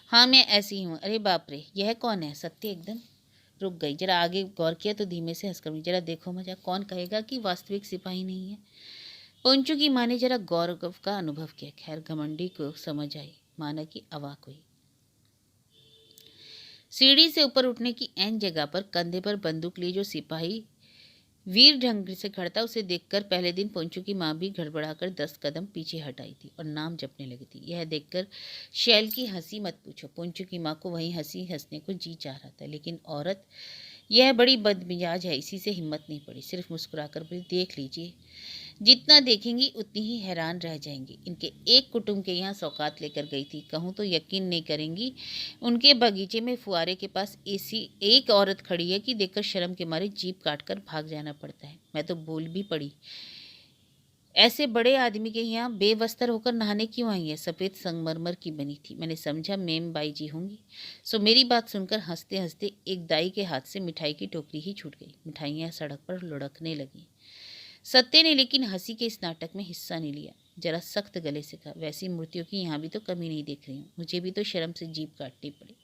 हाँ, मैं ऐसी हूँ। अरे बाप रे, यह कौन है? सत्य एकदम रुक गई। जरा आगे गौर किया तो धीमे से हंसकर बोली, जरा देखो मजा, कौन कहेगा कि वास्तविक सिपाही नहीं है? पंचू की माँ ने जरा गौरव का अनुभव किया। खैर, घमंडी को समझ आई, माना कि अवाक हुई। सीढ़ी से ऊपर उठने की ऐन जगह पर कंधे पर बंदूक लिए जो सिपाही वीर ढंग से खड़ा था, उसे देखकर पहले दिन पोंचू की माँ भी गड़बड़ाकर 10 कदम पीछे हट आई थी और नाम जपने लगी थी। यह देखकर शैल की हंसी मत पूछो। पोंचू की माँ को वही हंसी हंसने को जी चाह रहा था, लेकिन औरत यह बड़ी बदमिजाज है, इसी से हिम्मत नहीं पड़ी। सिर्फ मुस्कुराकर बोली, देख लीजिए, जितना देखेंगी उतनी ही हैरान रह जाएंगी। इनके एक कुटुंब के यहाँ सौगात लेकर गई थी, कहूँ तो यकीन नहीं करेंगी। उनके बगीचे में फुआरे के पास ऐसी एक औरत खड़ी है कि देखकर शर्म के मारे जीभ काटकर भाग जाना पड़ता है। मैं तो बोल भी पड़ी, ऐसे बड़े आदमी के यहाँ बेवस्त्र होकर नहाने क्यों आई है? सफ़ेद संगमरमर की बनी थी। मैंने समझा मेम बाई जी होंगी। सो मेरी बात सुनकर हंसते हंसते एक दाई के हाथ से मिठाई की टोकरी ही छूट गई। मिठाइयाँ सड़क पर लुढ़कने लगीं। सत्य ने लेकिन हंसी के इस नाटक में हिस्सा नहीं लिया। जरा सख्त गले से कहा, वैसी मूर्तियों की यहाँ भी तो कमी नहीं देख रही हूँ। मुझे भी तो शर्म से जीभ काटनी पड़ी।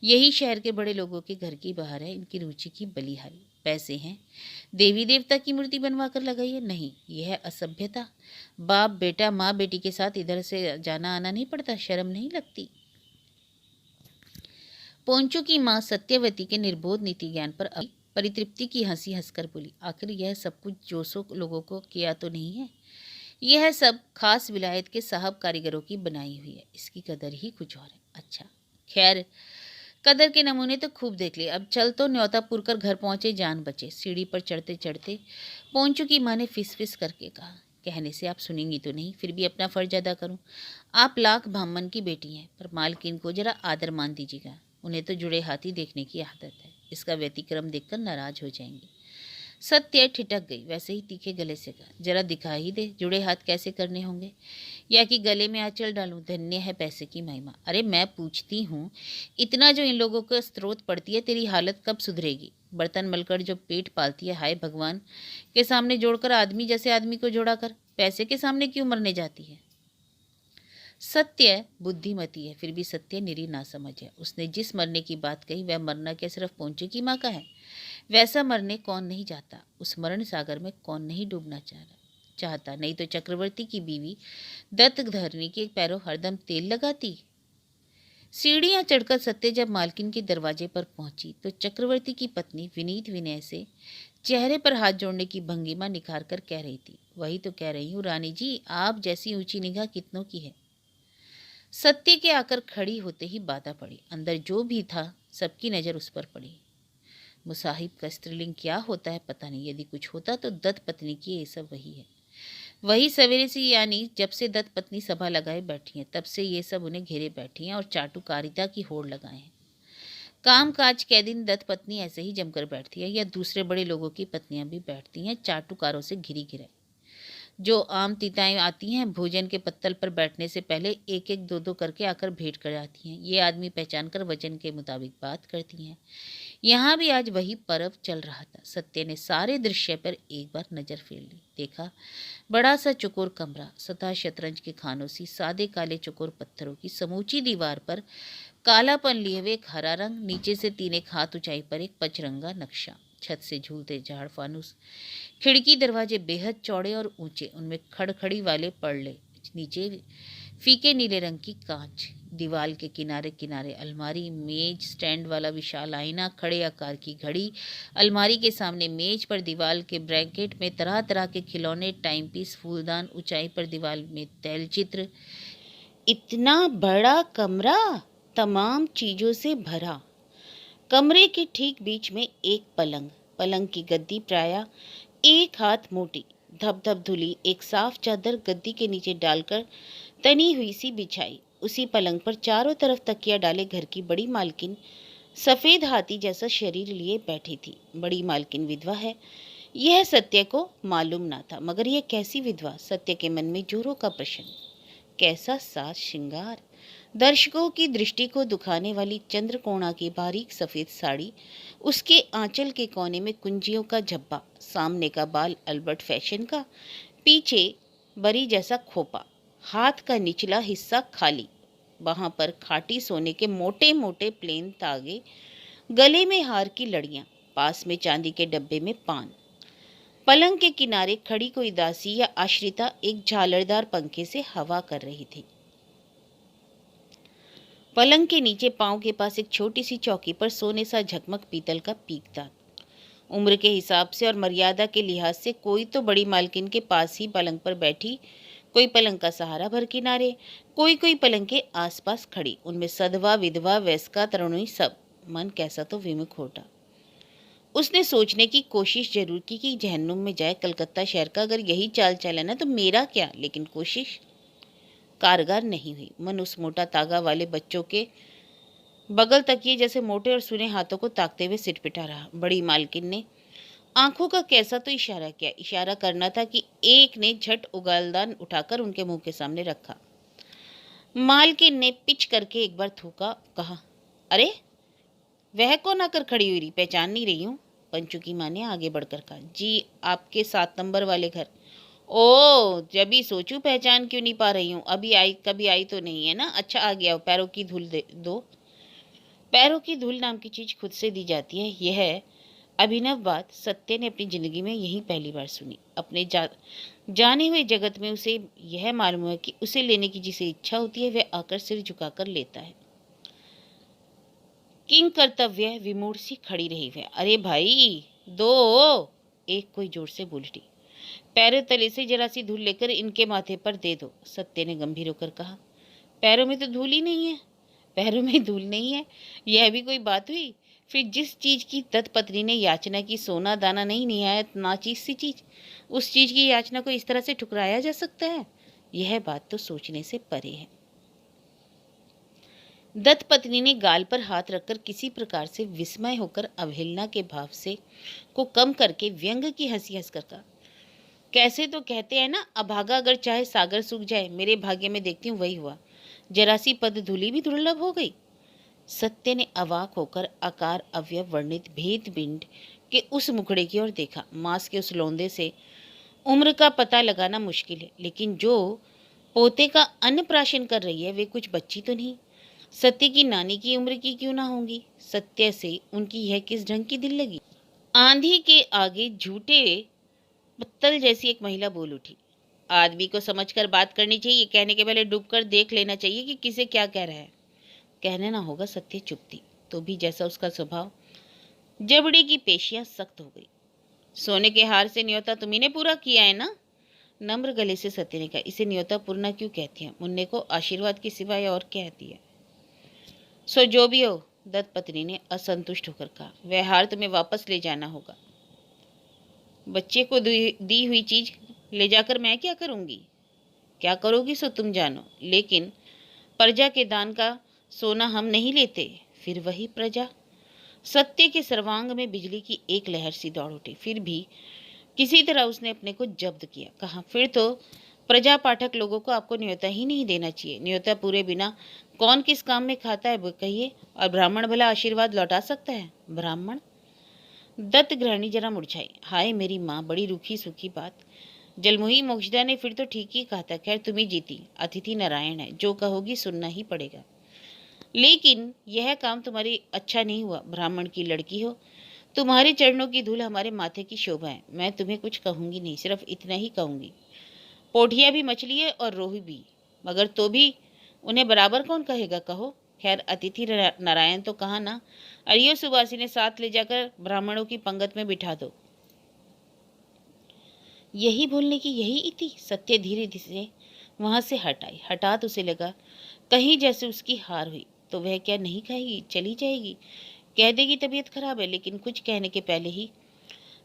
यही शहर के बड़े लोगों के घर की बाहर है इनकी रुचि की बलिहारी। पैसे हैं, देवी देवता की मूर्ति बनवा कर लगाई है? नहीं, यह है असभ्यता। बाप बेटा, माँ बेटी के साथ इधर से जाना आना नहीं पड़ता? शर्म नहीं लगती? पोंचू की माँ सत्यवती के निर्बोध नीति ज्ञान पर परितृप्ति की हंसी हंसकर बोली, आखिर यह सब कुछ 200 लोगों को किया तो नहीं है? यह सब खास विलायत के साहब कारीगरों की बनाई हुई है। इसकी कदर ही कुछ और है। अच्छा, खैर, कदर के नमूने तो खूब देख लिए। अब चल तो न्योता पुरकर घर पहुंचे, जान बचे। सीढ़ी पर चढ़ते चढ़ते पोंचू की माँ ने फिस फिस करके कहा, कहने से आप सुनेंगी तो नहीं, फिर भी अपना फर्ज अदा करूं। आप लाख ब्राह्मण की बेटी हैं, पर मालकिन को जरा आदर मान दीजिएगा। उन्हें तो जुड़े हाथी देखने की आदत है। इसका व्यतिक्रम देखकर नाराज हो जाएंगे। सत्य ठिठक गई। वैसे ही तीखे गले से कहा, जरा दिखा ही दे, जुड़े हाथ कैसे करने होंगे, या कि गले में आंचल डालूं? धन्य है पैसे की महिमा। अरे मैं पूछती हूँ, इतना जो इन लोगों का स्रोत पड़ती है, तेरी हालत कब सुधरेगी? बर्तन मलकर जो पेट पालती है, हाय भगवान के सामने जोड़कर आदमी जैसे आदमी को जोड़ा कर पैसे के सामने क्यों मरने जाती है? सत्य बुद्धिमती है, फिर भी सत्य निरी ना समझ है। उसने जिस मरने की बात कही, वह मरना क्या सिर्फ पोंचे की माँ का है? वैसा मरने कौन नहीं जाता? उस मरण सागर में कौन नहीं डूबना चाहता? नहीं तो चक्रवर्ती की बीवी दत्त धरनी के पैरों हरदम तेल लगाती। सीढ़ियां चढ़कर सत्य जब मालकिन के दरवाजे पर पहुंची तो चक्रवर्ती की पत्नी विनीत विनय से चेहरे पर हाथ जोड़ने की भंगिमा निखार कर कह रही थी, वही तो कह रही हूँ रानी जी, आप जैसी ऊंची निगाह कितनों की है। सत्य के आकर खड़ी होते ही बाधा पड़ी। अंदर जो भी था सबकी नज़र उस पर पड़ी। मुसाहिब का स्त्रीलिंग क्या होता है पता नहीं, यदि कुछ होता तो दत्त पत्नी की ये सब वही है। वही सवेरे से, यानी जब से दत्त पत्नी सभा लगाए बैठी हैं तब से ये सब उन्हें घेरे बैठी हैं और चाटुकारिता की होड़ लगाए हैं। काम काज के दिन दत्त पत्नी ऐसे ही जमकर बैठती है, या दूसरे बड़े लोगों की पत्नियां भी बैठती हैं चाटुकारों से घिरी घिराई। जो आम तीताएं आती हैं भोजन के पत्तल पर बैठने से पहले एक एक दो दो करके आकर भेंट कर जाती हैं। ये आदमी पहचान कर वचन के मुताबिक बात करती हैं। यहाँ भी आज वही पर्व चल रहा था। सत्य ने सारे दृश्य पर एक बार नजर फेर ली। देखा, बड़ा सा चौकोर कमरा, सतह शतरंज के खानों सी, सादे काले चौकोर पत्थरों की, समूची दीवार पर कालापन लिए हुए एक हरा रंग, नीचे से 3 एक हाथ ऊंचाई पर एक पचरंगा नक्शा, छत से झूलते झाड़ फानूस, खिड़की दरवाजे बेहद चौड़े और ऊंचे, उनमें खड़खड़ी वाले पड़ले, नीचे फीके नीले रंग की कांच, दीवार के किनारे किनारे अलमारी, मेज, स्टैंड वाला विशाल आईना, खड़े आकार की घड़ी, अलमारी के सामने मेज पर दीवार के ब्रैकेट में तरह तरह के खिलौने, टाइम पीस, फूलदान, ऊंचाई पर दीवार में तैलचित्र। इतना बड़ा कमरा, तमाम चीजों से भरा। कमरे के ठीक बीच में एक पलंग, पलंग की गद्दी प्रायः 1 हाथ मोटी, धप धप धुली एक साफ चादर गद्दी के नीचे डालकर तनी हुई सी बिछाई। उसी पलंग पर चारों तरफ तकिया डाले घर की बड़ी मालकिन सफेद हाथी जैसा शरीर लिए बैठी थी। बड़ी मालकिन विधवा है, यह सत्य को मालूम ना था, मगर यह कैसी विधवा? सत्य के मन में जोरों का प्रश्न। कैसा साज श्रृंगार! दर्शकों की दृष्टि को दुखाने वाली चंद्रकोणा की बारीक सफेद साड़ी, उसके आंचल के कोने में कुंजियों का झब्बा, सामने का बाल अल्बर्ट फैशन का, पीछे बरी जैसा खोपा, हाथ का निचला हिस्सा खाली, वहां पर खाटी सोने के मोटे मोटे प्लेन तागे, गले में हार की लड़ियां, पास में चांदी के डब्बे में पान। पलंग के किनारे खड़ी कोई दासी या आश्रिता एक झालरदार पंखे से हवा कर रही थी। पलंग के नीचे पांव के पास एक छोटी सी चौकी पर सोने सा झकमक पीतल का पीकदान। उम्र के हिसाब से और मर्यादा के लिहाज से कोई तो बड़ी मालकिन के पास ही पलंग पर बैठी, कोई पलंग का सहारा भर किनारे, कोई कोई पलंग के आसपास खड़ी, उनमें सधवा विधवा वयस्का तरुणी सब। मन कैसा तो विमुख होता। उसने सोचने की कोशिश जरूर की कि जहन्नुम में जाए कलकत्ता शहर का अगर यही चाल चलन है तो मेरा क्या, लेकिन कोशिश कारगर नहीं हुई। मन उस मोटा तागा वाले बच्चों के बगल तकिए जैसे मोटे और सुने हाथों को ताकते हुए सिटपिटा रहा। बड़ी मालकिन ने आंखों का कैसा तो इशारा किया। इशारा करना था कि एक ने झट उगालदान उठाकर उनके मुंह के सामने रखा। मालकिन ने पिच करके एक बार थूका, कहा, अरे वह कौन आकर खड़ी हुई रही, पहचान नहीं रही हूँ। पंचू की माँ ने आगे बढ़कर कहा, जी आपके 7 नंबर वाले घर। ओ, जब ही सोचूं पहचान क्यों नहीं पा रही हूँ। अभी आई, कभी आई तो नहीं है ना? अच्छा आ गया, पैरों की धूल दो। पैरों की धूल नाम की चीज खुद से दी जाती है, यह अभिनव बात सत्य ने अपनी जिंदगी में यही पहली बार सुनी। अपने जाने हुए जगत में उसे यह मालूम हुआ कि उसे लेने की जिसे इच्छा होती है वह आकर सिर झुकाकर लेता है। किंग कर्तव्य विमूढ़ सी खड़ी रही वह। अरे भाई दो, एक कोई जोर से बोल उठी। पैरों तले से जरा सी धूल लेकर इनके माथे पर दे दो, सत्य ने गंभीर होकर कहा। पैरों में तो धूल ही नहीं है। पैरों में धूल नहीं है, यह भी कोई बात हुई? फिर जिस चीज की तत्पत्नी ने याचना की, सोना दाना नहीं, निहायत नाचीज सी चीज, उस चीज की याचना को इस तरह से ठुकराया जा सकता है? यह बात तो सोचने से परे है। दत्त पत्नी ने गाल पर हाथ रखकर किसी प्रकार से विस्मय होकर अवहेलना के भाव से को कम करके व्यंग की हंसी हंसकर कहा, कैसे तो कहते हैं ना, अभागा अगर चाहे सागर सूख जाए, मेरे भाग्य में देखती हूँ वही हुआ। जरा सी पद धूली भी दुर्लभ हो गई। सत्य ने अवाक होकर आकार अवयव वर्णित भेद बिंड के उस मुखड़े की ओर देखा। मांस के उस लौंदे से उम्र का पता लगाना मुश्किल है, लेकिन जो पोते का अन्न प्राशन कर रही है वे कुछ बच्ची तो नहीं। सत्य की नानी की उम्र की क्यों ना होंगी? सत्य से उनकी यह किस ढंग की दिल लगी? आंधी के आगे झूठे पत्तल जैसी एक महिला बोल उठी, आदमी को समझकर बात करनी चाहिए, कहने के पहले डूबकर देख लेना चाहिए कि किसे क्या कह रहा है। कहने ना होगा। सत्य चुप थी, तो भी जैसा उसका स्वभाव, जबड़े की पेशियां सख्त हो गई। सोने के हार से न्योता तुम्ही ने पूरा किया है ना? नम्र गले से सत्य ने कहा, इसे न्योता पूर्ण क्यों कहती है? मुन्ने को आशीर्वाद के सिवाय और क्या कहती है? सो जो भी हो, दत्त पत्नी ने असंतुष्ट होकर कहा। वह हार तुम्हें वापस ले जाना होगा। बच्चे को दी हुई चीज ले जाकर मैं क्या करूंगी? क्या करोगी सो तुम जानो, लेकिन प्रजा के दान का सोना हम नहीं लेते। फिर वही प्रजा। सत्य के सर्वांग में बिजली की एक लहर सी दौड़ उठी। फिर भी किसी तरह उसने अपने को जब्त किया। कहा, फिर तो प्रजा पाठक लोगों को आपको न्योता ही नहीं देना चाहिए। न्योता पूरे बिना कौन किस काम में खाता है वो कहिए, और ब्राह्मण भला आशीर्वाद लौटा सकता है? ब्राह्मण? दत्त गृहिणी जरा मुरझाई। हाय मेरी माँ, बड़ी रूखी सूखी बात। जलमुही मोक्षदा ने फिर तो ठीक ही कहा था। खैर तुम ही जीती, अतिथि नारायण है, जो कहोगी सुनना ही पड़ेगा। लेकिन यह काम तुम्हारी अच्छा नहीं हुआ। ब्राह्मण की लड़की हो, तुम्हारे चरणों की धूल हमारे माथे की शोभा है। मैं तुम्हें कुछ कहूंगी नहीं, सिर्फ इतना ही कहूंगी, पोठिया भी मछली है और रोहू भी, मगर तो भी उन्हें बराबर कौन कहेगा? कहो। खैर अतिथि नारायण तो कहा ना। अरियो सुबासी ने साथ ले जाकर ब्राह्मणों की पंगत में बिठा दो। यही बोलने की यही इति। सत्य धीरे धीरे वहां से हट आई। हठात उसे लगा कहीं जैसे उसकी हार हुई तो वह क्या नहीं कहेगी, चली जाएगी, कह देगी तबीयत खराब है। लेकिन कुछ कहने के पहले ही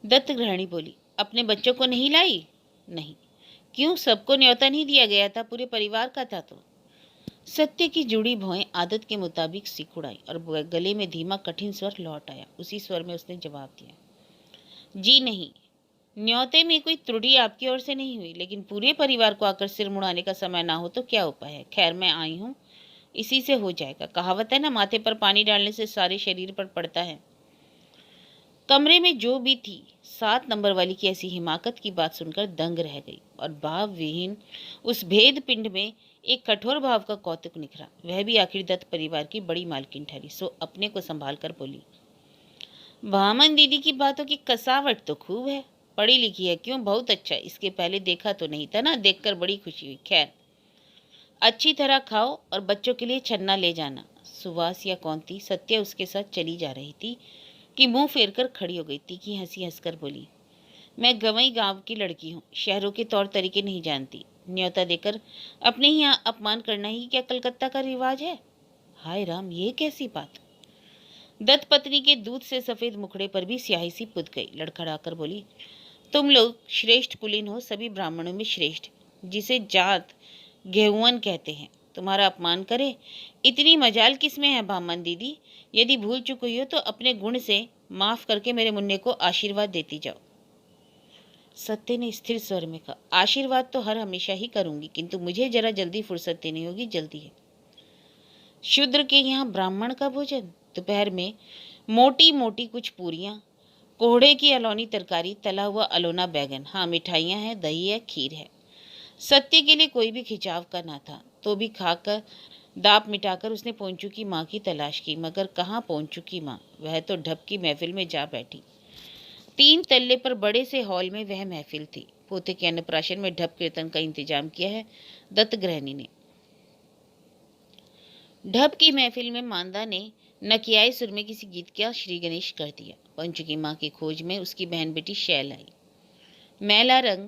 दत्त गृहिणी बोली, अपने बच्चों को नहीं लाई? नहीं। क्यों? सबको न्योता नहीं दिया गया था? पूरे परिवार का था तो। सत्य की जुड़ी भौएं आदत के मुताबिक सिकुड़ उड़ाई और गले में धीमा कठिन स्वर लौट आया। उसी स्वर में उसने जवाब दिया, जी नहीं, न्योते में कोई त्रुटि आपकी ओर से नहीं हुई, लेकिन पूरे परिवार को आकर सिर मुड़ाने का समय ना हो तो क्या उपाय है? खैर मैं आई हूँ, इसी से हो जाएगा। कहावत है ना, माथे पर पानी डालने से सारे शरीर पर पड़ता है। कमरे में जो भी थी 7 नंबर वाली की ऐसी हिमाकत की बात सुनकर दंग रह गई, और भाव विहीन उस भेद पिंड में एक कठोर भाव का कौतुक निखरा। वह भी आखिर दत्त परिवार की बड़ी मालकिन ठहरी, सो अपने को संभाल कर बोली, भामन दीदी की बातों की कसावट तो खूब है, पढ़ी लिखी है। क्यों? बहुत अच्छा। इसके पहले देखा तो नहीं था ना, देखकर बड़ी खुशी हुई। खैर अच्छी तरह खाओ और बच्चों के लिए छन्ना ले जाना। सुवास या कौन थी, सत्य उसके साथ चली जा रही थी कि मुंह फेर कर खड़ी हो गई। तीखी हंसी हंसकर बोली, मैं गंवई गांव की लड़की हूँ, शहरों के तौर तरीके नहीं जानती। न्योता देकर अपने ही यहाँ अपमान करना ही क्या कलकत्ता का रिवाज है? हाय राम, ये कैसी बात? दत्त पत्नी के दूध से सफेद मुखड़े पर भी स्याही सी पुत गई। लड़खड़ाकर बोली, तुम लोग श्रेष्ठ कुलीन हो, सभी ब्राह्मणों में श्रेष्ठ, जिसे जात घेउवन कहते हैं, तुम्हारा अपमान करे, इतनी मजाल किसमें है भामन दीदी? यदि भूल चुक हुई हो तो अपने गुण से माफ करके मेरे मुन्ने को आशीर्वाद देती जाओ। सत्य ने स्थिर स्वर में कहा, आशीर्वाद तो हर हमेशा ही करूंगी, किंतु मुझे जरा जल्दी फुर्सत देनी होगी, जल्दी है। शूद्र के यहाँ ब्राह्मण का भोजन, दोपहर में मोटी मोटी कुछ पूरियां, कोहड़े की अलौनी तरकारी, तला हुआ अलोना बैगन, हाँ मिठाइयाँ हैं, दही है, खीर है। सत्य के लिए कोई भी खिंचाव का ना था, तो भी खाकर दाप मिटाकर उसने पोंचू की माँ की तलाश की, मगर कहाँ पोंचू की माँ? वह तो ढप की महफिल में जा बैठी। 3 तल्ले पर बड़े से हॉल में वह महफिल थी। पोते के अन्नप्राशन में ढप कीर्तन का इंतजाम किया है दत्त गृहिणी ने। ढप की महफिल में मांदा ने नकियाए सुर में किसी गीत का श्री गणेश कर दिया। पंचू की माँ की खोज में उसकी बहन बेटी शैल आई। मैला रंग,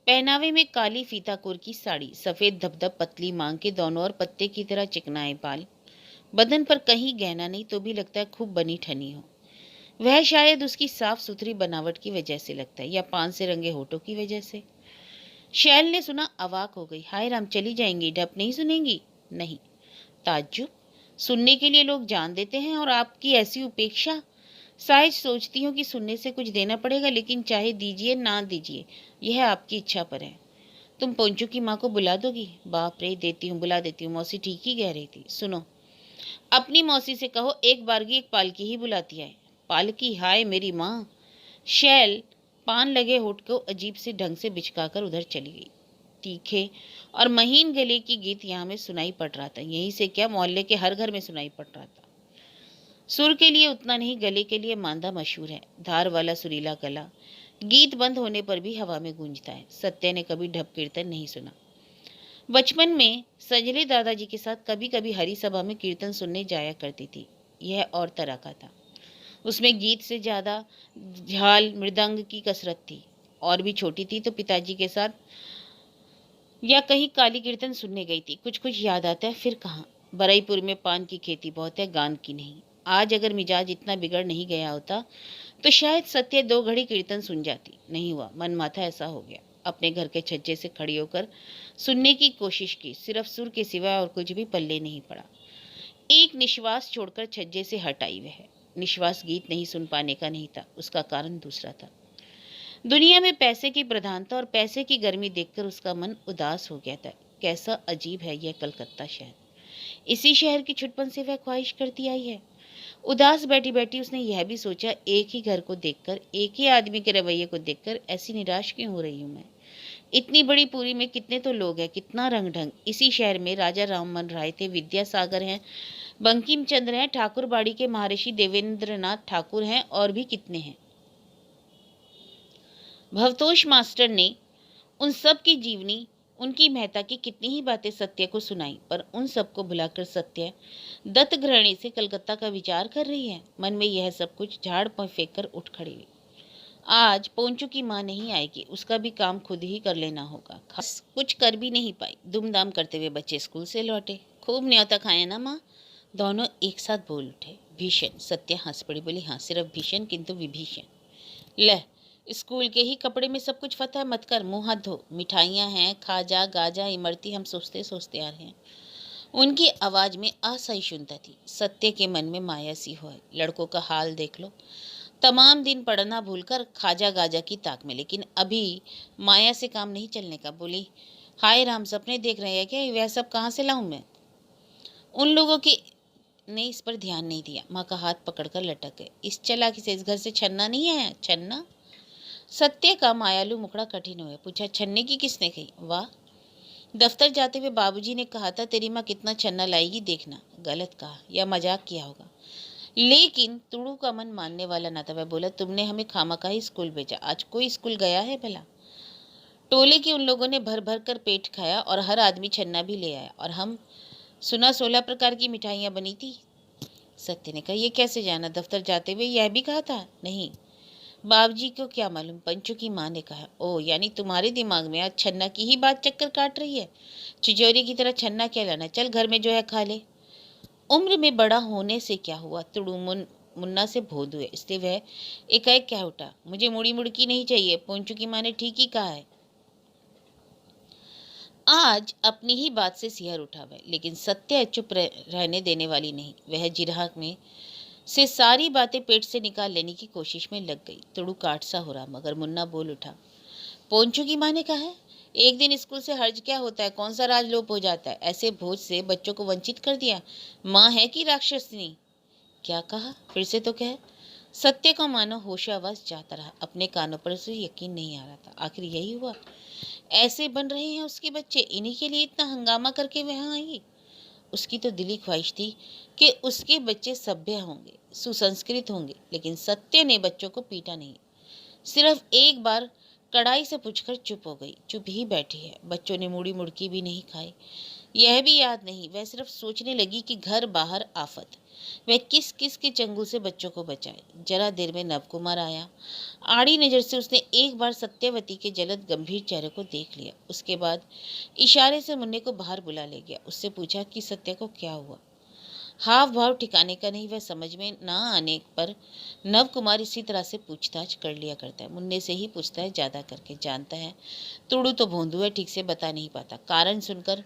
पहनावे में काली फीताकोर की साड़ी, सफेद धबधब पतली मांग के दोनों और पत्ते की तरह चिकनाए बाल, बदन पर कहीं गहना नहीं तो भी लगता है खूब बनी ठनी हो। वह शायद उसकी साफ सुथरी बनावट की वजह से लगता है, या पान से रंगे होठों की वजह से। शैल ने सुना, अवाक हो गई। हाय राम, चली जाएंगी? ढप नहीं सुनेंगी? नहीं। ताज्जुब, सुनने के लिए लोग जान देते हैं और आपकी ऐसी उपेक्षा। शायद सोचती हूँ कि सुनने से कुछ देना पड़ेगा, लेकिन चाहे दीजिए ना दीजिए, यह आपकी इच्छा पर है। तुम पोंचू की माँ को बुला दोगी? बाप रे, देती हूँ, बुला देती हूँ। मौसी ठीक ही कह रही थी। सुनो, अपनी मौसी से कहो एक बारगी एक पालकी ही बुलाती है। पालकी? हाय मेरी माँ। शैल पान लगे होठ को अजीब से ढंग से बिचकाकर उधर चली गई। तीखे और महीन गले की गीत यहाँ में सुनाई पड़ रहा था, यहीं से क्या मोहल्ले के हर घर में सुनाई पड़ रहा था। सुर के लिए उतना नहीं, गले के लिए मांदा मशहूर है। धार वाला सुरीला गला गीत बंद होने पर भी हवा में गूंजता है। सत्य ने कभी ढप कीर्तन नहीं सुना। बचपन में सजले दादाजी के साथ कभी कभी हरी सभा में कीर्तन सुनने जाया करती थी। यह और तरह का था, उसमें गीत से ज्यादा झाल मृदंग की कसरत थी। और भी छोटी थी तो पिताजी के साथ या कहीं काली कीर्तन सुनने गई थी। कुछ कुछ याद आता है, फिर कहाँ। बरईपुर में पान की खेती बहुत है, गान की नहीं। आज अगर मिजाज इतना बिगड़ नहीं गया होता तो शायद सत्य 2 घड़ी कीर्तन सुन जाती। नहीं हुआ, मन माथा ऐसा हो गया। अपने घर के छज्जे से खड़ी होकर सुनने की कोशिश की, सिर्फ सुर के सिवा और कुछ भी पल्ले नहीं पड़ा। एक निश्वास छोड़कर छज्जे से हट आई वह। निश्वास गीत नहीं सुन पाने का नहीं था, उसका कारण दूसरा था। दुनिया में पैसे की प्रधानता और पैसे की गर्मी देखकर उसका मन उदास हो गया था। कैसा अजीब है यह कलकत्ता शहर। इसी शहर की छुटपन से वह ख्वाहिश करती आई है। उदास बैठी बैठी उसने यह भी सोचा, एक ही घर को देखकर, एक ही आदमी के रवैये को देखकर ऐसी निराश क्यों हो रही हूँ मैं। इतनी बड़ी पुरी में कितने तो लोग हैं, कितना रंग ढंग। इसी शहर में राजा राममोहन राय थे, विद्यासागर हैं, बंकिम चंद्र हैं, ठाकुरबाड़ी के महर्षि देवेंद्रनाथ ठाकुर हैं, और भी कितने हैं। भवतोष मास्टर ने उन सब की जीवनी, उनकी मेहता की कितनी ही बातें सत्य को सुनाई, पर उन सबको भुलाकर सत्य दत्त ग्रहणी से कलकत्ता का विचार कर रही है। मन में यह सब कुछ झाड़ फेंक कर उठ खड़ी हुई। आज पोंचू की माँ नहीं आएगी, उसका भी काम खुद ही कर लेना होगा। खास कुछ कर भी नहीं पाई। दुमदाम करते हुए बच्चे स्कूल से लौटे। खूब न्योता खाया ना माँ, दोनों एक साथ बोल उठे। भीषण। सत्य हंस पड़ी, बोली हाँ सिर्फ भीषण, किंतु विभीषण। ले, स्कूल के ही कपड़े में सब कुछ फतह मत कर, मुंह हाथ धो। मिठाइयाँ हैं, खाजा गाजा इमरती हम सोचते सोचते आ रहे हैं। उनकी आवाज में असहिष्णुता थी। सत्य के मन में माया सी हो। लड़कों का हाल देख लो, तमाम दिन पढ़ना भूलकर खाजा गाजा की ताक में, लेकिन अभी माया से काम नहीं चलने का। बोली हाय राम, सपने देख रहे हैं क्या? वह सब कहाँ से लाऊं मैं? उन लोगों की ने इस पर ध्यान नहीं दिया। माँ का हाथ पकड़कर लटक गए। इस चालाकी से इस घर से छन्ना नहीं आया। छन्ना? सत्य का मायालू मुखड़ा कठिन हुआ। पूछा छन्ने की किसने कही? वाह, दफ्तर जाते हुए बाबूजी ने कहा था तेरी माँ कितना छन्ना लाएगी देखना। गलत कहा या मजाक किया होगा, लेकिन तुड़ू का मन मानने वाला ना था। वह बोला तुमने हमें खामखा ही स्कूल भेजा। आज कोई स्कूल गया है भला? टोले के उन लोगों ने भर भर कर पेट खाया और हर आदमी छन्ना भी ले आया, और हम सुना 16 प्रकार की मिठाइयाँ बनी थी। सत्य ने कहा ये कैसे जाना? दफ्तर जाते हुए यह भी कहा था? नहीं, बाबूजी को क्या मालूम, पंचू की माँ ने कहा। ओ, यानी तुम्हारे दिमाग में आज छन्ना की ही बात चक्कर काट रही है। चिचोरी की तरह छन्ना क्या लाना, चल घर में जो है खा ले। उम्र में बड़ा होने से क्या हुआ? तुड़ू मुन्ना से भोद हुए, इसलिए वह एकाएक कह उठा मुझे मुड़ी मुड़की नहीं चाहिए। पोंचू की माँ ने ठीक ही कहा है। आज अपनी ही बात से सिहर उठा वह, लेकिन सत्य चुप रहने देने वाली नहीं। वह जिरह में से सारी बातें पेट से निकाल लेने की कोशिश में लग गई। तुड़ू काट सा हो रहा, मगर मुन्ना बोल उठा पोंचू की माँ ने कहा है, एक दिन स्कूल से हर्ज क्या होता है, कौन सा राजलोप हो जाता है? ऐसे भोज से बच्चों को वंचित कर दिया। माँ है कि राक्षसनी? क्या कहा? फिर से तो कह। सत्य का मानो होशावास जाता रहा। अपने कानों पर से यकीन नहीं आ रहा था। आखिर यही हुआ? ऐसे बन रहे हैं उसके बच्चे? इन्हीं के लिए इतना हंगामा करके वहां आई? उसकी तो दिली ख्वाहिश थी कि उसके बच्चे सभ्य होंगे, सुसंस्कृत होंगे, लेकिन सत्य ने बच्चों को पीटा नहीं। सिर्फ एक बार कड़ाई से पूछकर चुप हो गई। चुप ही बैठी है। बच्चों ने मुड़ी मुड़की भी नहीं खाई। यह भी याद नहीं। वह सिर्फ सोचने लगी कि घर बाहर आफत। वह किस किस के चंगुल से बच्चों को बचाए। जरा देर में नवकुमार आया। आड़ी नजर से उसने एक बार सत्यवती के जलद गंभीर चेहरे को देख लिया। उसके बाद इशारे से मुन्ने को बाहर बुला ले गया। उससे पूछा कि सत्य को क्या हुआ। हाव भाव ठिकाने का नहीं। वह समझ में ना आने पर नव कुमार इसी तरह से पूछताछ कर लिया करता है। मुन्ने से ही पूछता है, ज्यादा करके जानता है। तुड़ू तो भोंदू है, ठीक से बता नहीं पाता। कारण सुनकर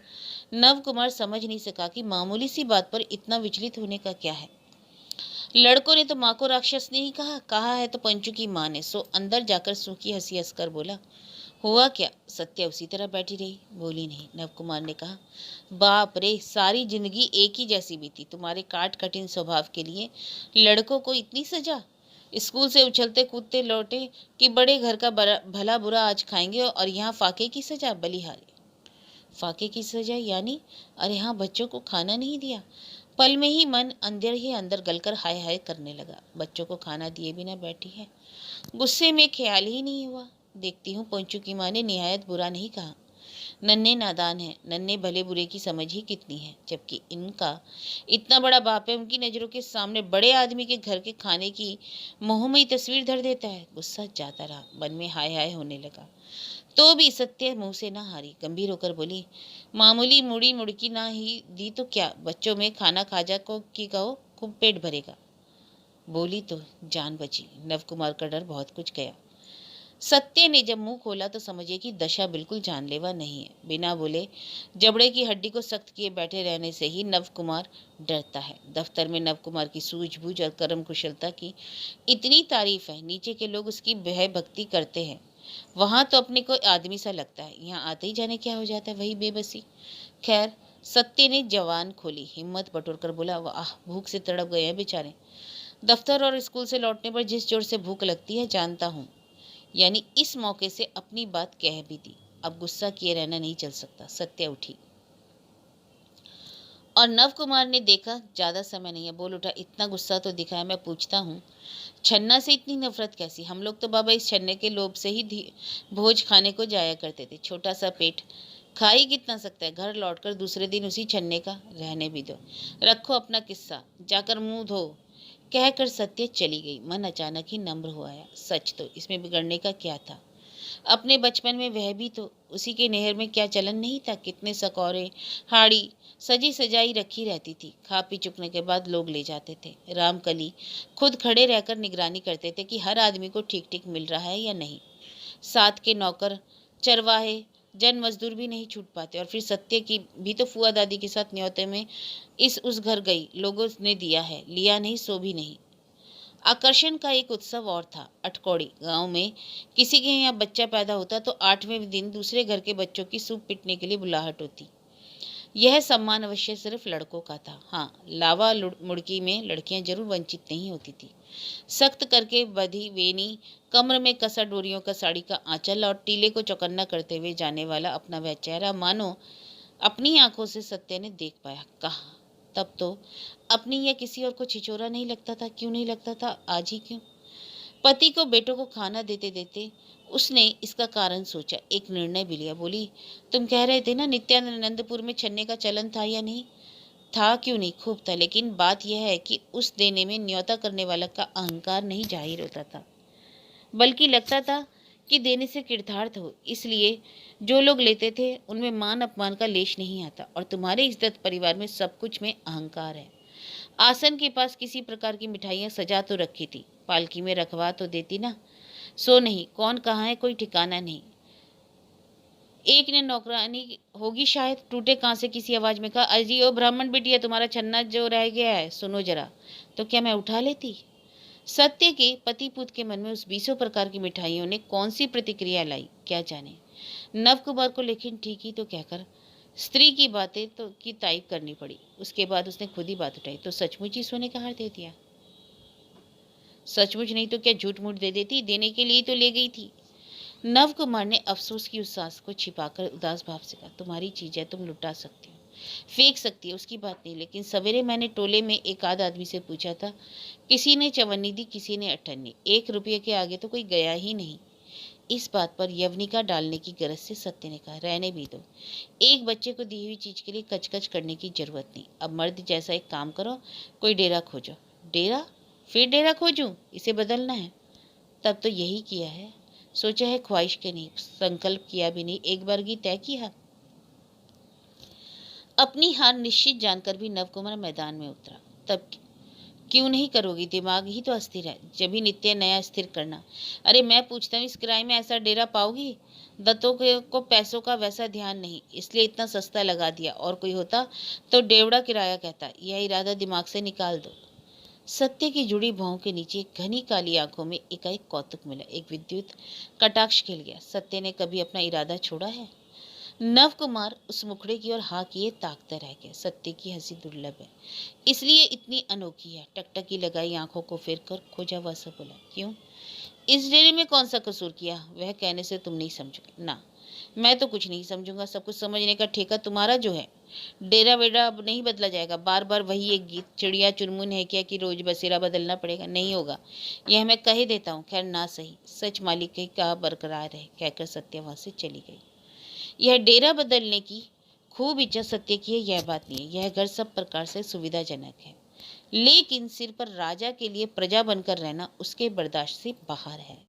नव कुमार समझ नहीं सका कि मामूली सी बात पर इतना विचलित होने का क्या है। लड़कों ने तो माँ को राक्षस नहीं कहा, कहा है तो पंचू की माँ ने। सो अंदर जाकर सूखी हंसी हंसकर बोला हुआ क्या? सत्या उसी तरह बैठी रही, बोली नहीं। नवकुमार ने कहा बाप रे, सारी जिंदगी एक ही जैसी बीती तुम्हारे काट कठिन स्वभाव के लिए। लड़कों को इतनी सजा? स्कूल से उछलते कूदते लौटे कि बड़े घर का भला बुरा आज खाएंगे, और यहाँ फाके की सजा? बलिहारी फाके की सजा यानी? अरे हाँ, बच्चों को खाना नहीं दिया। पल में ही मन अंदर ही अंदर गलकर हाय हाय करने लगा। बच्चों को खाना दिए बिना बैठी है। गुस्से में ख्याल ही नहीं हुआ। देखती हूँ पोंचू की माँ ने निहायत बुरा नहीं कहा। नन्हे नादान है, नन्हे भले बुरे की समझ ही कितनी है, जबकि इनका इतना बड़ा बाप है, उनकी नजरों के सामने बड़े आदमी के घर के खाने की मोहमयी तस्वीर धर देता है। गुस्सा जाता रहा, मन में हाय हाय होने लगा। तो भी सत्य मुंह से ना हारी। गंभीर होकर बोली मामूली मुड़ी मुड़की ना ही दी तो क्या, बच्चों में खाना खाजा को की कहो, खूब पेट भरेगा। बोली तो जान बची। नवकुमार का डर बहुत कुछ गया। सत्य ने जब मुंह खोला तो समझिए कि दशा बिल्कुल जानलेवा नहीं है। बिना बोले जबड़े की हड्डी को सख्त किए बैठे रहने से ही नवकुमार डरता है। दफ्तर में नवकुमार की सूझबूझ और कर्म कुशलता की इतनी तारीफ है, नीचे के लोग उसकी भय भक्ति करते हैं। वहां तो अपने को आदमी सा लगता है, यहाँ आते ही जाने क्या हो जाता है, वही बेबसी। खैर, सत्य ने जवान खोली, हिम्मत बटोर कर बोला, वाह, भूख से तड़प गए हैं बेचारे। दफ्तर और स्कूल से लौटने पर जिस जोर से भूख लगती है जानता हूँ। यानी इस मौके से अपनी बात कह भी दी। अब गुस्सा किए रहना नहीं चल सकता। सत्या उठी और नव कुमार ने देखा ज्यादा समय नहीं है, बोल उठा, इतना गुस्सा तो दिखा है, मैं पूछता हूँ छन्ना से इतनी नफरत कैसी? हम लोग तो बाबा इस छन्ने के लोभ से ही भोज खाने को जाया करते थे। छोटा सा पेट खा ही कितना सकता है? घर लौटकर दूसरे दिन उसी छन्ने का। रहने भी दो, रखो अपना किस्सा, जाकर मुंह धो, कहकर सत्य चली गई। मन अचानक ही नम्र हो आया। सच तो इसमें बिगड़ने का क्या था? अपने बचपन में वह भी तो उसी के नहर में क्या चलन नहीं था? कितने सकौरे हाड़ी सजी सजाई रखी रहती थी। खा पी चुकने के बाद लोग ले जाते थे। रामकली खुद खड़े रहकर निगरानी करते थे कि हर आदमी को ठीक ठीक मिल रहा है या नहीं। साथ के नौकर, चरवाहे, जन मजदूर भी नहीं छूट पाते। और फिर सत्य की भी तो फुआ दादी के साथ न्योते में इस उस घर गई, लोगों ने दिया है, लिया नहीं सो भी नहीं। आकर्षण का एक उत्सव और था, अटकौड़ी। गांव में किसी के यहाँ बच्चा पैदा होता तो 8वें दिन दूसरे घर के बच्चों की सूप पीटने के लिए बुलाहट होती। यह सम्मान अवश्य सिर्फ लड़कों का था। हाँ, लावा मुड़की में लड़कियां जरूर वंचित नहीं होती थी। सख्त करके बधी वेनी, कमर में कसा डोरियों का साड़ी का आंचल और टीले को चौकन्ना करते हुए जाने वाला अपना वह चेहरा मानो अपनी आंखों से सत्य ने देख पाया। कहा, तब तो अपनी या किसी और को छिचोरा नहीं लगता था। क्यों नहीं लगता था? आज ही क्यों? पति को बेटों को खाना देते देते उसने इसका कारण सोचा, एक निर्णय भी लिया। बोली, तुम कह रहे थे ना नित्यानंदपुर में छन्ने का चलन था या नहीं? था, क्यों नहीं, खूब था। लेकिन बात यह है कि उस देने में न्योता करने वाला का अहंकार नहीं जाहिर होता था, बल्कि लगता था कि देने से कृतार्थ हो। इसलिए जो लोग लेते थे उनमें मान अपमान का लेश नहीं आता। और तुम्हारे इज्जत परिवार में सब कुछ में अहंकार है। आसन के पास किसी प्रकार की मिठाइयाँ सजा तो रखी थी, पालकी में रखवा तो देती ना। सो नहीं, कौन कहाँ है कोई ठिकाना नहीं। एक ने नौकरानी होगी शायद, टूटे कान से किसी आवाज में कहा, अजी ओ ब्राह्मण बिटिया, तुम्हारा छन्ना जो रह गया है सुनो जरा। तो क्या मैं उठा लेती? सत्य के पति पुत के मन में उस 20 प्रकार की मिठाइयों ने कौन सी प्रतिक्रिया लाई, क्या जाने। नव कुमार को लेकिन ठीक ही तो कहकर स्त्री की बातें तो की तारीफ करनी पड़ी। उसके बाद उसने खुद ही बात उठाई, तो सचमुच ही सोने का हार दे दिया? सचमुच नहीं तो क्या झूठ मूठ दे देती? देने के लिए तो ले गई थी। नव कुमार ने अफसोस की उस सांस को छिपाकर उदास भाव से कहा, तुम्हारी चीज है, तुम लुटा सकती हो, फेंक सकती है, उसकी बात नहीं। लेकिन सवेरे मैंने टोले में एक आध आदमी से पूछा था, किसी ने चवन्नी दी, किसी ने अठन्नी, 1 रुपये के आगे तो कोई गया ही नहीं। इस बात पर यवनिका डालने की गरज से सत्य ने कहा, रहने भी दो, एक बच्चे को दी हुई चीज के लिए कचकच करने की जरूरत नहीं। अब मर्द जैसा एक काम करो, कोई डेरा खोजो। डेरा? फिर डेरा खोजूं? इसे बदलना है? तब तो यही किया है, सोचा है, ख्वाहिश के नहीं, संकल्प किया भी नहीं, एक बार की तय किया। अपनी हार निश्चित जानकर भी नवकुमार मैदान में उतरा। तब क्यों नहीं करोगी? दिमाग ही तो अस्थिर है, जब ही नित्य नया स्थिर करना। अरे मैं पूछता हूँ, इस किराए में ऐसा डेरा पाओगी? दत्तों को पैसों का वैसा ध्यान नहीं, इसलिए इतना सस्ता लगा दिया। और कोई होता तो डेवड़ा किराया कहता। यह इरादा दिमाग से निकाल दो। सत्य की जुड़ी भौं के नीचे घनी काली आंखों में एकाएक कौतुक मिला, एक विद्युत कटाक्ष खिल गया। सत्य ने कभी अपना इरादा छोड़ा है? नव कुमार उस मुखड़े की ओर हाँ किए ताकता रह गया। सत्य की हंसी दुर्लभ है, इसलिए इतनी अनोखी है। टकटकी लगाई आंखों को फिर कर खोजा हुआ सा बोला, क्यों? इस डेरे में कौन सा कसूर किया? वह कहने से तुम नहीं समझोगे ना। मैं तो कुछ नहीं समझूंगा, सब कुछ समझने का ठेका तुम्हारा जो है। डेरा वेरा अब नहीं बदला जाएगा, बार बार वही एक गीत, चिड़िया चुनमुन है क्या कि रोज बसेरा बदलना पड़ेगा? नहीं होगा, यह मैं कह देता हूँ। खैर ना सही, सच मालिक की कहा बरकरार है, कहकर सत्या वहां से चली गई। यह डेरा बदलने की खूब इच्छा सत्य की है, यह बात नहीं है। यह घर सब प्रकार से सुविधाजनक है, लेकिन सिर पर राजा के लिए प्रजा बनकर रहना उसके बर्दाश्त से बाहर है।